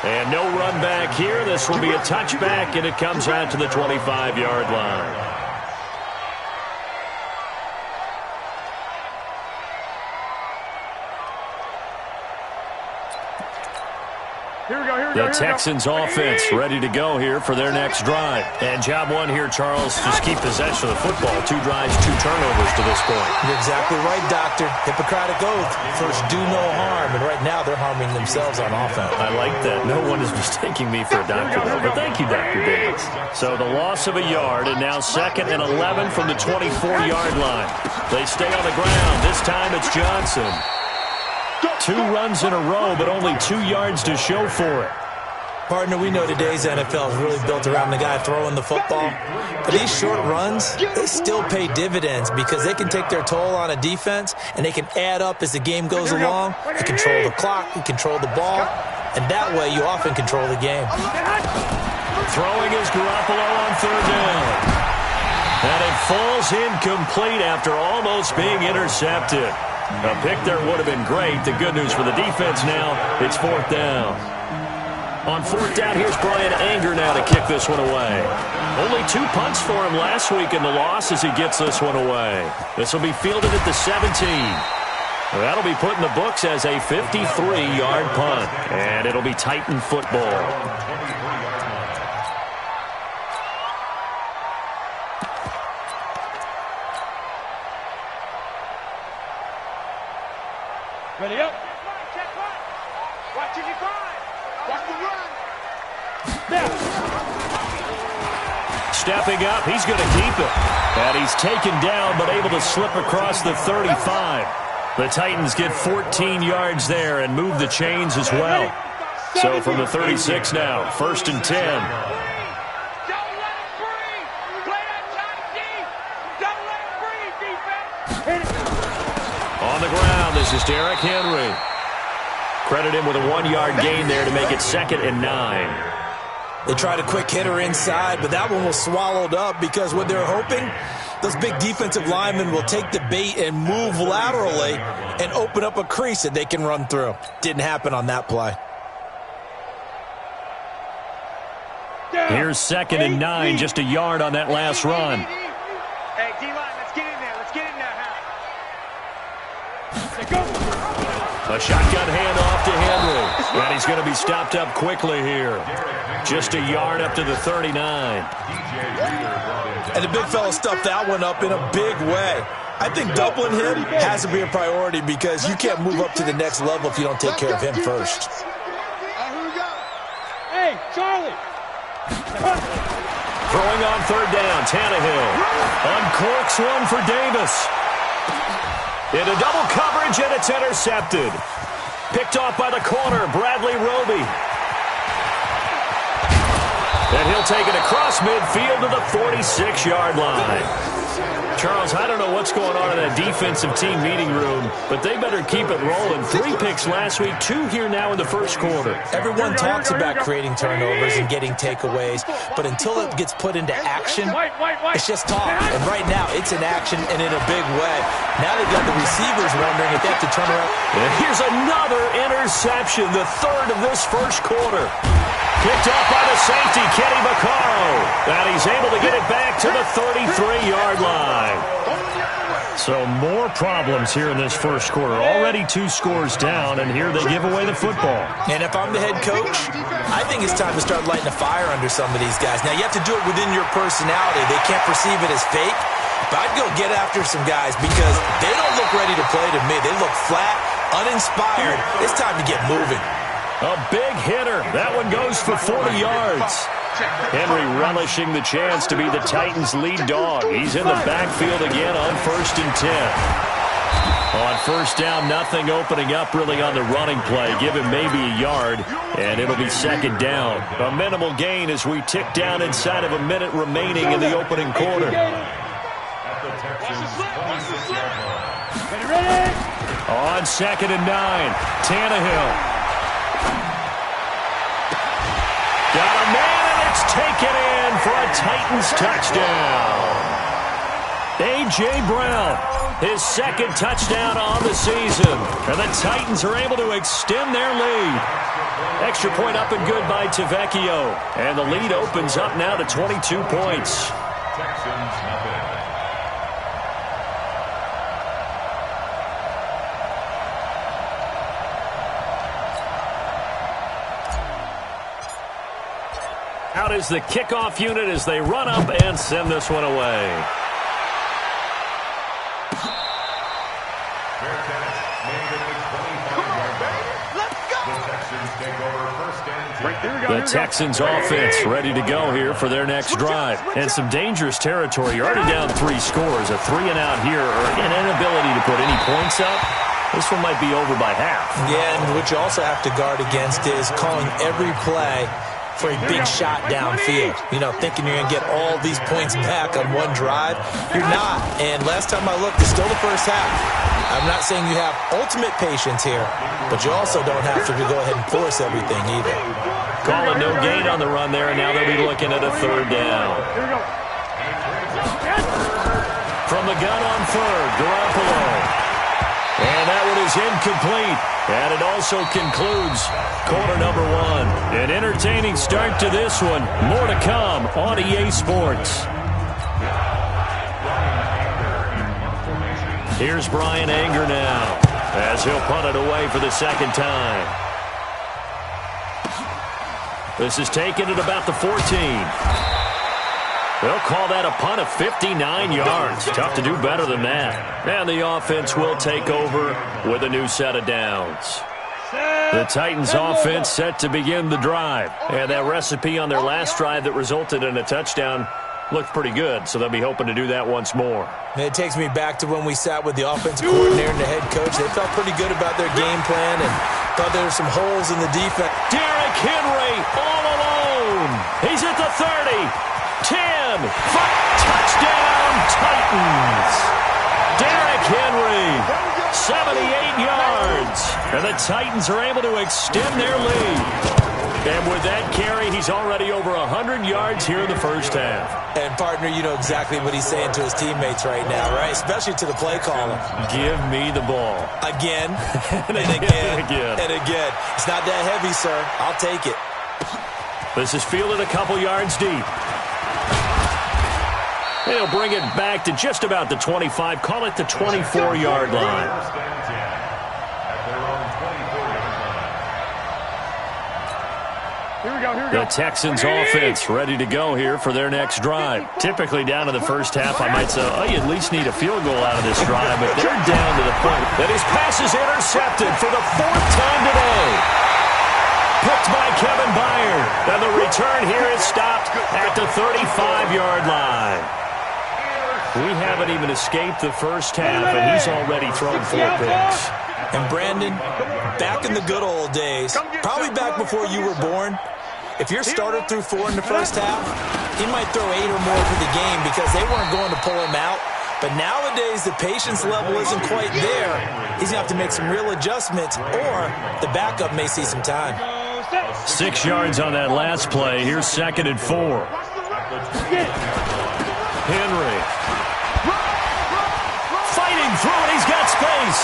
And no run back here. This will be a touchback, and it comes out to the 25-yard line. The Texans offense ready to go here for their next drive. And job one here, Charles, just keep possession of the football. 2 drives, 2 turnovers to this point. You're exactly right, Doctor. Hippocratic oath. First, do no harm. And right now, they're harming themselves on offense. I like that. No one is mistaking me for a doctor, though. But thank you, Dr. Davis. So the loss of a yard, and now 2nd and 11 from the 24-yard line. They stay on the ground. This time it's Johnson. 2 runs in a row, but only 2 yards to show for it. Partner, we know today's NFL is really built around the guy throwing the football. But these short runs, they still pay dividends because they can take their toll on a defense, and they can add up as the game goes along. You control the clock, you control the ball, and that way you often control the game. Throwing is Garoppolo on 3rd down. And it falls incomplete after almost being intercepted. A pick there would have been great. The good news for the defense now, it's 4th down. On 4th down, here's Brian Anger now to kick this one away. Only 2 punts for him last week in the loss as he gets this one away. This will be fielded at the 17. That'll be put in the books as a 53-yard punt. And it'll be Titan football. Ready up. Watch it, watch the run. Stepping up, he's going to keep it. And he's taken down, but able to slip across the 35. The Titans get 14 yards there and move the chains as well. So from the 36 now, 1st and 10. On the ground, this is Derrick Henry. Credit him with a 1-yard gain there to make it 2nd and 9. They tried a quick hitter inside, but that one was swallowed up because what they're hoping, those big defensive linemen will take the bait and move laterally and open up a crease that they can run through. Didn't happen on that play. Here's 2nd and 9, just a yard on that last run. Hey, D-line, let's get in there. Let's get in there, A shotgun handoff to Henry. And he's going to be stopped up quickly here. Just a yard up to the 39. And the big fella stuffed that one up in a big way. I think doubling him has to be a priority because you can't move up to the next level if you don't take care of him first. Hey, Charlie. Throwing on 3rd down, Tannehill. Uncorks one for Davis. Into double coverage, and it's intercepted. Picked off by the corner, Bradley Roby. And he'll take it across midfield to the 46-yard line. Charles, I don't know what's going on in that defensive team meeting room, but they better keep it rolling. 3 picks last week, 2 here now in the first quarter. Everyone talks about creating turnovers and getting takeaways, but until it gets put into action, it's just talk. And right now, it's in action and in a big way. Now they've got the receivers wondering if they have to turn around. And here's another interception, the 3rd of this first quarter. Picked off by the safety, Kenny Vaccaro. And he's able to get it back to the 33-yard line. So more problems here in this first quarter. Already 2 scores down, and here they give away the football. And if I'm the head coach, I think it's time to start lighting a fire under some of these guys. Now, you have to do it within your personality. They can't perceive it as fake. But I'd go get after some guys because they don't look ready to play to me. They look flat, uninspired. It's time to get moving. A big hitter. That one goes for 40 yards. Henry relishing the chance to be the Titans' lead dog. He's in the backfield again on 1st and 10. On 1st down, nothing opening up really on the running play. Give him maybe a yard, and it'll be 2nd down. A minimal gain as we tick down inside of a minute remaining in the opening quarter. On 2nd and 9, Tannehill. Got a man, and it's taken in for a Titans touchdown. A.J. Brown, his 2nd touchdown on the season. And the Titans are able to extend their lead. Extra point up and good by Tavecchio. And the lead opens up now to 22 points. Texans nothing. Out is the kickoff unit as they run up and send this one away. The Texans offense ready to go here for their next drive. And some dangerous territory. You're already down 3 scores. A 3-and-out here or an inability to put any points up. This one might be over by half. Yeah, and what you also have to guard against is calling every play for a big shot downfield. You know, thinking you're going to get all these points back on one drive. You're not. And last time I looked, it's still the first half. I'm not saying you have ultimate patience here, but you also don't have to go ahead and force everything either. Calling no gain on the run there, and now they'll be looking at a 3rd down. From the gun on 3rd, Garoppolo. And that one is incomplete. And it also concludes quarter number 1. An entertaining start to this one. More to come on EA Sports. Here's Brian Anger now as he'll punt it away for the 2nd time. This is taken at about the 14. They'll call that a punt of 59 yards. Tough to do better than that. And the offense will take over with a new set of downs. The Titans offense set to begin the drive. And that recipe on their last drive that resulted in a touchdown looked pretty good, so they'll be hoping to do that once more. It takes me back to when we sat with the offensive coordinator and the head coach. They felt pretty good about their game plan and thought there were some holes in the defense. Derrick Henry all alone. He's at the 30. 10. Touchdown, Titans. Derrick Henry, 78 yards. And the Titans are able to extend their lead. And with that carry, he's already over 100 yards here in the first half. And, partner, you know exactly what he's saying to his teammates right now, right? Especially to the play caller. Give me the ball. Again, and again, and again. It's not that heavy, sir. I'll take it. This is fielded a couple yards deep. They'll bring it back to just about the 25. Call it the 24-yard line. The Texans offense ready to go here for their next drive. Typically down to the first half, I might say, oh, you at least need a field goal out of this drive, but they're down to the point that his pass is intercepted for the 4th time today. Picked by Kevin Byard. And the return here is stopped at the 35-yard line. We haven't even escaped the first half, and he's already thrown 4 picks. And Brandon, back in the good old days, probably back before you were born, if your starter threw 4 in the first half, he might throw 8 or more for the game because they weren't going to pull him out. But nowadays, the patience level isn't quite there. He's going to have to make some real adjustments, or the backup may see some time. 6 yards on that last play. Here's 2nd and 4. Henry. Fighting through it. He's got space.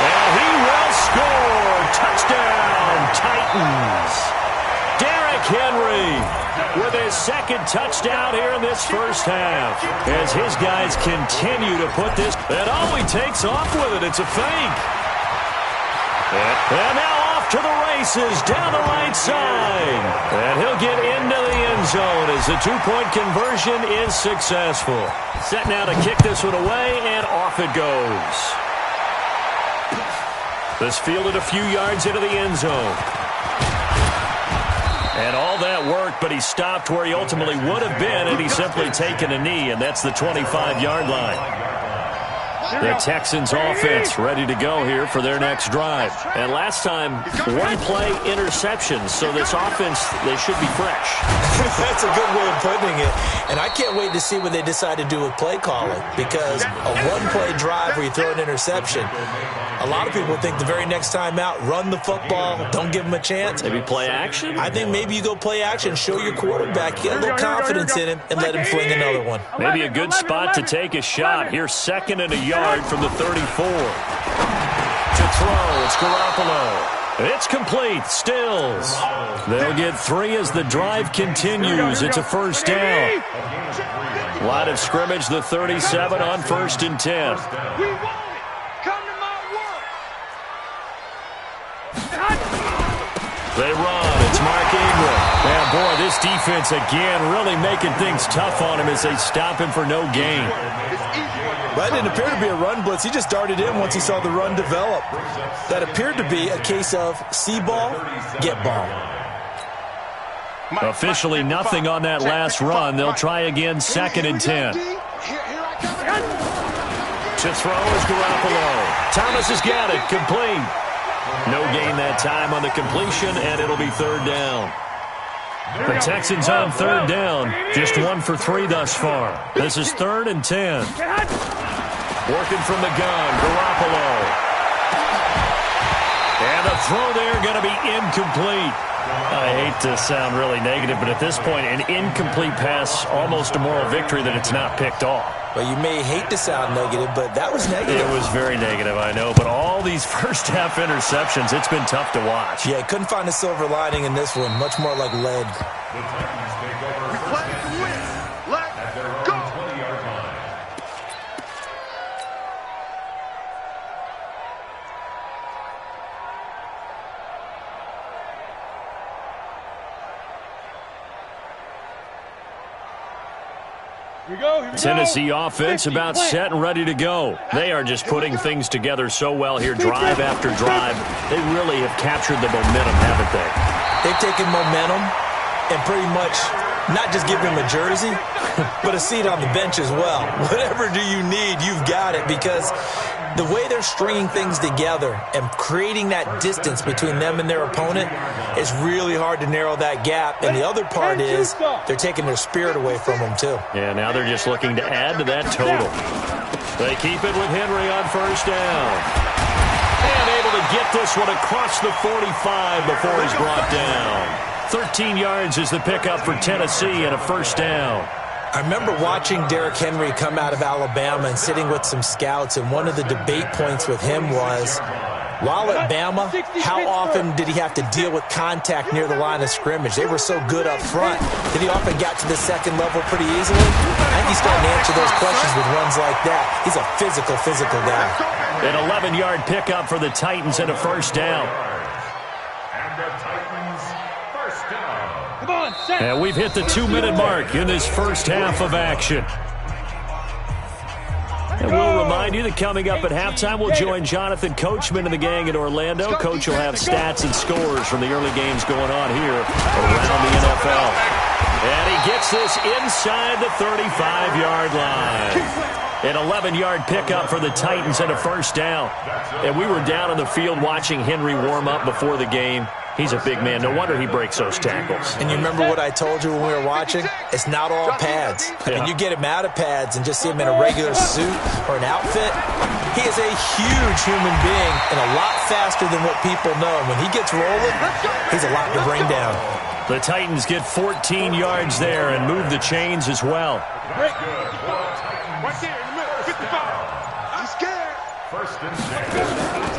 And he will score. Touchdown, Titans. Derrick Henry with his 2nd touchdown here in this first half. As his guys continue to put this, and oh, he takes off with it. It's a fake. And now off to the races down the right side. And he'll get into the end zone as the 2-point conversion is successful. Set now to kick this one away, and off it goes. This fielded a few yards into the end zone. And all that worked, but he stopped where he ultimately would have been, and he's simply taken a knee, and that's the 25-yard line. The Texans offense ready to go here for their next drive. And last time, 1-play interceptions, so this offense, they should be fresh. That's a good way of putting it. And I can't wait to see what they decide to do with play calling, because a 1-play drive where you throw an interception, a lot of people think the very next time out, run the football, don't give them a chance. Maybe play action? I think maybe you go play action, show your quarterback, get a little confidence in him, and let him fling another one. Maybe a good spot to take a shot. Here's 2nd and a yard from the 34. To throw, it's Garoppolo. It's complete. Stills. They'll get 3 as the drive continues. It's a first down. Line of scrimmage, the 37 on 1st and 10. They run. It's Mark Ingram. And boy, this defense again really making things tough on him as they stop him for no gain. That didn't appear to be a run blitz. He just darted in once he saw the run develop. That appeared to be a case of see ball, get ball. Officially nothing on that last run. They'll try again, 2nd and 10. To throw is Garoppolo. Thomas has got it, complete. No gain that time on the completion, and it'll be 3rd down. The Texans on 3rd down, just 1 for 3 thus far. This is 3rd and 10. Working from the gun, Garoppolo. And the throw there going to be incomplete. I hate to sound really negative, but at this point, an incomplete pass, almost a moral victory that it's not picked off. Well, you may hate to sound negative, but that was negative. It was very negative, I know. But all these first-half interceptions, it's been tough to watch. Yeah, couldn't find a silver lining in this one. Much more like lead. The Titans take over first and 10 at their own 20-yard line. Tennessee offense about set and ready to go. They are just putting things together so well here, drive after drive. They really have captured the momentum, haven't they? They've taken momentum and pretty much not just given him a jersey, but a seat on the bench as well. Whatever do you need, you've got it, because the way they're stringing things together and creating that distance between them and their opponent is really hard to narrow that gap. And the other part is they're taking their spirit away from them, too. Yeah, now they're just looking to add to that total. They keep it with Henry on 1st down. And able to get this one across the 45 before he's brought down. 13 yards is the pickup for Tennessee and a 1st down. I remember watching Derrick Henry come out of Alabama and sitting with some scouts, and one of the debate points with him was, while at Bama, how often did he have to deal with contact near the line of scrimmage? They were so good up front that he often got to the second level pretty easily. I think he's starting to answer those questions with runs like that. He's a physical guy. An 11-yard pickup for the Titans and a 1st down. And the Titans, 1st down. And we've hit the 2-minute mark in this first half of action. And we'll remind you that coming up at halftime, we'll join Jonathan Coachman and the gang in Orlando. Coach will have stats and scores from the early games going on here around the NFL. And he gets this inside the 35-yard line. An 11-yard pickup for the Titans and a 1st down. And we were down on the field watching Henry warm up before the game. He's a big man. No wonder he breaks those tackles. And you remember what I told you when we were watching? It's not all pads. I mean, you get him out of pads and just see him in a regular suit or an outfit. He is a huge human being and a lot faster than what people know. And when he gets rolling, he's a lot to bring down. The Titans get 14 yards there and move the chains as well. Right there in the middle, 55. He's scared. 1st and 10.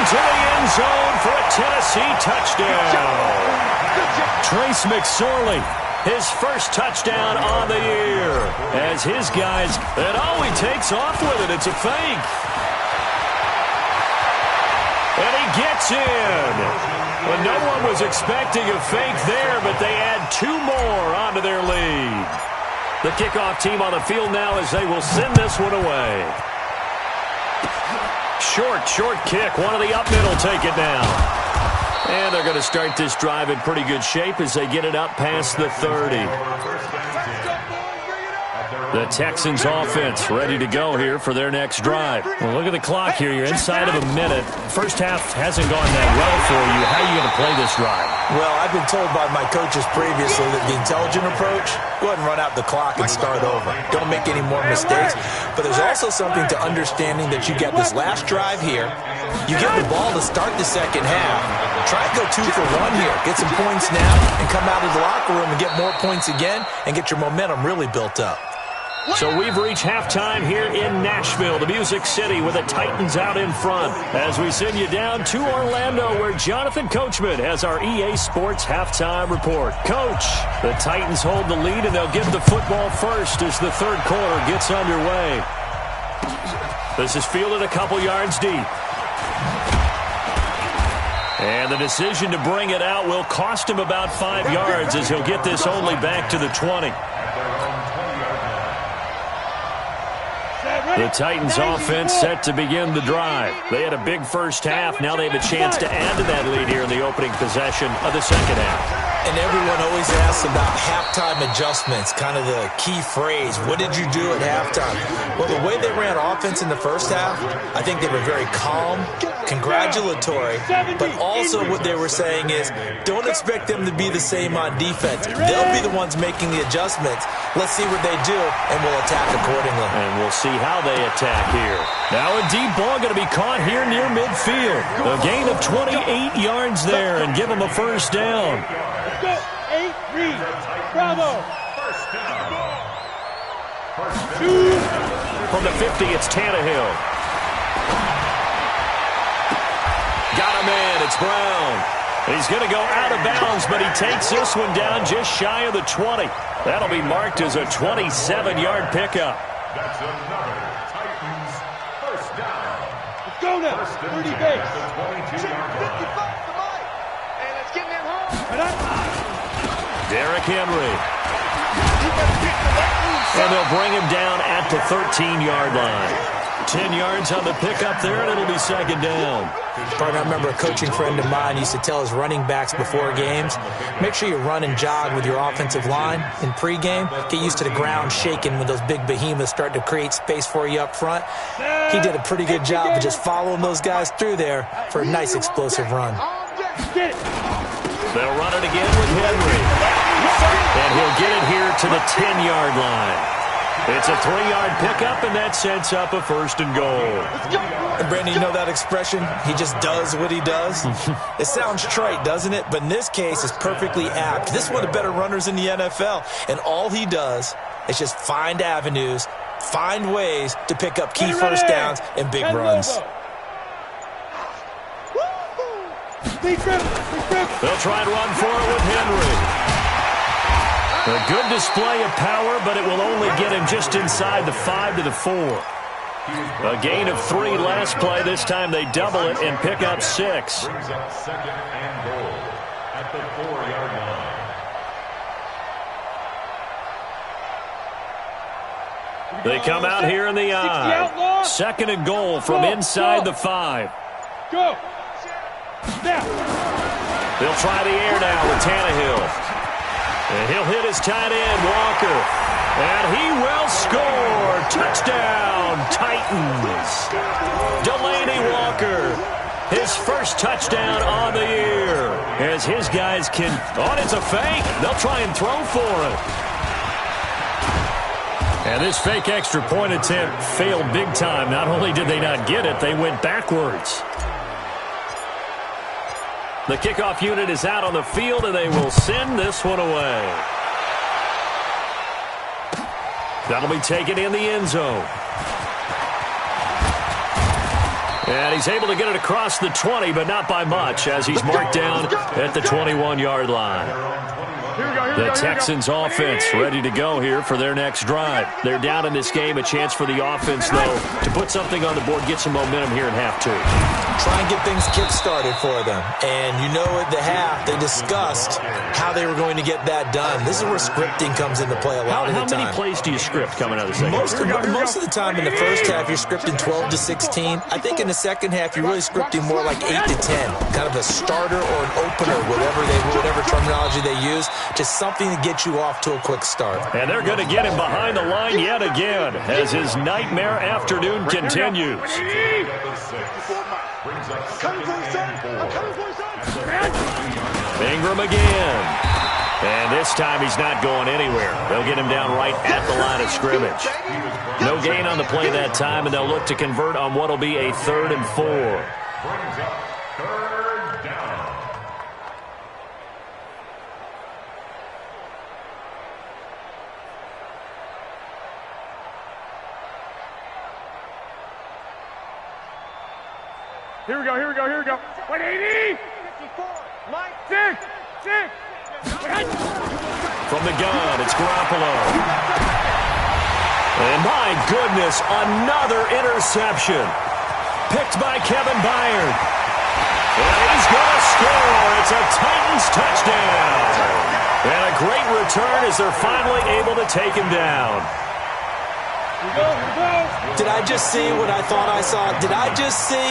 To the end zone for a Tennessee touchdown. Trace McSorley, his first touchdown on the year. As his guys, and he takes off with it. It's a fake. And he gets in. Well, no one was expecting a fake there, but they add 2 more onto their lead. The kickoff team on the field now as they will send this one away. Short kick. One of the up middle take it now. And they're going to start this drive in pretty good shape as they get it up past the 30. The Texans offense ready to go here for their next drive. Well, look at the clock here. You're inside of a minute. First half hasn't gone that well for you. How are you going to play this drive? Well, I've been told by my coaches previously that the intelligent approach, go ahead and run out the clock and start over. Don't make any more mistakes. But there's also something to understanding that you get this last drive here. You get the ball to start the second half. Try and go 2 for 1 here. Get some points now and come out of the locker room and get more points again and get your momentum really built up. So we've reached halftime here in Nashville, the Music City, with the Titans out in front. As we send you down to Orlando, where Jonathan Coachman has our EA Sports halftime report. Coach, the Titans hold the lead, and they'll get the football first as the third quarter gets underway. This is fielded a couple yards deep. And the decision to bring it out will cost him about 5 yards as he'll get this only back to the 20. The Titans offense set to begin the drive. They had a big first half. Now they have a chance to add to that lead here in the opening possession of the second half. And everyone always asks about halftime adjustments, kind of the key phrase. What did you do at halftime? Well, the way they ran offense in the first half, I think they were very calm, congratulatory, but also what they were saying is don't expect them to be the same on defense. They'll be the ones making the adjustments. Let's see what they do, and we'll attack accordingly. And we'll see how they attack here. Now a deep ball going to be caught here near midfield. A gain of 28 yards there and give them a first down. Let's go. 8-3. Bravo. From the 50, it's Tannehill. Got a man. It's Brown. He's going to go out of bounds, but he takes this one down just shy of the 20. That'll be marked as a 27-yard pickup. That's another Titans first down. Let's go now. 30 base. 22-yard line. And let's get them home. Derrick Henry. And they'll bring him down at the 13-yard line. 10 yards on the pickup there, and it'll be second down. Partner, I remember a coaching friend of mine used to tell his running backs before games, make sure you run and jog with your offensive line in pregame. Get used to the ground shaking when those big behemoths start to create space for you up front. He did a pretty good job of just following those guys through there for a nice explosive run. They'll run it again with Henry. And he'll get it here to the 10-yard line. It's a 3-yard pickup, and that sets up a first and goal. And Brandon, you know that expression? He just does what he does? It sounds trite, doesn't it? But in this case, it's perfectly apt. This is one of the better runners in the NFL, and all he does is just find avenues, find ways to pick up key first downs and big runs. They'll try and run for it with Henry. A good display of power, but it will only get him just inside the 5 to the 4. A gain of 3 last play. This time they double it and pick up 6. Brings up second and goal at the 4-yard line. They come out here in the eye. Second and goal from inside the 5. Go. They'll try the air now with Tannehill. And he'll hit his tight end, Walker. And he will score. Touchdown, Titans. Delaney Walker. His first touchdown on the year. As his guys can... Oh, it's a fake. They'll try and throw for it. And this fake extra point attempt failed big time. Not only did they not get it, they went backwards. The kickoff unit is out on the field, and they will send this one away. That'll be taken in the end zone. And he's able to get it across the 20, but not by much, as he's marked down at the 21-yard line. The Texans offense ready to go here for their next drive. They're down in this game. A chance for the offense, though, to put something on the board, get some momentum here in half 2. Try and get things kick-started for them. And you know at the half, they discussed how they were going to get that done. This is where scripting comes into play a lot of the time. How many plays do you script coming out of the second half? Most of the time in the first half, you're scripting 12 to 16. I think in the second half, you're really scripting more like 8 to 10. Kind of a starter or an opener, whatever terminology they use. Just something to get you off to a quick start. And they're going to get him behind the line yet again as his nightmare afternoon continues. Ingram again. And this time he's not going anywhere. They'll get him down right at the line of scrimmage. No gain on the play that time, and they'll look to convert on what will be a 3rd and 4. Brings up 3rd down. Here we go. 180. 54. Mike. 6. From the gun, it's Garoppolo. And my goodness, another interception. Picked by Kevin Byard. And he's going to score. It's a Titans touchdown. And a great return as they're finally able to take him down. Did I just see what I thought I saw? Did I just see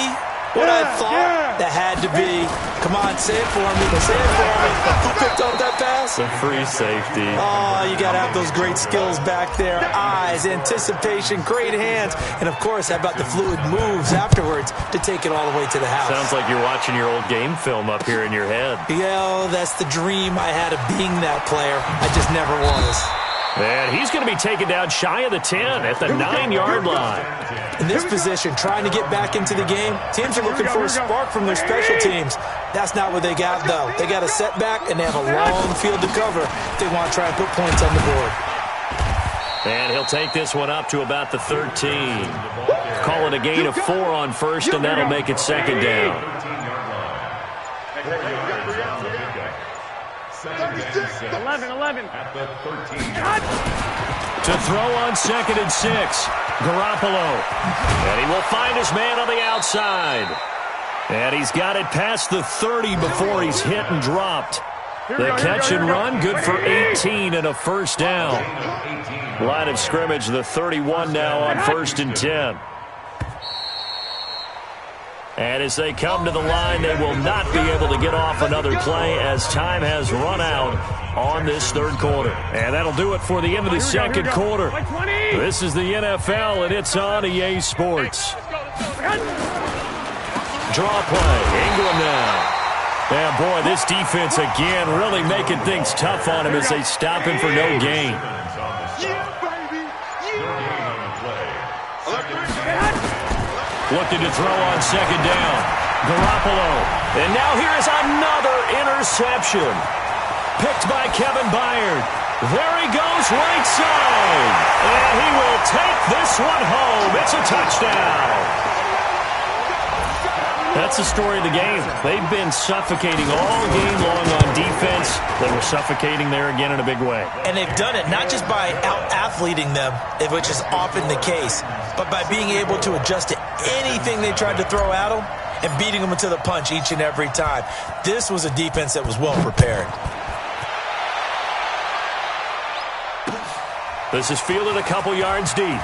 what I thought? That had to be. Come on, say it for me. Say it for me. Who picked up that pass? The free safety. Oh, you got to have those great skills back there. Eyes, anticipation, great hands. And, of course, how about the fluid moves afterwards to take it all the way to the house? Sounds like you're watching your old game film up here in your head. Yeah, that's the dream I had of being that player. I just never was. And he's going to be taken down shy of the 10 at the 9-yard line. In this position, trying to get back into the game, teams are looking for a spark from their special teams. That's not what they got, though. They got a setback, and they have a long field to cover if they want to try and put points on the board. And he'll take this one up to about the 13. Call it a gain of 4 on first, and that'll make it second down. 11. At the 13. To throw on 2nd and 6, Garoppolo. And he will find his man on the outside. And he's got it past the 30 before he's hit and dropped. The catch and run, good for 18 and a first down. Line of scrimmage, the 31 now on 1st and 10. And as they come to the line, they will not be able to get off another play as time has run out on this third quarter. And that'll do it for the end of the second quarter. This is the NFL, and it's on EA Sports. Draw play. Ingram now. And, boy, this defense again really making things tough on him as they stop him for no gain. Looking to throw on 2nd down. Garoppolo. And now here is another interception. Picked by Kevin Byard. There he goes right side. And he will take this one home. It's a touchdown. That's the story of the game. They've been suffocating all game long on defense. They were suffocating there again in a big way. And they've done it not just by out-athleting them, which is often the case, but by being able to adjust to anything they tried to throw at them and beating them to the punch each and every time. This was a defense that was well prepared. This is fielded a couple yards deep.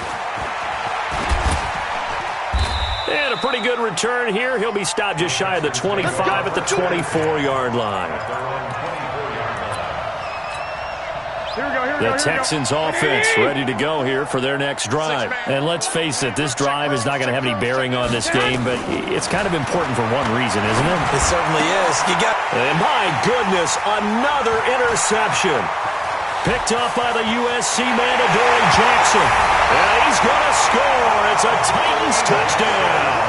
And a pretty good return here. He'll be stopped just shy of the 25 at the 24-yard line. The Texans offense ready to go here for their next drive. And let's face it, this drive is not going to have any bearing on this game, but it's kind of important for one reason, isn't it? It certainly is. And my goodness, another interception. Picked up by the USC man, Adoree Jackson. And he's going to score. It's a Titans touchdown.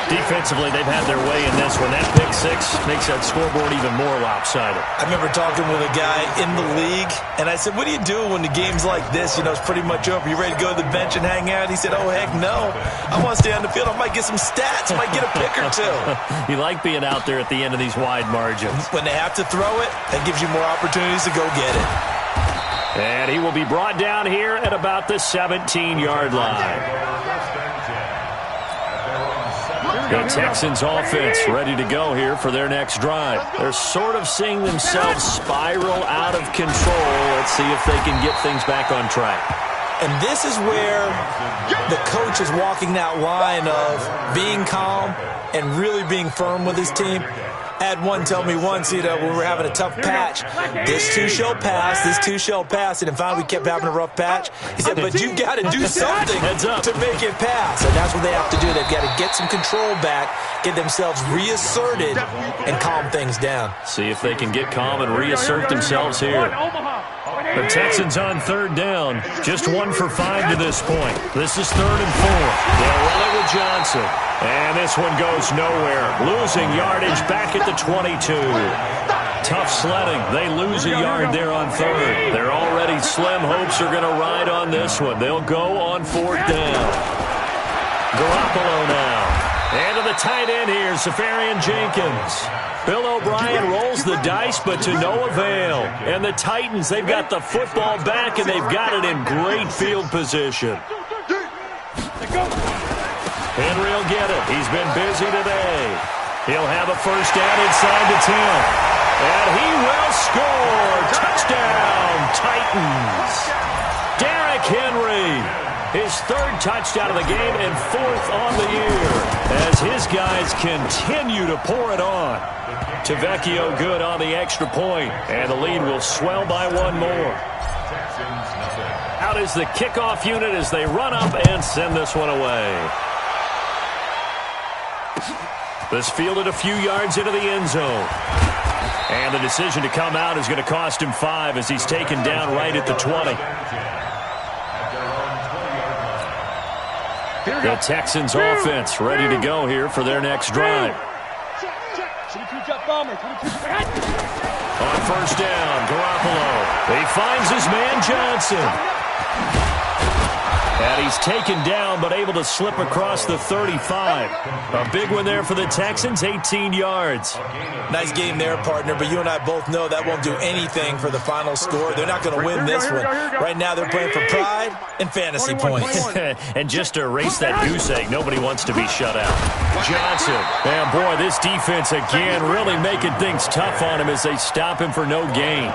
Defensively, they've had their way in this one. That pick six makes that scoreboard even more lopsided. I remember talking with a guy in the league, and I said, what do you do when the game's like this? You know, it's pretty much over. You ready to go to the bench and hang out? He said, oh, heck no. I want to stay on the field. I might get some stats. I might get a pick or two. You like being out there at the end of these wide margins. When they have to throw it, that gives you more opportunities to go get it. And he will be brought down here at about the 17-yard line. The Texans offense ready to go here for their next drive. They're sort of seeing themselves spiral out of control. Let's see if they can get things back on track. And this is where the coach is walking that line of being calm and really being firm with his team. I had one tell me once, when we were having a tough patch, this too shall pass, this too shall pass, and finally we kept having a rough patch. He said, but you've got to do something to make it pass. And that's what they have to do. They've got to get some control back, get themselves reasserted, and calm things down. See if they can get calm and reassert themselves here. The Texans on third down, just 1 for 5 to this point. This is 3rd and 4. They'll run it with Johnson. And this one goes nowhere. Losing yardage back at the 22. Tough sledding. They lose a yard there on 3rd. They're already slim hopes are going to ride on this one. They'll go on 4th down. Garoppolo now. And to the tight end here, Safarian Jenkins. Bill O'Brien rolls the dice, but to no avail. And the Titans, they've got the football back, and they've got it in great field position. Henry will get it. He's been busy today. He'll have a first down inside the 10. And he will score. Touchdown, Titans. Derrick Henry, his third touchdown of the game and fourth on the year as his guys continue to pour it on. Tavecchio good on the extra point, and the lead will swell by one more. Out is the kickoff unit as they run up and send this one away. This fielded a few yards into the end zone. And the decision to come out is going to cost him 5 as he's taken down right at the 20. The Texans offense ready to go here for their next drive. On first down, Garoppolo. He finds his man Johnson. And he's taken down but able to slip across the 35. A big one there for the Texans, 18 yards. Nice game there, partner, but you and I both know that won't do anything for the final score. They're not going to win this one. Right now they're playing for pride and fantasy points. And just to erase that goose egg, nobody wants to be shut out. Johnson. And boy, this defense again really making things tough on him as they stop him for no gain.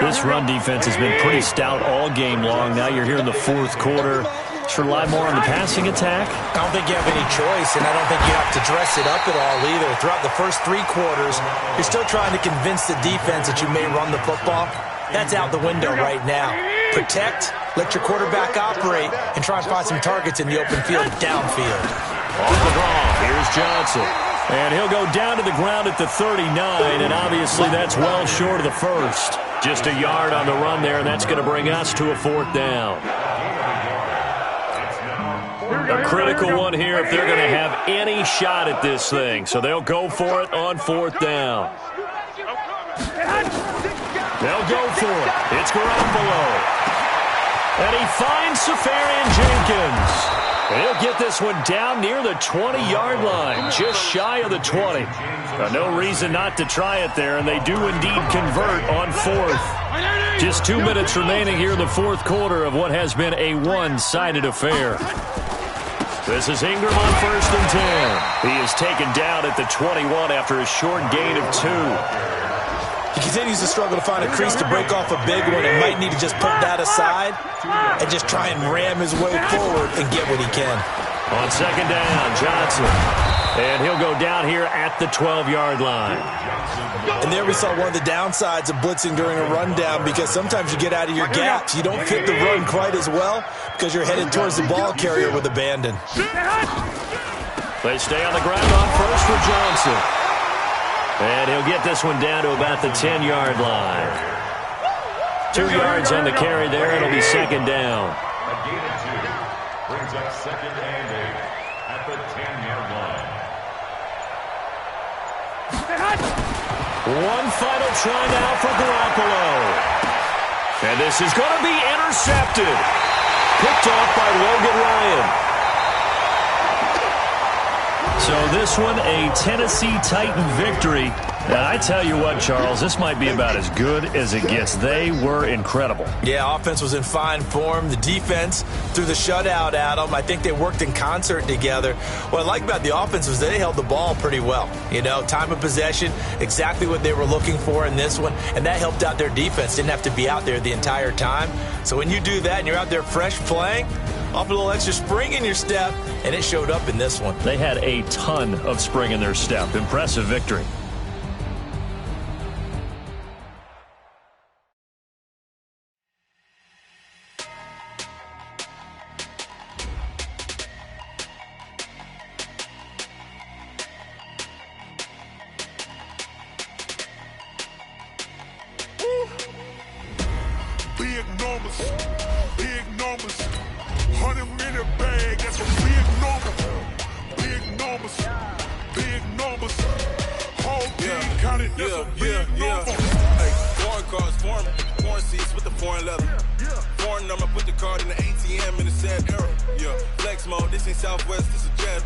This run defense has been pretty stout all game long. Now you're here in the fourth quarter. Should rely more on the passing attack. I don't think you have any choice, and I don't think you have to dress it up at all either. Throughout the first 3 quarters, you're still trying to convince the defense that you may run the football. That's out the window right now. Protect, let your quarterback operate, and try and find some targets in the open field downfield. On the draw, here's Johnson. And he'll go down to the ground at the 39, and obviously that's well short of the first. Just a yard on the run there, and that's going to bring us to a 4th down. A critical one here if they're going to have any shot at this thing. So they'll go for it on 4th down. They'll go for it. It's Garoppolo. And he finds Safarian Jenkins. He'll get this one down near the 20-yard line, just shy of the 20. No reason not to try it there, and they do indeed convert on 4th. Just 2 minutes remaining here in the fourth quarter of what has been a one-sided affair. This is Ingram on 1st and 10. He is taken down at the 21 after a short gain of 2. He continues to struggle to find a crease to break off a big one and might need to just put that aside and just try and ram his way forward and get what he can. On 2nd down, Johnson. And he'll go down here at the 12-yard line. And there we saw one of the downsides of blitzing during a rundown, because sometimes you get out of your gaps. You don't fit the run quite as well because you're headed towards the ball carrier with abandon. They stay on the ground on first for Johnson. And he'll get this one down to about the 10-yard line. 2 yards on the carry there. It'll be 2nd down. A gain of 2 brings up 2nd and 8 at the 10-yard line. One final try now for Garoppolo. And this is going to be intercepted. Picked off by Logan Ryan. So this one, a Tennessee Titan victory. Now, I tell you what, Charles, this might be about as good as it gets. They were incredible. Yeah, offense was in fine form. The defense threw the shutout at them. I think they worked in concert together. What I like about the offense was they held the ball pretty well. You know, time of possession, exactly what they were looking for in this one, and that helped out their defense. Didn't have to be out there the entire time. So when you do that and you're out there fresh playing, off a little extra spring in your step, and it showed up in this one. They had a ton of spring in their step. Impressive victory. Big numbers, big numbers. 100 in a bag, that's a big number. Big numbers, big numbers. Whole team counted, that's a big number. Hey, foreign cars, foreign seats with the foreign leather. Foreign number, put the card in the ATM in the sad era. Yeah, flex mode, this ain't Southwest, this a jet.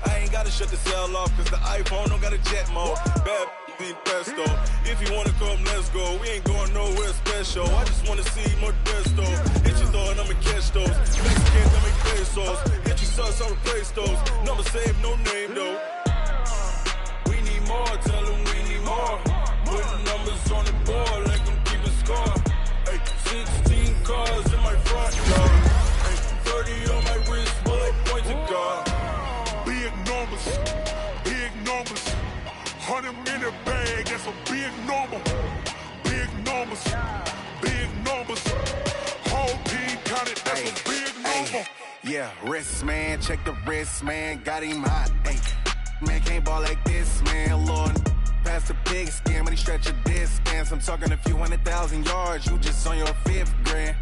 I ain't gotta shut the cell off, cause the iPhone don't got a jet mode. Bad be pesto. If you wanna come, let's go. We ain't going nowhere special. I just wanna see more Modesto. Hit your thought, I'ma catch those. Mexicans, I make pesos. Hit your sucks, I'll replace those. Number saved, no name though. We need more, tell them we need more. Putting numbers on the board like I'm keeping score. Ay, 16 cars in my front yard. Ay, 30 on my wrist, bullet point to God. Big numbers, big numbers. 100 in a bag, that's a big number. Big numbers, big numbers. Whole team counted, that's a big number. Yeah, wrist man, check the wrist man, got him hot. Ay, man can't ball like this, man. Lord, past the pig skin, but he stretch a distance. I'm talking a few 100,000 yards, you just on your 5th grand.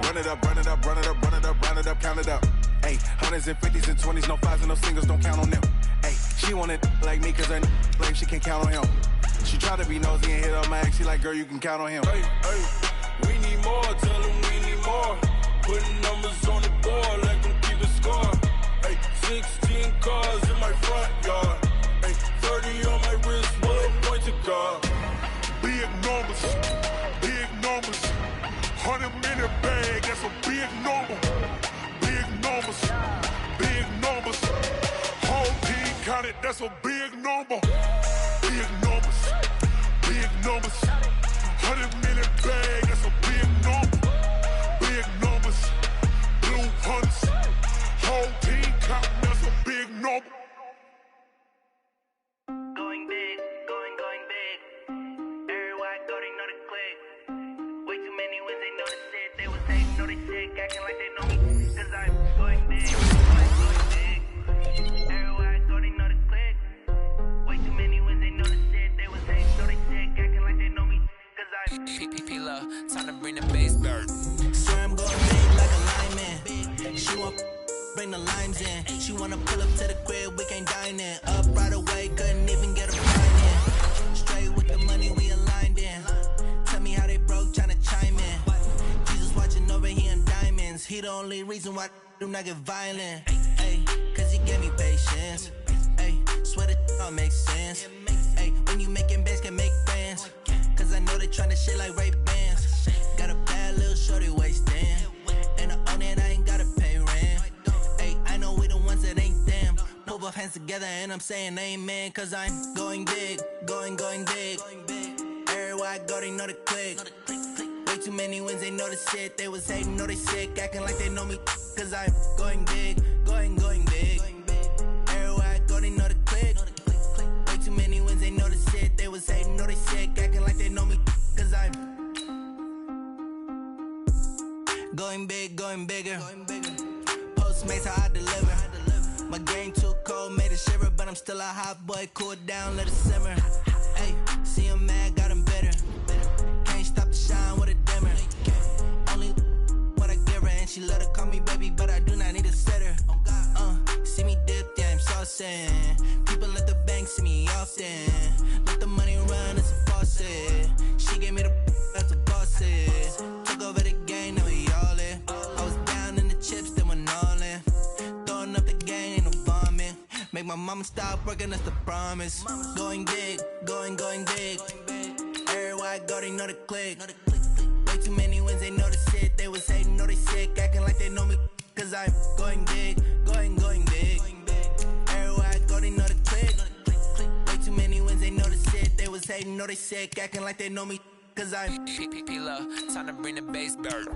Run it up, run it up, run it up, run it up, round it up, count it up. Ay, 100s and 50s and 20s, no 5s and no singles, don't count on them. Ay, she want it like me, cause her like she can count on him. She try to be nosy and hit on my ex, she like, girl, you can count on him. Hey, hey, we need more, tell them we need more. Putting numbers on the board like I'm keeping score. Ay, 16 cars in my front yard. Ay, 30 on my wrist, bullet point to God. Big numbers, big numbers. 100 in a bag, that's a big number. Big numbers, big numbers. Whole team counted, that's a big number. Big numbers, big numbers. 100 in a bag, that's a big number. Big numbers, blue hunts. Whole team counting, that's a big number. Going big, going big. Everywhere I go, they know the click. Way too many wins, they know the shit. They was hating, know they sick, acting like they know me. Cause I'm going big, going big. Everywhere I go, they know the click. Way too many wins, they know the shit. They was hating, know they sick, acting like they know me. Cause I'm P-P-P-Love, time to bring the bass bird. Swear I'm going big like a lineman. She want bring the limes in. She wanna pull up to the crib, we can't dine in. Up right away, couldn't even get a fine in. Straight with the money, we aligned in. Tell me how they broke, tryna chime in. Jesus watching over here in diamonds. He the only reason why I do not get violent. Ay, cause he gave me patience. Ay, swear that all makes sense. Ay, when you making bands, can make friends. Cause I know they tryna shit like Ray-Bans. Got a bad little shorty wasting. And I own it, I ain't gotta pay rent. Ay, I know we the ones that ain't them. Pull both hands together and I'm saying amen. Cause I'm going big, going big. Everywhere I go, they know the click. Way too many wins, they know the shit. They was hating, know they sick, acting like they know me. Cause I'm going big, going big. Everywhere I go, they know the click. Way too many wins, they know the shit. They was hating, know they sick, acting like they know me. Cause I'm going big, going bigger. Postmates, how I deliver. My game too cold, made it shiver. But I'm still a hot boy, cool down, let it simmer. Hey, see him mad, got him bitter. Can't stop the shine with a dimmer. Only what I give her, and she let her call me baby, but I do not need a sitter. See me dip, yeah, I'm saucing. People at the bank see me often. Let the money run, it's a faucet. She gave me the that's a boss is. Took over the game, now we all in. I was down in the chips, then went all in. Throwing up the game, ain't no vomit. Make my mama stop working, that's the promise. Going big, going big. Everywhere I go, they know the click. Way too many wins, they know the shit. They was hating, know they sick, acting like they know me. Cause I'm going big, going big. Everywhere I go, they know the click. Way too many wins, they know the shit. They was hating, know they sick, acting like they know me. Cause I'm P-P-P-Love, time to bring the bass bird.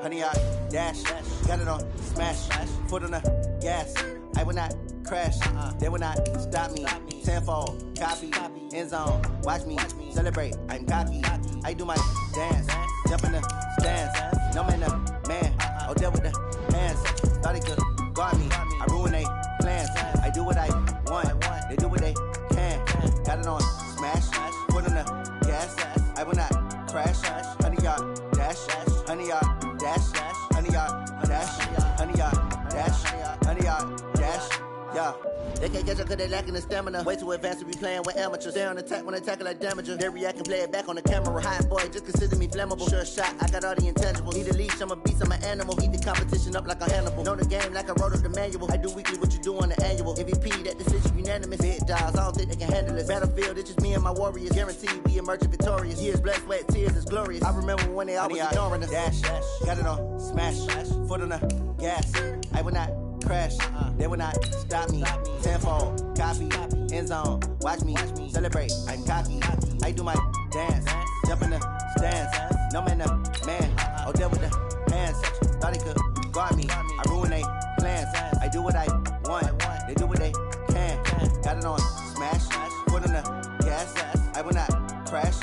Honey, I dash, got it on smash, foot on the gas. I will not crash, they will not stop me. Tenfold, copy, end zone, watch me celebrate. I'm cocky, I do my dance, jump in the stands. No man, the man, oh, deal with the hands. Thought he could guard me. I ruin they plans. I do what I want. They do what they can. Got it on smash. Foot on the gas. I will not crash. 100 yard dash. 100 yard dash. 100 yard dash. 100 yard dash. 100 yard dash. Yeah. They can't catch up cause they lacking the stamina. Way too advanced to be playing with amateurs. Stay on attack when they tackle like damager. They react and play it back on the camera. Hot boy, just consider me flammable. Sure shot, I got all the intangibles. Need a leash, I'm a beast, I'm an animal. Eat the competition up like a Hannibal. Know the game like I wrote up the manual. I do weekly what you do on the annual. MVP, that decision unanimous. Big dials, I don't think they can handle it. Battlefield, it's just me and my warriors. Guaranteed we emerging victorious. Years, blood, sweat, tears, it's glorious. I remember when they always ignoring us. Dash, got it on smash. Foot on the gas. I will not crash, they will not stop me. Tenfold, copy, end zone, watch me celebrate. I'm cocky, I do my dance, jump in the stands. No man, the man, oh there with the hands. Thought he could guard me, I ruin they plans. I do what I want, they do what they can. Got it on smash, foot on the gas. I will not crash.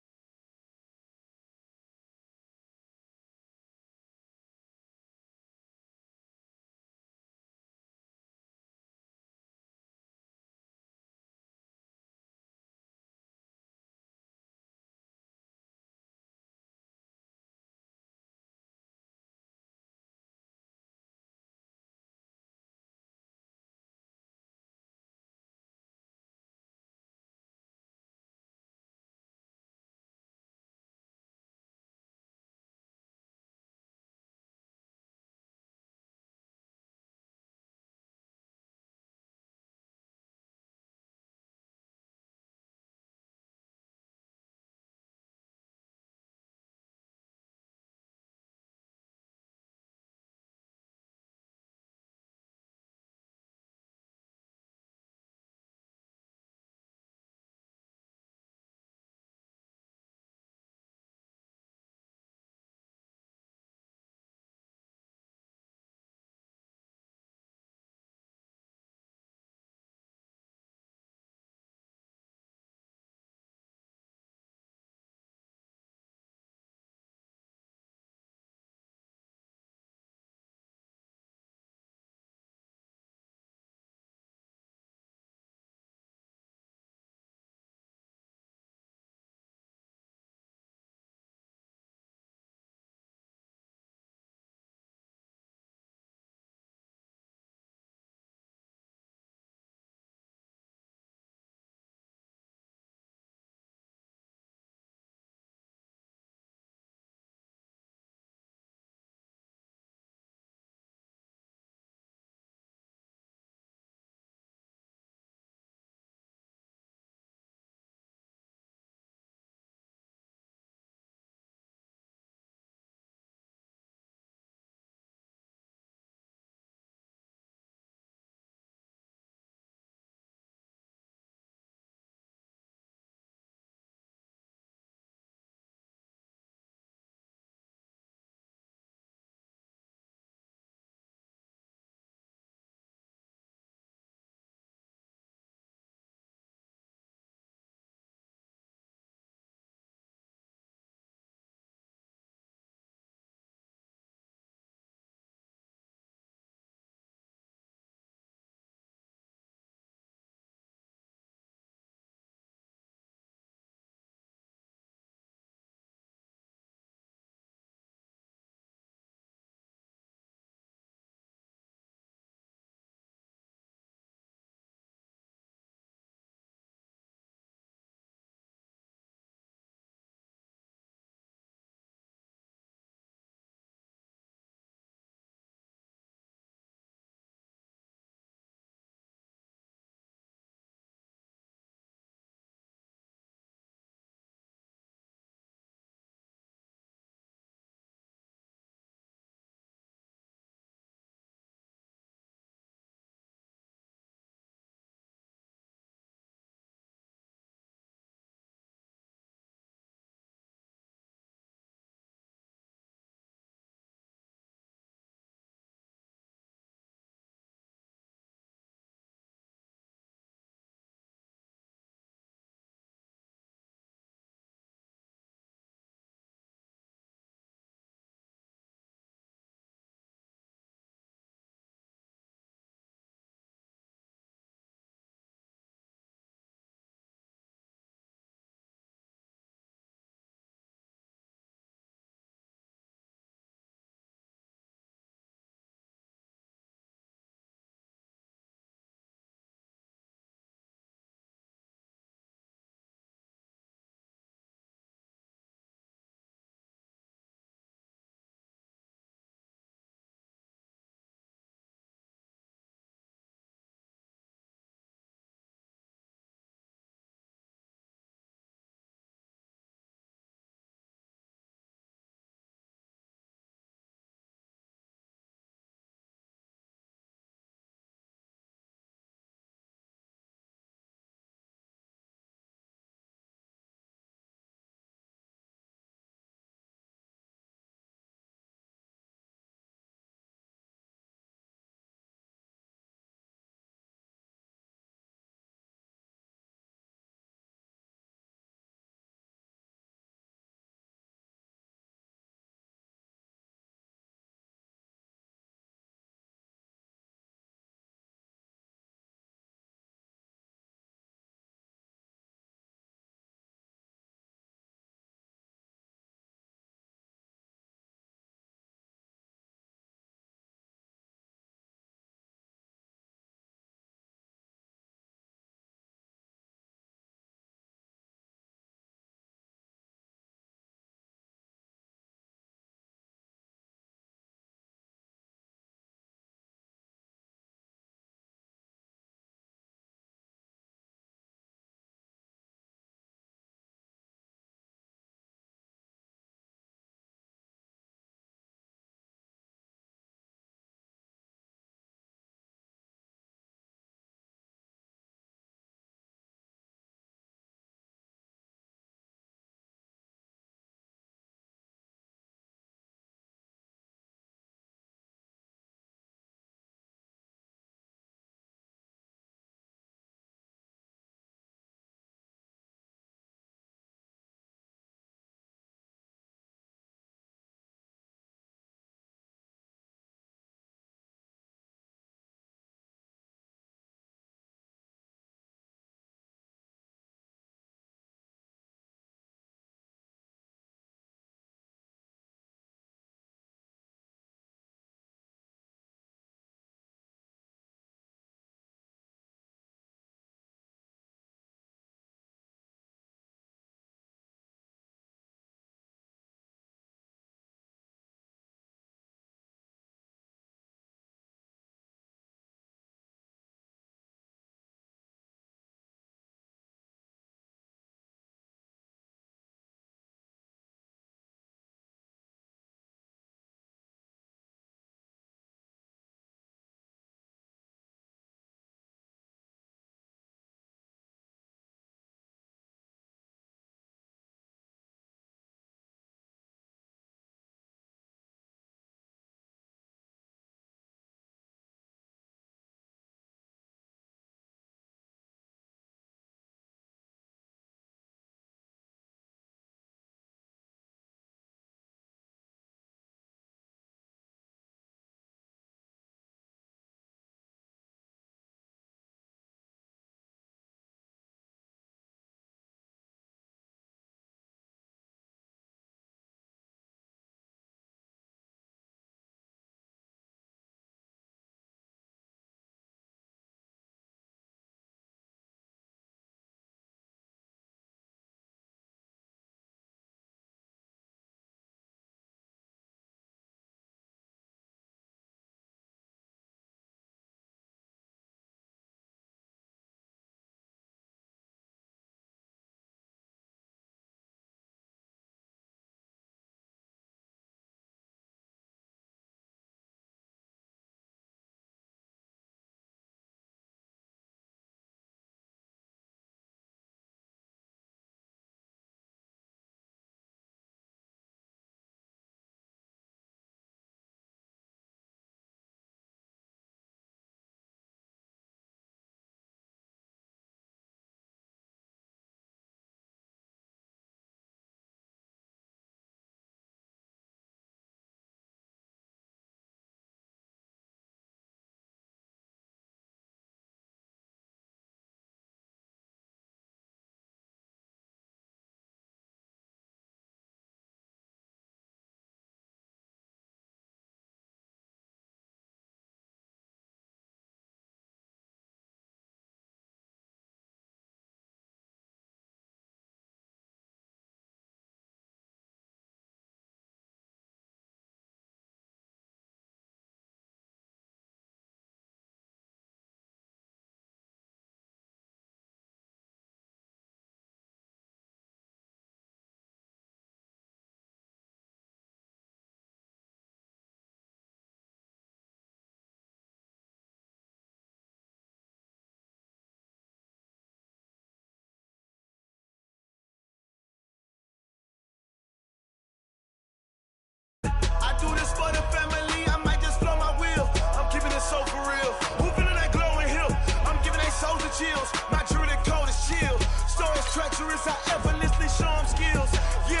treacherous, I effortlessly show them skills. Yeah.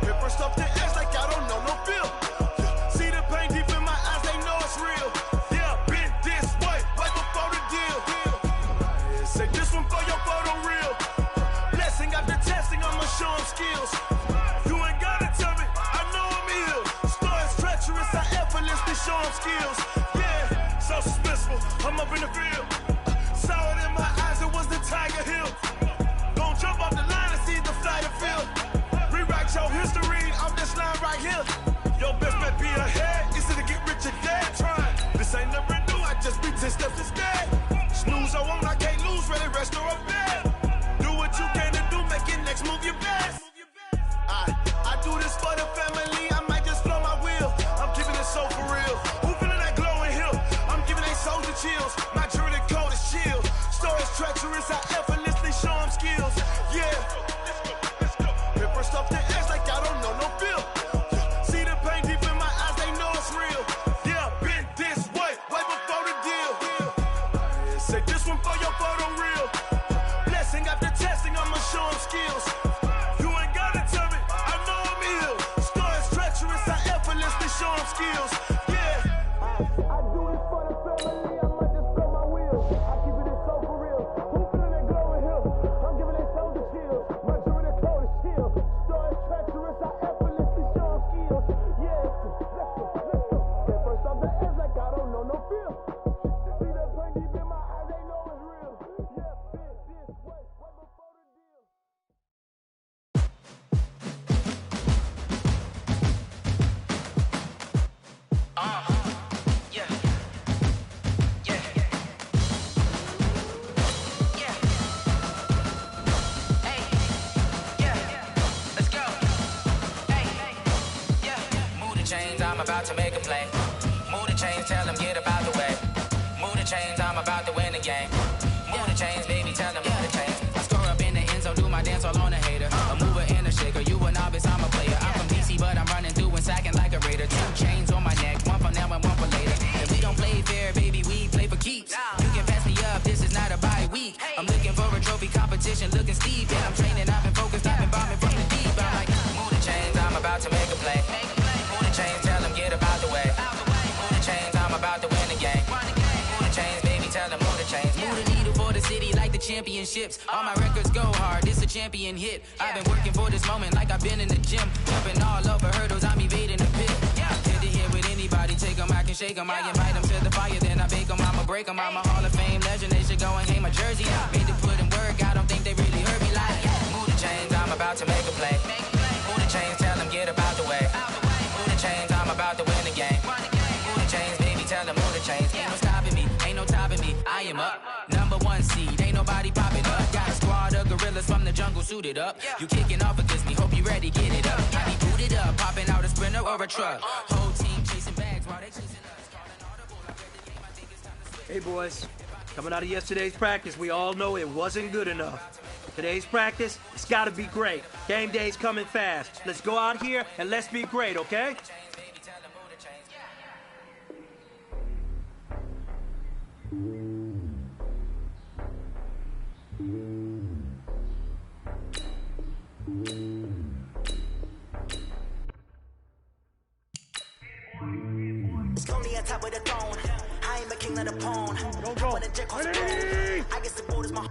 Hit first off the edge like I don't know no feel. See the pain deep in my eyes, they know it's real. Yeah, been this way, right before the deal. Say this one for your photo reel. Blessing after testing, I'ma show them skills. You ain't gotta tell me, I know I'm ill. Story's treacherous, I effortlessly show them skills. Yeah, so suspenseful, I'm up in the field. Saw it in my eyes, it was the Tiger Hill. Don't jump off the line and see the flight of field. Rewrite your history off this line right here. Your best bet be ahead, easy to get rich or dead. Trying, this ain't never new, I just be 10 steps instead. Snooze I won't, I can't lose, ready, rest or up bed. Do what you can to do, make your next move your best. I do this for the family, I might just flow my wheel. I'm keeping it so for real. Who feeling that glowing hill? I'm giving they souls the chills. My jewelry cold is chill. Story's treacherous, I effortlessly show them skills. Yeah. Hit first off the edge like I don't know no feel. See the pain deep in my eyes, they know it's real. Yeah, been this way, way before the deal. Say this one for your photo reel. Blessing after testing, I'ma show them skills. You ain't gotta tell me, I know I'm ill. Story's treacherous, I effortlessly show them skills. Yeah. I do this for the family, I might just throw my wheel. I keep it so for real. Who feeling that glowing hill? I'm giving they souls the chills. My jewelry cold is chill. Story's treacherous, I effortlessly show them skills. Yeah. Let's go. Get first off the edge like I don't know no feel. See that pain deep in my eyes, they know it's real. Yeah, been this way, way before the deal. I'm about to make a play. Move the chains, tell them get about the way. Move the chains, I'm about to win the game. Move the chains, baby, tell them move the chains. I score up in the end zone, do my dance all on a hater. A mover and a shaker, you a novice, I'm a player. I'm from DC, but I'm running through and sacking like a raider. 2 chains on my neck, one for now and one for later. If we don't play fair, baby, we play for keeps. You can pass me up, this is not a bye week. I'm looking for a trophy competition, looking steep. And I'm training, I've been focused, I've been bombing from the deep. I'm like, move the chains, I'm about to make a play. Move the chains, tell them get about the way. Move the chains, I'm about to win the game. Move the chains, baby, tell them move the chains. Move the needle for the city like the championships. All my records go hard, this a champion hit. I've been working for this moment like I've been in the gym. Jumping all over hurdles, I'm evading the pit. Hit to hit with anybody, take them, I can shake them. I invite them to the fire, then I bake them. I'ma break them, I'm a Hall of Fame legend. They should go and hang my jersey. Made to put in work, I don't think they really heard me like. Move the chains, I'm about to make a play. Move the chains, tell them get about the way. Move the chains, I'm about to win the game. Move the chains, baby, tell them move the chains. Ain't no stopping me, ain't no topping me. I am up, #1 seed, ain't nobody popping up. Got a squad of gorillas from the jungle suited up. You kicking off against me, hope you ready, get it up. I be booted up, popping out a Sprinter or a truck. Whole team chasing bags while they chasing us. Hey boys, coming out of yesterday's practice, we all know it wasn't good enough. Today's practice, it's gotta be great. Game day's coming fast. Let's go out here and let's be great, okay? It's lonely on top of the throne. I am a king of the pawn. When the jet costs a throne, I guess the board is my.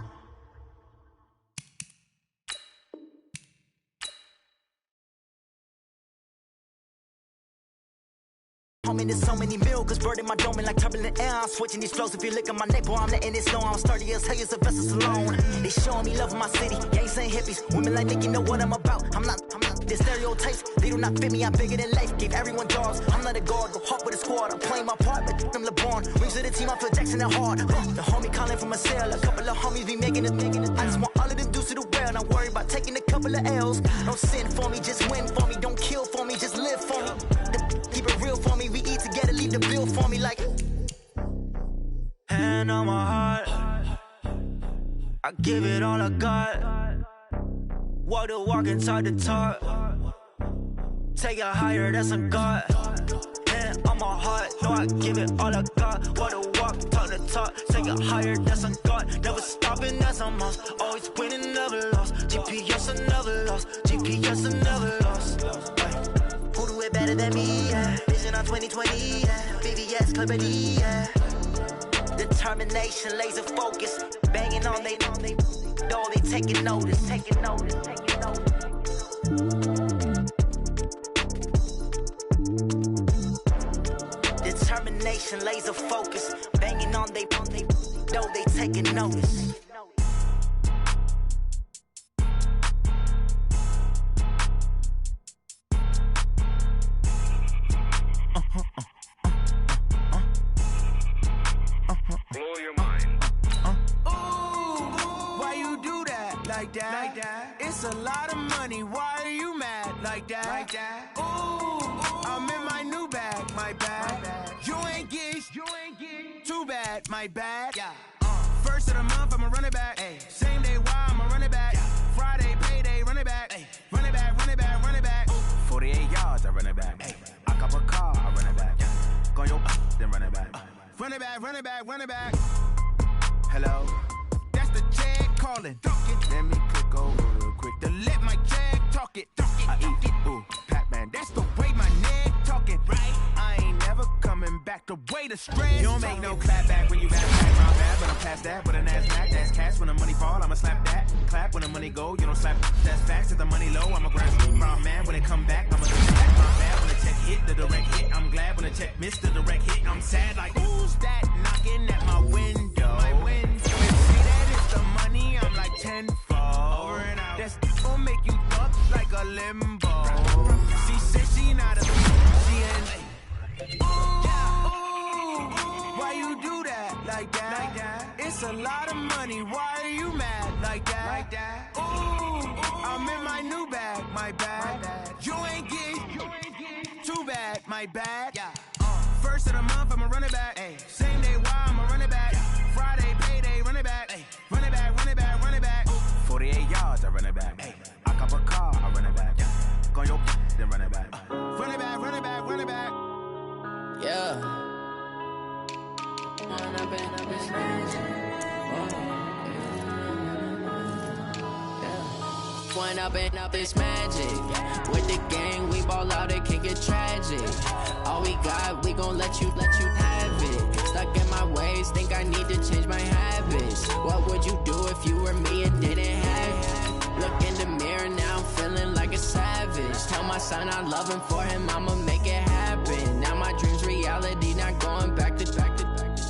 Homie, there's so many milkers bird in my dome and like turbulent air. I'm switching these flows. If you look at my neck, boy, I'm letting it slow. I'm sturdy as hell, as a vessel alone. They showing me love in my city. Gangs ain't hippies. Women like Nick, you know what I'm about. I'm not. The stereotypes, they do not fit me. I'm bigger than life. Gave everyone jobs. I'm not a guard. Go hard with a squad. I'm playing my part, but I'm LeBron. Rings to the team, I feel Jackson and hard. The homie calling from a cell. A couple of homies be making it. I just want all of them dudes to the well. Not worry about taking a couple of L's. Don't sin for me, just win for me. Don't kill for me, just live for me. Keep it real for me. We eat together, leave the bill for me like. Hand on my heart, I give it all I got. Walk the walk and talk the talk. Take it higher, that's a God. hand on my heart, know I give it all I got. Wanna walk, talk the talk, take it higher, that's a God. Never stopping, that's a must. Always winning, never lost. GPS, I never lost. GPS, I never lost. Who do it better than me? Yeah. Vision on 2020, yeah. VVS, Clarity, yeah. Determination, laser focus, banging on they know they taking notice. Determination, laser focus, banging on they know they taking notice. Blow your mind. Why you do that like that? It's a lot of money. Why are you mad like that? Ooh, I'm in my new bag, my bad. You ain't get too bad, my bad. First of the month, I'ma run it back. Same day, why I'ma run it back. Friday, payday, run it back. Run it back, run it back, run it back. 48 yards, I run it back. I cop a car, I run it back. Go your then run it back. Run it back, run it back, run it back. Hello, that's the jag calling. Let me click over real quick to let my jag talk it. I eat it, ooh, Pac-Man. That's the way my neck talking. Right? I ain't never coming back the way the stress. You don't make no clap back when you back round bad, but I'm past that with a NASDAQ. That's cash when the money fall, I'ma slap that. Clap when the money go, you don't slap. That's facts. If the money low, I'ma grab round man. When it come back, I'ma get back my bad. When the check hit, the direct hit. I'm glad when the check missed the direct hit. I'm sad like who's that knocking at my window? My window. See that it's the money, I'm like tenfold. Over and out. That's gon' make you up like a limbo. She said she not a she ain't. Why you do that like that? It's a lot of money. Why are you mad like that? Ooh, I'm in my new bag, my bad. You ain't get too bad, my bad. First of the month, I'ma run it back. Same day, why I'ma run it back. Friday, payday, run it back. Run it back, run it back, run it back. 48 yards, I run it back. I cop a car, I run it back. Go your then run it back. Run it back, run it back, run it back. Yeah. When I've been up, it's magic. With the gang, we ball out, it can get tragic. All we got, we gon' let you have it. Stuck in my ways, think I need to change my habits. What would you do if you were me and didn't have it? Look in the mirror, now I'm feeling like a savage. Tell my son I love him, for him I'ma make it happen. Now my dream's reality, not going back to.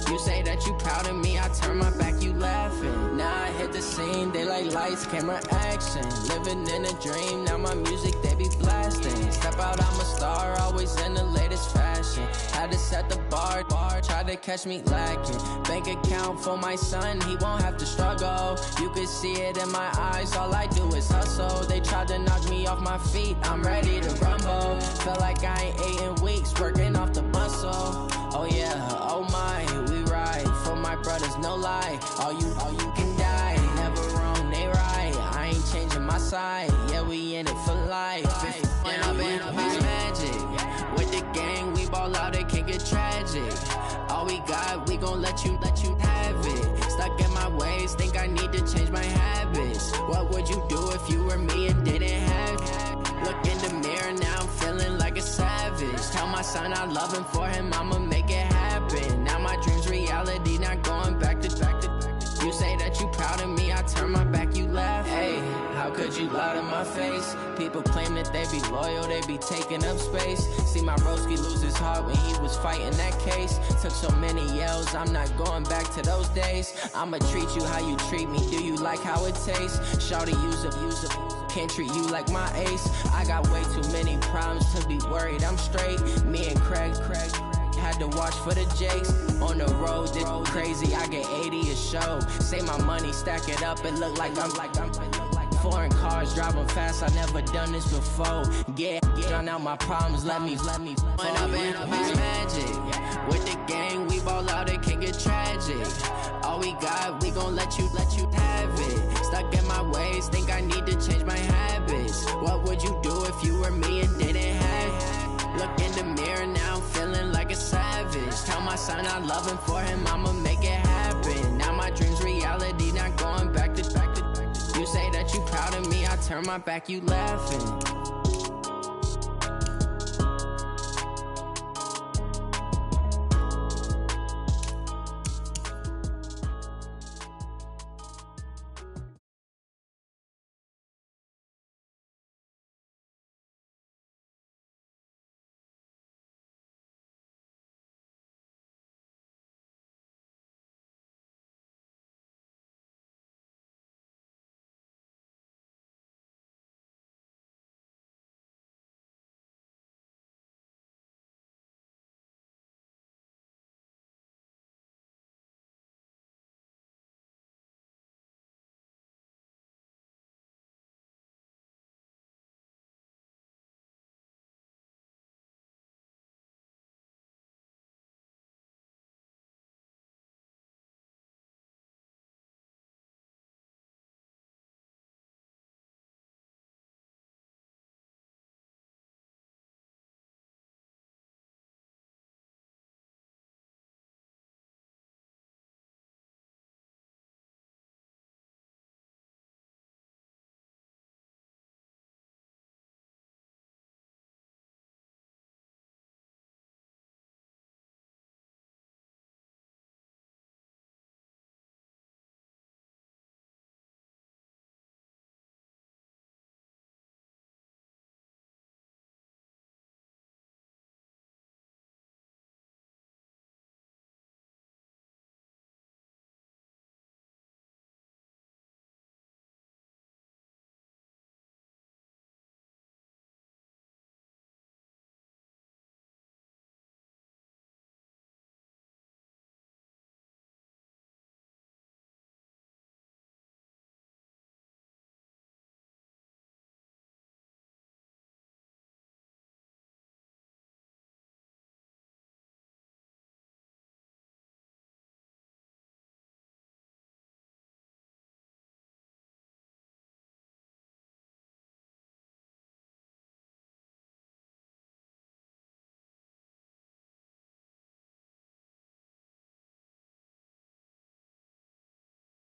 You say that you proud of me, I turn my back, you laughing. Now I hit the scene, they like lights, camera, action. Living in a dream, now my music, they be blasting. Step out, I'm a star, always in the latest fashion. Had to set the bar, try to catch me lacking. Bank account for my son, he won't have to struggle. You can see it in my eyes, all I do is hustle. They tried to knock me off my feet, I'm ready to rumble. Feel like I ain't ate in weeks, working off the muscle. Oh yeah, oh my, we ride for my brothers, no lie. All you can die, never wrong, they right. I ain't changing my side, yeah, we in it for life. When I've been up, it's magic. With the gang, we ball out, it can get tragic. All we got, we gon' let you have it. Stuck in my ways, think I need to change my habits. What would you do if you were me and didn't have it? Look in the mirror, now I'm feeling like a savage. Tell my son I love him, for him I'ma make it happen. Now my dream's reality, not going back to. You say that you proud of me, I turn my back, you laugh. Hey, how could you lie to my face? People claim that they be loyal, they be taking up space. See my broski lose his heart when he was fighting that case. Took so many yells, I'm not going back to those days. I'ma treat you how you treat me, do you like how it tastes? Shawty, use up, can't treat you like my ace. I got way too many problems to be worried, I'm straight. Me and Craig had to watch for the Jakes. On the road, it's crazy, I get 80 a show. Say my money, stack it up, it look like I'm foreign cars, driving fast, I never done this before. Get drown out my problems, let me. When I've been up, it's magic. With the gang, we ball out, it can get tragic. All we got, we gon' let you have it. Stuck in my ways, think I need to change my habits. What would you do if you were me and didn't have it? Look in the mirror, now I'm feeling like a savage. Tell my son I love him, for him I'ma make it happen. Now my dream's reality, not going back to. You say that you proud of me, I turn my back, you laughing.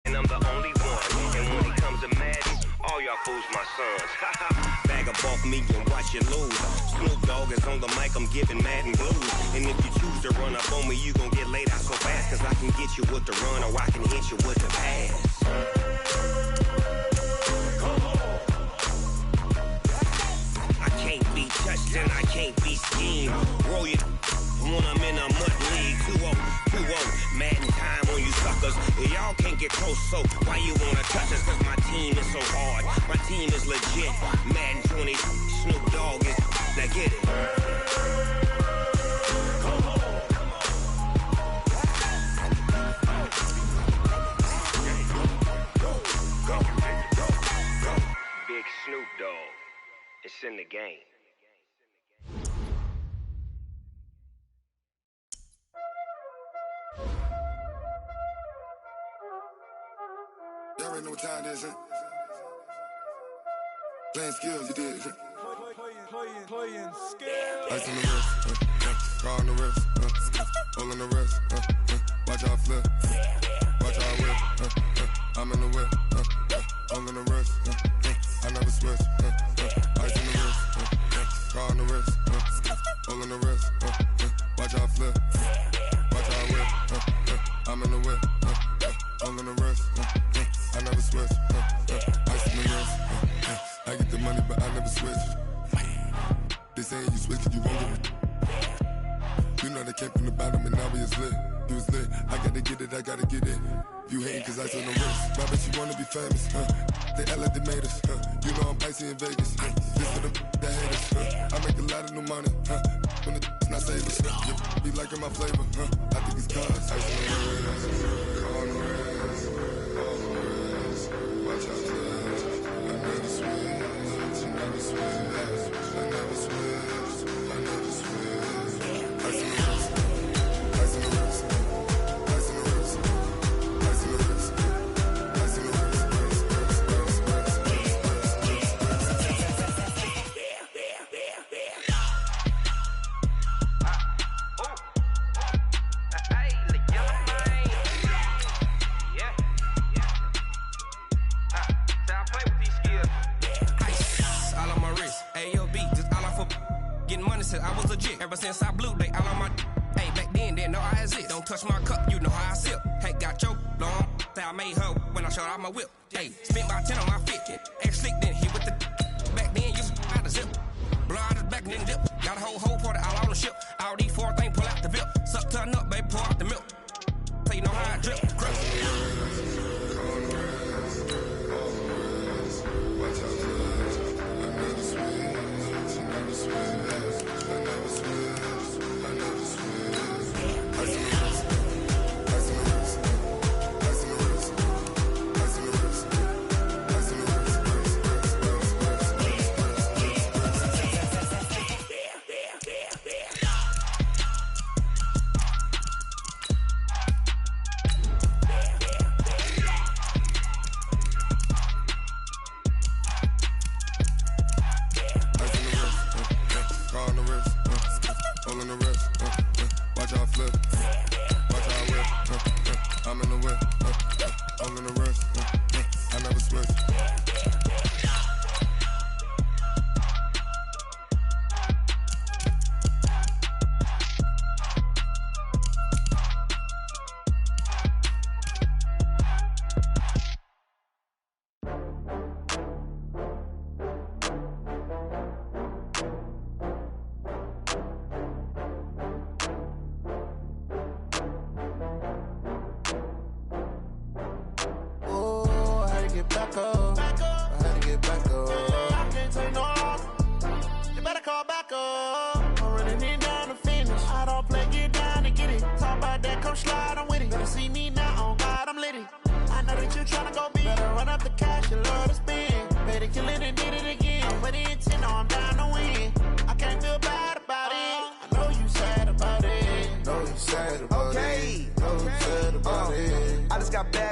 And I'm the only one. And when it comes to Madden, all y'all fools my sons. Bag a bulk me and watch you lose. Snoop Dogg is on the mic, I'm giving Madden blues. And if you choose to run up on me, you gon' get laid out so fast. Cause I can get you with the run or I can hit you with the pass. I can't be touched and I can't be schemed. Roll you when I'm in a mud league. 2-0, Madden time on you suckers. Y'all can't get close, so why you wanna touch us? Cause my team is so hard, my team is legit. Madden 20, Snoop Dogg is, now get it. Big Snoop Dogg, it's in the game. Y'all already know what time it is, huh? Playing skills, you did, huh? Playing skills. Ice on the wrist, car on the wrist, hole on the wrist, watch how I flip, watch how I whip, I'm in the whip, hole on the wrist, I never switch, ice on the wrist, car on the wrist, hole on the wrist, watch how I flip, watch how I whip, I'm in the whip, hole on the wrist, I never switch, ice on the wrist, I get the money but I never switch. They saying you switch it, you won't get it. You know they came from the bottom and now we is lit. You was lit, I gotta get it, I gotta get it. You hating cause ice on the wrist. Why bet you wanna be famous, huh? They act like they made us, huh? You know I'm icy in Vegas, This for the that hate us, I make a lot of new money, When it's not savers, You be liking my flavor, I think it's cause ice on the wrist, on the wrist, on the wrist. Watch out, flash. I never switch, I never switch, I never switch, I never switch. Ice on the wrist, ice on the wrist, ice on the wrist, ice on the wrist, ice on the wrist, said I was legit. Ever since I blew, they all on my. Hey, back then, didn't know I exist. Don't touch my cup, you know how I sip. Hey, got your long. Say I made her when I showed out my whip. Hey, spent about 10 on my fit. Ex-slick, then hit with the. Back then, used to out the zip. Blow out his back and then dip. Got a whole party all on the ship. All these 4 things, pull out the VIP. Suck, turn up, baby, pour out the milk. So you know how I drip. Grip.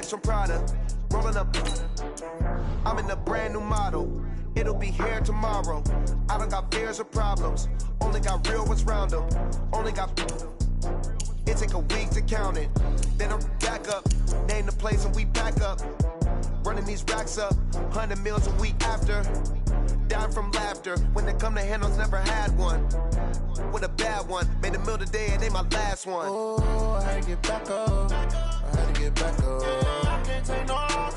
From Prada, rolling up. I'm in a brand new model. It'll be here tomorrow. I don't got fears or problems. Only got real ones round them. Only got. It take a week to count it. Then I'm back up. Name the place and we back up. Running these racks up. 100 meals a week after. Dying from laughter. When it come to handles, never had one. With a bad one. Made a meal today and they my last one. Oh, I had to get back up. I had to get back up. I can't take no loss.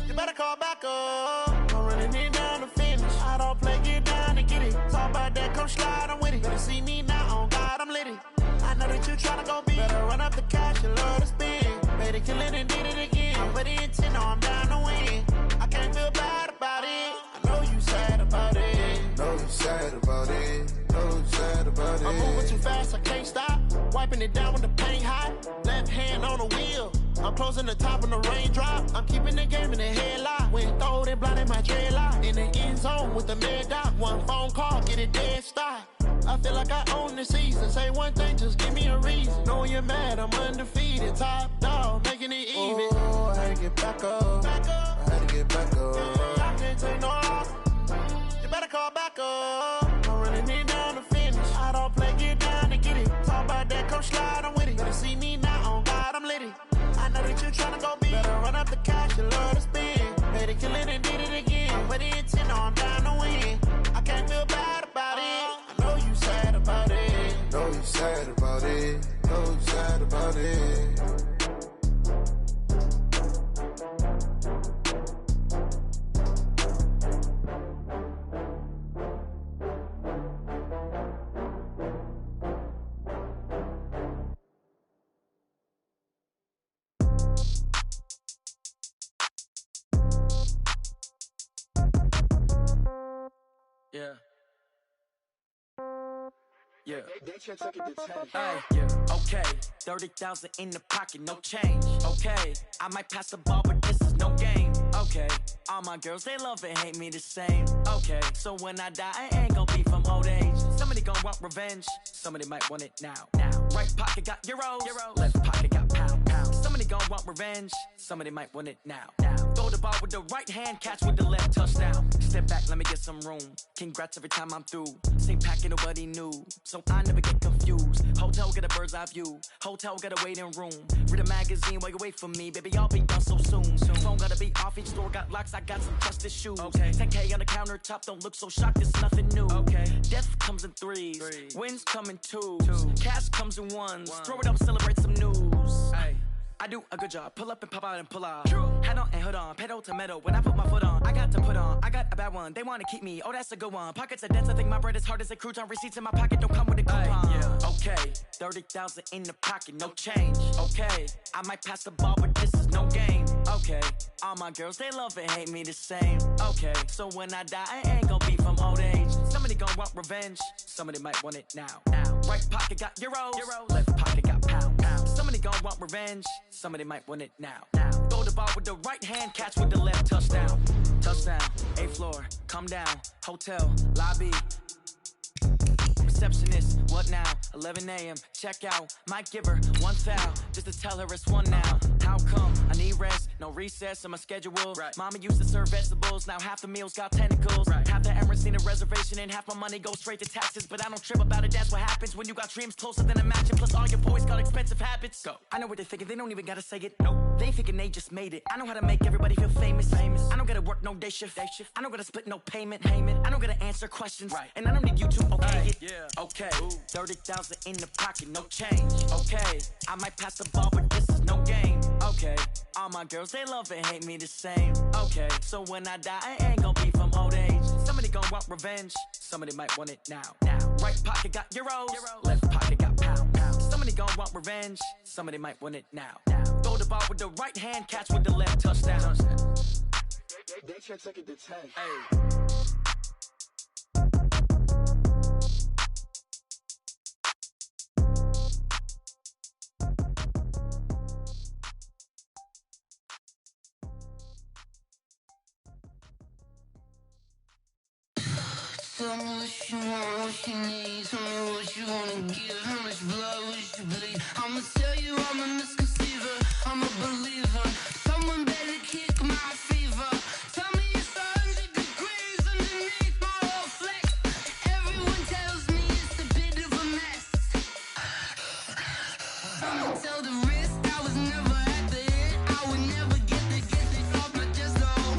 You better call back up. I'm running it down to finish. I don't play, get down to get it. Talk about that, come slide, I'm with it. Better see me now, on God, I'm litty. I know that you tryna go big. Better run up the cash, you love to spend. Better kill it and did it again. I'm with the intent, no, I'm down to win. I can't feel bad about it. I know you sad about it. Know you sad about it. Know you sad about it. I'm moving too fast, I can't stop. Wiping it down with the paint hot. Left hand on the wheel. I'm closing the top on the raindrop. I'm keeping the game in the headlock. When throwed and blinded my dreadlock. In the end zone with the mad dot. One phone call, get it dead stop. I feel like I own the season. Say one thing, just give me a reason. Knowing you're mad, I'm undefeated. Top dog, making it even. Oh, I had to get back up. I had to get back up. I can't take no loss. You better call back up. I'm running it down to finish. I don't play, get down to get it. Talk about that, come slide, I'm with it. Better see me now, on God, I'm litty. I know that you tryna go big. Better run up the cash, you love to spend. Better kill it and did it again. But the intent, no, I'm down to win. I can't feel bad about it. I know you sad about it. Know you sad about it. Know you sad about it. Yeah. Yeah. Hey, yeah. Okay. 30,000 in the pocket, no change. Okay. I might pass the ball, but this is no game. Okay. All my girls, they love and hate me the same. Okay. So when I die, I ain't gonna be from old age. Somebody gonna want revenge. Somebody might want it now. Right pocket got euros. Left pocket got pounds. Somebody gonna want revenge. Somebody might want it now. Throw the ball with the right hand, catch with the left, touchdown. Step back, let me get some room. Congrats every time I'm through. Same packet, nobody knew. So I never get confused. views. Hotel get a bird's eye view. Hotel get a waiting room. Read a magazine while you wait for me. Baby, I'll be done so soon. Phone gotta be off, each store got locks. I got some trusted shoes. Okay. 10K on the countertop, don't look so shocked, it's nothing new. Okay. Death comes in threes. Wins come in twos. Cash comes in ones. Throw it up, celebrate some news. Hey. I do a good job, pull up and pop out and pull out. Hat on and hood on, pedal to metal. When I put my foot on, I got to put on. I got a bad one, they wanna keep me. Oh, that's a good one. Pockets are dense, I think my bread is hard as a crouton. Receipts in my pocket don't come with a coupon. Yeah. Okay, 30,000 in the pocket, no change. Okay, I might pass the ball, but this is no game. Okay, all my girls, they love and hate me the same. Okay, so when I die, I ain't gon' be from old age. Somebody gon' want revenge, somebody might want it now. Right pocket got euros, left pocket got pounds. Somebody gon' want revenge, somebody might want it now. Throw the ball with the right hand, catch with the left, touchdown. Touchdown, 8th floor, come down, hotel, lobby. Receptionist, what now? 11 a.m., check out. Might give her one foul, just to tell her it's one now. How come? I need rest, no recess in my schedule. Right. Mama used to serve vegetables, now half the meals got tentacles. Right. Half the Emirates need a reservation and half my money goes straight to taxes. But I don't trip about it, that's what happens when you got dreams closer than a matching. Plus all your boys got expensive habits. Go. I know what they're thinking, they don't even gotta say it. Nope. They thinking they just made it. I know how to make everybody feel famous. I don't gotta work no day shift. I don't gotta split no payment. I don't gotta answer questions. Right. And I don't need you to okay it. Yeah. Okay, 30,000 in the pocket, no change. Okay, I might pass the ball, but this is no game. Okay, all my girls, they love and hate me the same. Okay, so when I die, I ain't gon' be from old age. Somebody gon' want revenge, somebody might want it now. Right pocket got euros, left pocket got pounds. Somebody gon' want revenge, somebody might want it now. Throw the ball with the right hand, catch with the left, touchdown. They check second to 10. Hey. Tell me what you want, what you need. Tell me what you wanna give. How much blood would you bleed? I'ma tell you I'm a misconceiver. I'm a believer. Someone better kick my fever. Tell me it's 100 degrees underneath my whole flex. Everyone tells me it's a bit of a mess. I'ma tell the risk I was never at the end. I would never get this off my chest though.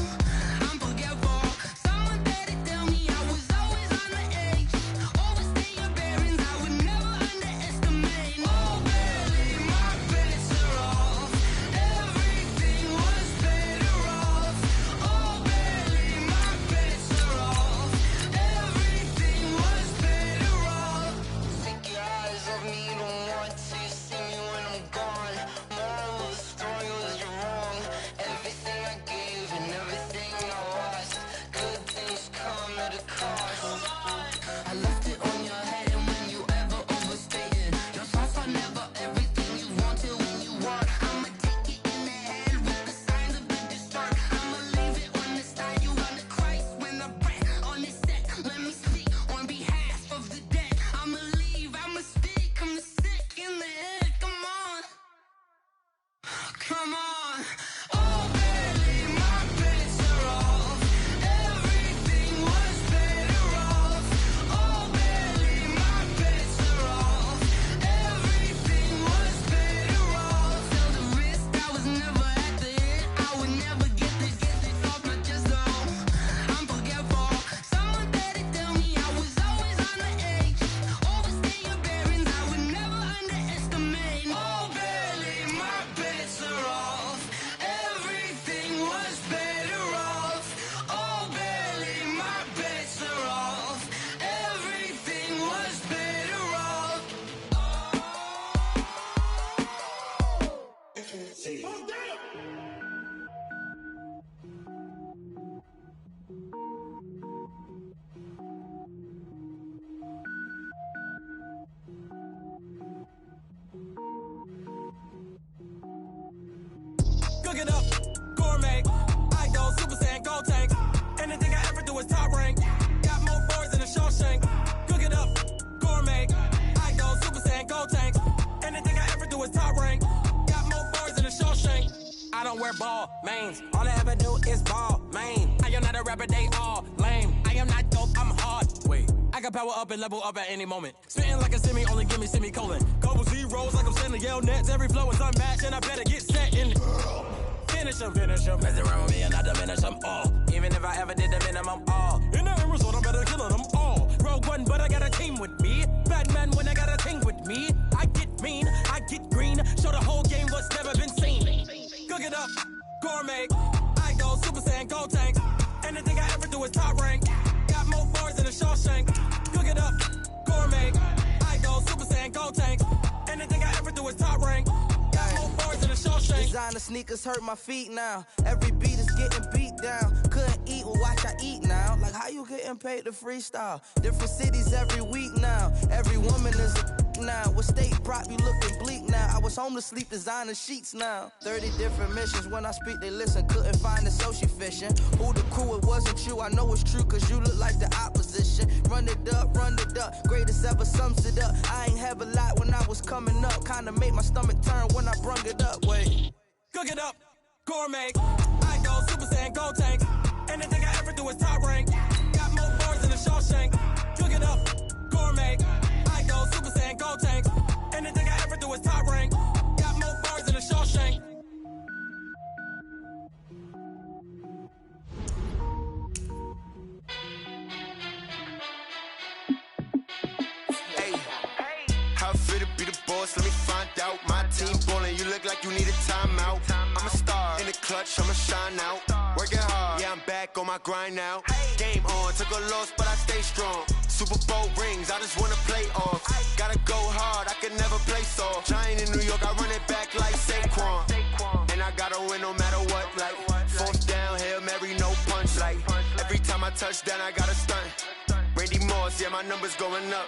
I'm forgetful. Someone better tell me I was always on the edge. Overstay your bearings, I would never underestimate. Oh baby, my bets are off. Everything was better off. Oh baby, my bets are off. Everything was better off. Take your eyes off me, don't want to see me when I'm gone. Moral of the story was you're wrong. Everything I gave and everything I lost. Good things come at a cost. I left it on your head, and when you ever overstated, your thoughts are never everything you wanted when you want. I'ma take it in the head with the signs of the distort. I'ma leave it on the side. You on the Christ when I breath on this set. Let me speak on behalf of the dead. I'ma leave, I'ma speak. I'm sick in the head. Come on, come on. Oh baby, my bets are off. Everything was better off. Oh baby, my bets are off. Everything was better off. Tell the risk I was never at the end. I would never get this off my chest though. I'm forgetful. Someone better tell me I was always on the edge. Overstay your bearings, I would never underestimate. Oh baby, my bets are off. Everything was better off. Oh baby, my bets are off. Everything was better off. Cook it up, gourmet. I go Super Saiyan, gold tank. Anything I ever do is top rank. Got more boys than a Shawshank. Cook it up, gourmet. I go Super Saiyan, gold tank. Anything I ever do is top rank. Got more boys than a Shawshank. I don't wear ball mains. All I ever do is ball main. I am not a rapper, they all lame. I am not dope, I'm hard. Wait. I can power up and level up at any moment. Spitting like a semi, only give me semicolon. Couple zeros like I'm sending yell nets. Every flow is unmatched, and I better get set in. Finish them. Mess around with me and I diminish them all. Even if I ever did the minimum, all. In the end result, I'm better killing them all. Rogue One, but I got a team with me. Batman when I got a team with me. I get mean, I get green. Show the whole game what's never been seen. Cook it up, gourmet. I go Super Saiyan, gold tanks. Anything I ever do is top rank. Got more bars than a Shawshank. Cook it up, gourmet. I go Super Saiyan, gold tanks. Anything I ever do is top rank. Got more bars than a Shawshank. Designer sneakers hurt my feet now. Every beat is getting beat down. Couldn't eat, well watch I eat now. Like how you getting paid to freestyle? Different cities every week now. Every woman is a now. With state prop, you looking bleak now. I was home to sleep, designing sheets now. 30 different missions. When I speak, they listen. Couldn't find it, so she fishing. Who the crew? It wasn't you. I know it's true, cause you look like the opposition. Run it up. Greatest ever sums it up. I ain't have a lot when I was coming up. Kinda made my stomach turn when I brung it up. Wait. Cook it up, gourmet. I go Super Saiyan, gold tank. Anything I ever do is top rank. Got more bars than a Shawshank. Cook it up, gourmet. I go Super Saiyan, gold tank. Anything I ever do is top rank. Got more bars than a Shawshank. How fit to be the boss? Let me find out. My team ballin', you look like you need a timeout. I'm a star in the clutch, I'ma shine out. Working hard, yeah, I'm back on my grind now. Game on, took a loss, but I stay strong. Super Bowl rings, I just wanna play off. Gotta go hard, I can never play soft. Giant in New York, I run it back like Saquon. And I gotta win no matter what, like fourth down, Hail Mary, no punch. Like every time I touch down, I gotta stunt. Randy Moss, yeah, my numbers going up.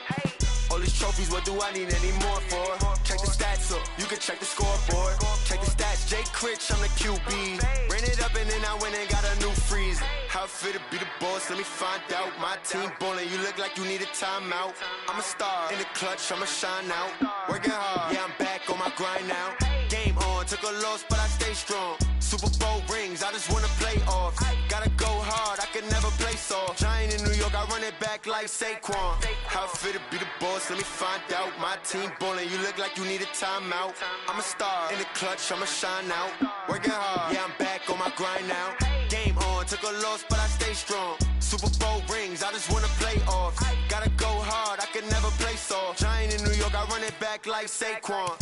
All these trophies, what do I need any more for? Check the stats up, you can check the scoreboard. Check the stats, Jay Critch, I'm the QB. Ran it up and then I went and got a new freeze. How fit to be the boss, let me find out. My team ballin', you look like you need a timeout. I'm a star in the clutch, I'ma shine out. Working hard, yeah, I'm back on my grind now. Game on, took a loss, but I stay strong. Super Bowl rings, I just wanna play off. Gotta go hard, I can never play soft. Giant in New York, I run it back like Saquon. How fit to be the boss, let me find out. My team ballin', you look like you need a timeout. I'm a star in the clutch, I'ma shine out. Working hard, yeah, I'm back on my grind now. Game on, took a loss, but I stay strong. Super Bowl rings, I just wanna play off. Gotta go hard, I can never play soft. Giant in New York, I run it back like Saquon.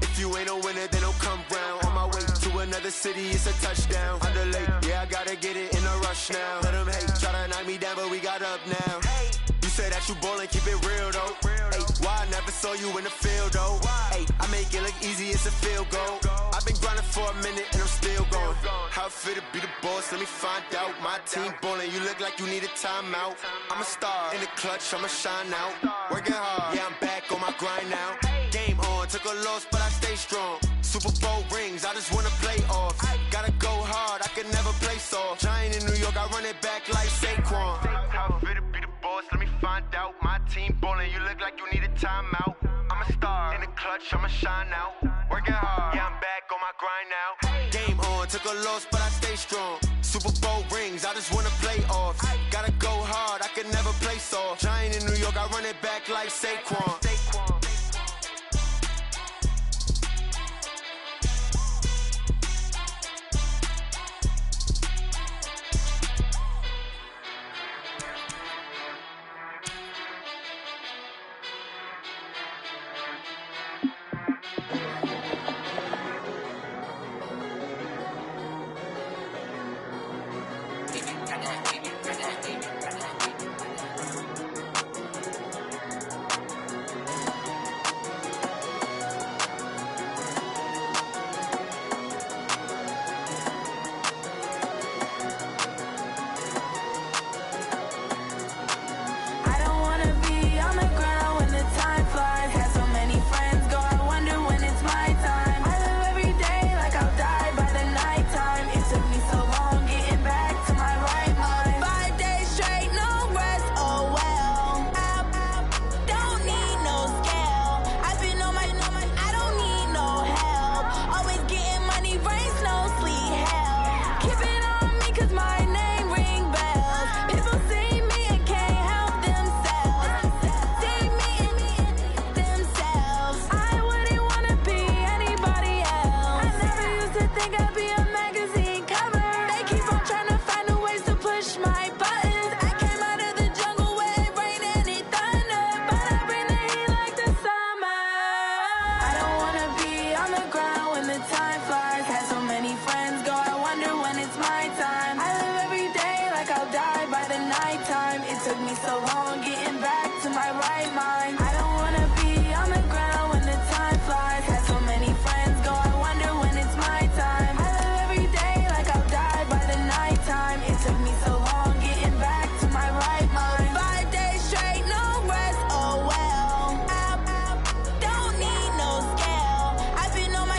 If you ain't a winner, then don't come round. On my way to another city, it's a touchdown. Underlay, yeah, I gotta get it in a rush now. Let them hate, try to knock me down, but we got up now. You say that you ballin', keep it real though. Hey, why I never saw you in the field though? Hey, I make it look easy, it's a field goal. I've been grinding for a minute and I'm still going. How fit to be the boss, let me find out. My team ballin', you look like you need a timeout. I'm a star in the clutch, I'ma shine out. Working hard, yeah, I'm back on my grind now. Game on, took a loss, but I stay strong. Super Bowl rings, I just wanna play off. Gotta go hard, I can never play soft. Giant in New York, I run it back like Saquon. How fit to be the boss, let me find out. My team ballin', you look like you need a timeout. I'm a star in the clutch, I'ma shine out. Working hard, yeah, I'm back on my grind now. Game on, took a loss, but I stay strong. Super Bowl rings, I just wanna play off. Gotta go hard, I can never play soft. Giant in New York, I run it back like Saquon. my time. I live every day like I'll die by the nighttime. It took me so long getting back to my right mind. I don't wanna be on the ground when the time flies. Had so many friends go, I wonder when it's my time. I live every day like I'll die by the nighttime. It took me so long getting back to my right mind. 5 days straight, no rest, oh well. I don't need no scale. I've been on my,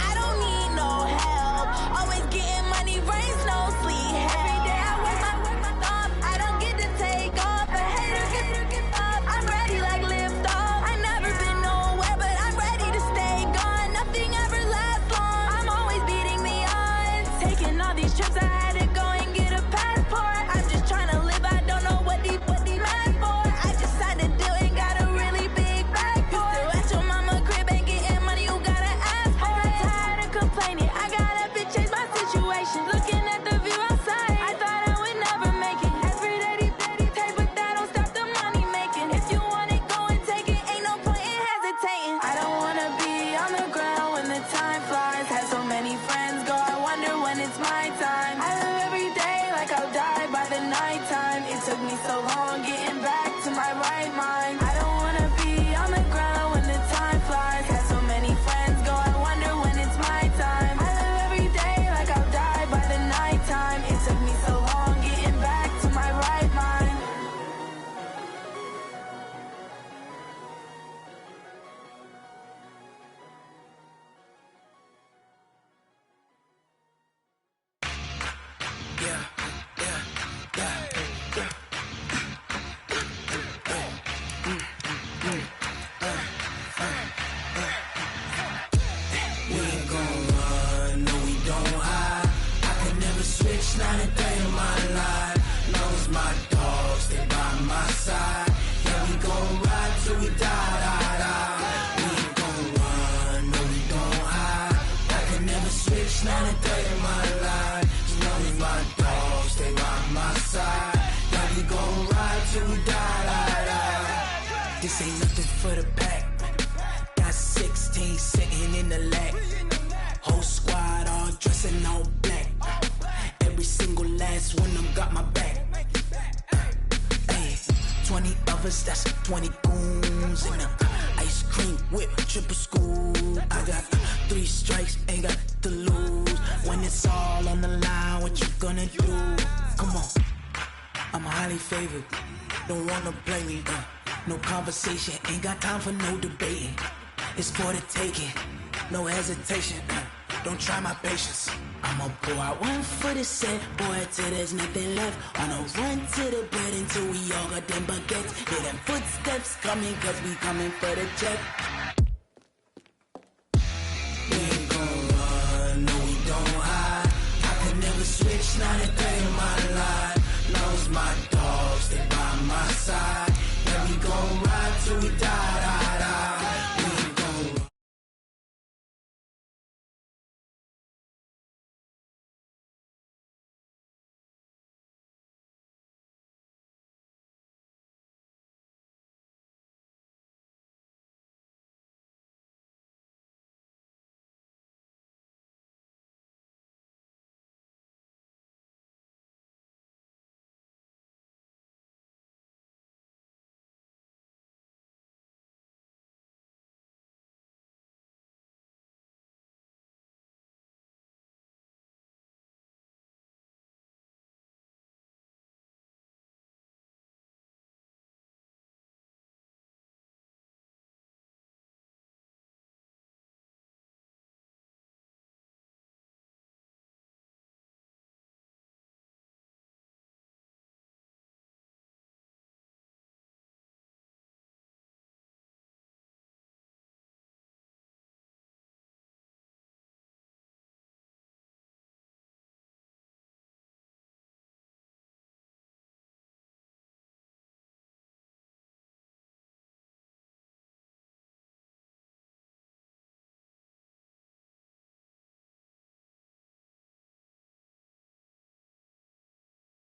I don't need no help. Always getting money, rain, snow, sleet, every day I work my thumb. I don't get to take off. A hater get up. I'm ready like lift off. I never been nowhere, but I'm ready to stay gone. Nothing ever lasts long. I'm always beating the odds. Taking all these trips, I had to go and get a passport. I'm just trying to live. I don't know what these mad for. I just signed a deal and got a really big bag for it. Still at your mama crib ain't getting money, you gotta ask for it. I'm tired of complaining. I gotta change my situation. Looking at the view outside, I thought I would never make it. Every day they take, but that don't stop the money making. If you want it, go and take it. Ain't no point in hesitating. I don't wanna be on the ground when the time flies. Had so many friends go, I wonder when it's my time. I live every day like I'll die by the nighttime. It took me so long getting back to my right mind. I don't wanna be on the ground when the time flies. Had so many friends go, I wonder when it's my time. I live every day like I'll die by the nighttime. It took me so long getting back to my right mind. We ain't gon' run, no we don't hide. I can never switch, not a day in my life. Long as my dogs, they by my side. Yeah, we gon' ride till we die. We ain't gon' run, no we don't hide. I can never switch, not a day in my life. As long as my dogs, they by my side. Yeah, we gon' ride till we die. This ain't nothing for the pack. Got 16 sitting in the lap. Whole squad all dressing all black. Every single last one of them got my back. Hey, 20 of us, that's 20 goons. And ice cream whip, triple scoop. I got 3 strikes, ain't got to lose. When it's all on the line, what you gonna do? Come on, I'm highly favored. Don't wanna play me, no conversation, ain't got time for no debating. It's for the taking, no hesitation. Don't try my patience. I'ma pull out one foot and set, boy, till there's nothing left. On a run to the bed until we all got them baguettes. Hear them footsteps coming, cause we coming for the check.